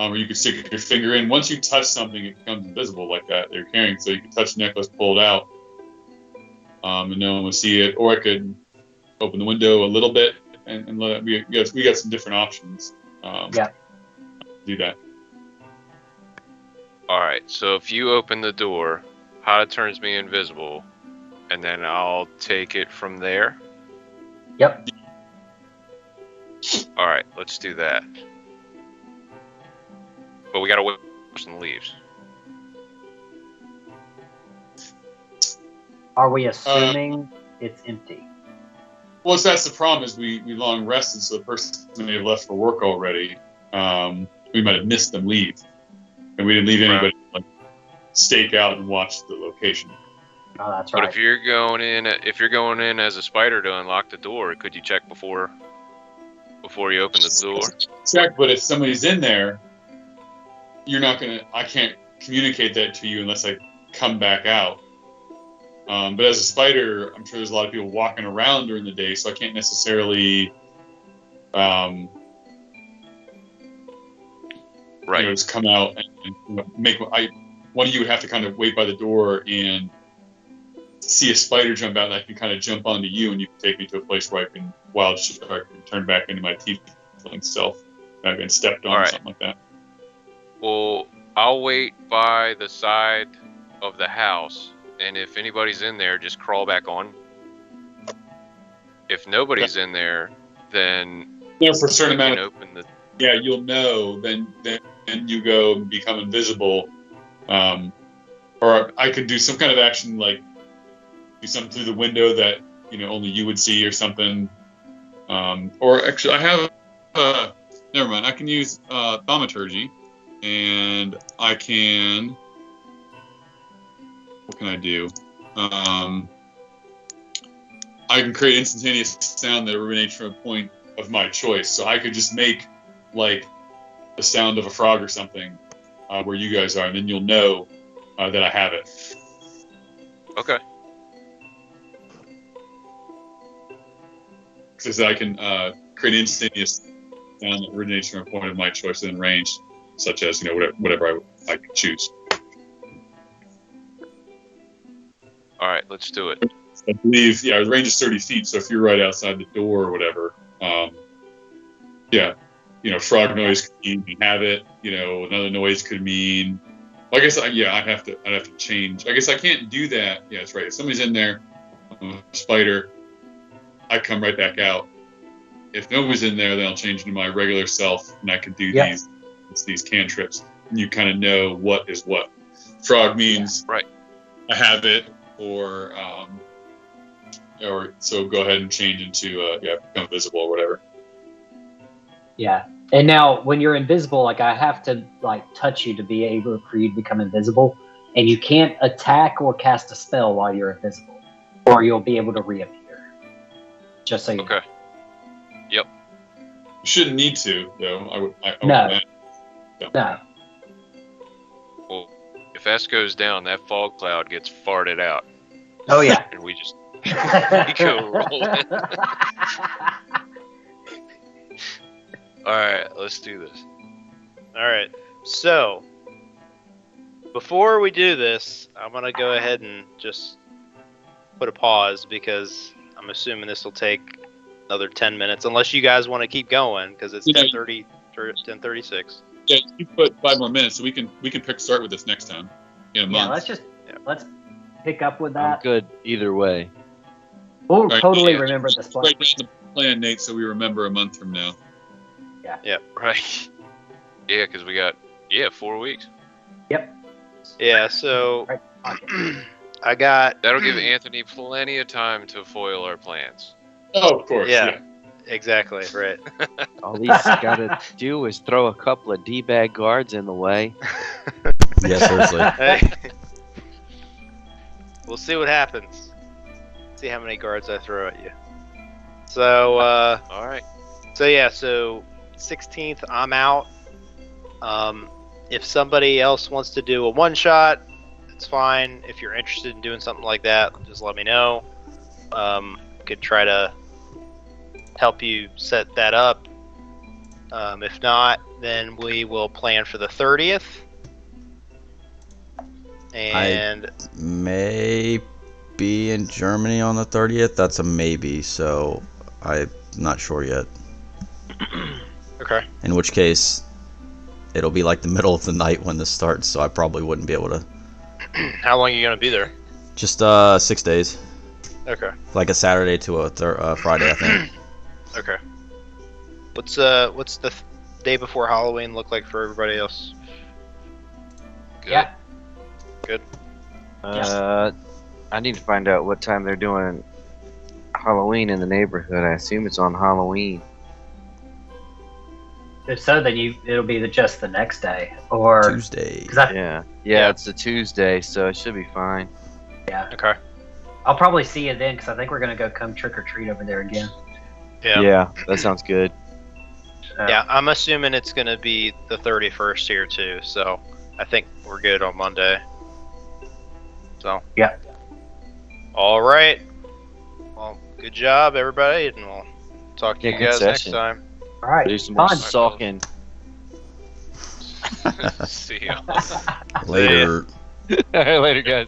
where you can stick your finger in. Once you touch something, it becomes invisible like that you're carrying. So you can touch the necklace, pull it out, and no one will see it. Or I could open the window a little bit and let it. We got some different options. Do that. All right. So if you open the door, Hada turns me invisible, and then I'll take it from there. Yep. All right. Let's do that. But we gotta wait for the person leaves. Are we assuming it's empty? Well, that's the problem. Is we long rested, so the person may have left for work already. We might have missed them leave, and we didn't leave anybody like stake out and watch the location. Oh, that's right. But if you're going in as a spider to unlock the door, could you check before you open the door? Check, but if somebody's in there, you're not gonna. I can't communicate that to you unless I come back out. But as a spider, I'm sure there's a lot of people walking around during the day, so I can't necessarily, just come out and make. One of you would have to kind of wait by the door and see a spider jump out, and I can kind of jump onto you, and you can take me to a place where I can turn back into my tiefling self. I've been stepped on, or something like that. Well, I'll wait by the side of the house, and if anybody's in there, just crawl back on. If nobody's in there, then for a certain amount of open the. Yeah, you'll know. Then you go and become invisible, or I could do some kind of action like do something through the window that only you would see or something. Or actually, I have. Never mind. I can use thaumaturgy. And I can. What can I do? I can create instantaneous sound that originates from a point of my choice. So I could just make like the sound of a frog or something where you guys are, and then you'll know that I have it. Okay. Because I can create instantaneous sound that originates from a point of my choice within range. Such as whatever I could choose. All right, let's do it. I believe the range is 30 feet. So if you're right outside the door or whatever, frog noise could mean you have it. Another noise could mean. Well, I guess I'd have to change. I guess I can't do that. Yeah, that's right. If somebody's in there, spider, I come right back out. If nobody's in there, then I'll change into my regular self, and I can do these cantrips, and you kind of know what is what. Frog means right. I have it, or so go ahead and change into become visible or whatever. Yeah, and now when you're invisible, like I have to touch you to be able for you to become invisible, and you can't attack or cast a spell while you're invisible, or you'll be able to reappear. Just so you know. Yep. You shouldn't need to though. No. Well, if S goes down, that fog cloud gets farted out. Oh yeah. And we just go rolling. All right, let's do this. All right. So, before we do this, I'm gonna go ahead and just put a pause because I'm assuming this will take another 10 minutes, unless you guys want to keep going because it's 10:30, 10:36. Yeah, you put 5 more minutes, so we can start with this next time in a month. Let's pick up with that. I'm good either way. We'll totally remember this plan. Write down the plan, Nate, so we remember a month from now. Yeah. Right. Yeah, because we got 4 weeks. Yep. Yeah. So I got. That'll give Anthony plenty of time to foil our plans. Oh, of course. Yeah. Exactly, right. All he's got to do is throw a couple of D-bag guards in the way. Yeah, seriously. Hey. We'll see what happens. See how many guards I throw at you. So, all right. So 16th, I'm out. If somebody else wants to do a one-shot, it's fine. If you're interested in doing something like that, just let me know. Could try to help you set that up. If not, then we will plan for the 30th. And may be in Germany on the 30th. That's a maybe, so I'm not sure yet. Okay. In which case, it'll be like the middle of the night when this starts, so I probably wouldn't be able to. How long are you gonna be there? Just 6 days. Okay. Like a Saturday to a Friday, I think. Okay. What's the day before Halloween look like for everybody else? Good. Yeah. Good. I need to find out what time they're doing Halloween in the neighborhood. I assume it's on Halloween. If so, then it'll be just the next day or Tuesday. Yeah, it's a Tuesday, so it should be fine. Yeah. Okay. I'll probably see you then because I think we're gonna go come trick or treat over there again. Yeah, that sounds good. Yeah, I'm assuming it's gonna be the 31st here too, so I think we're good on Monday. So. Yeah. All right. Well, good job, everybody, and we'll talk to you good guys next session. time. All right. Do some more fun. sulking. See ya. Later. All right, later, guys.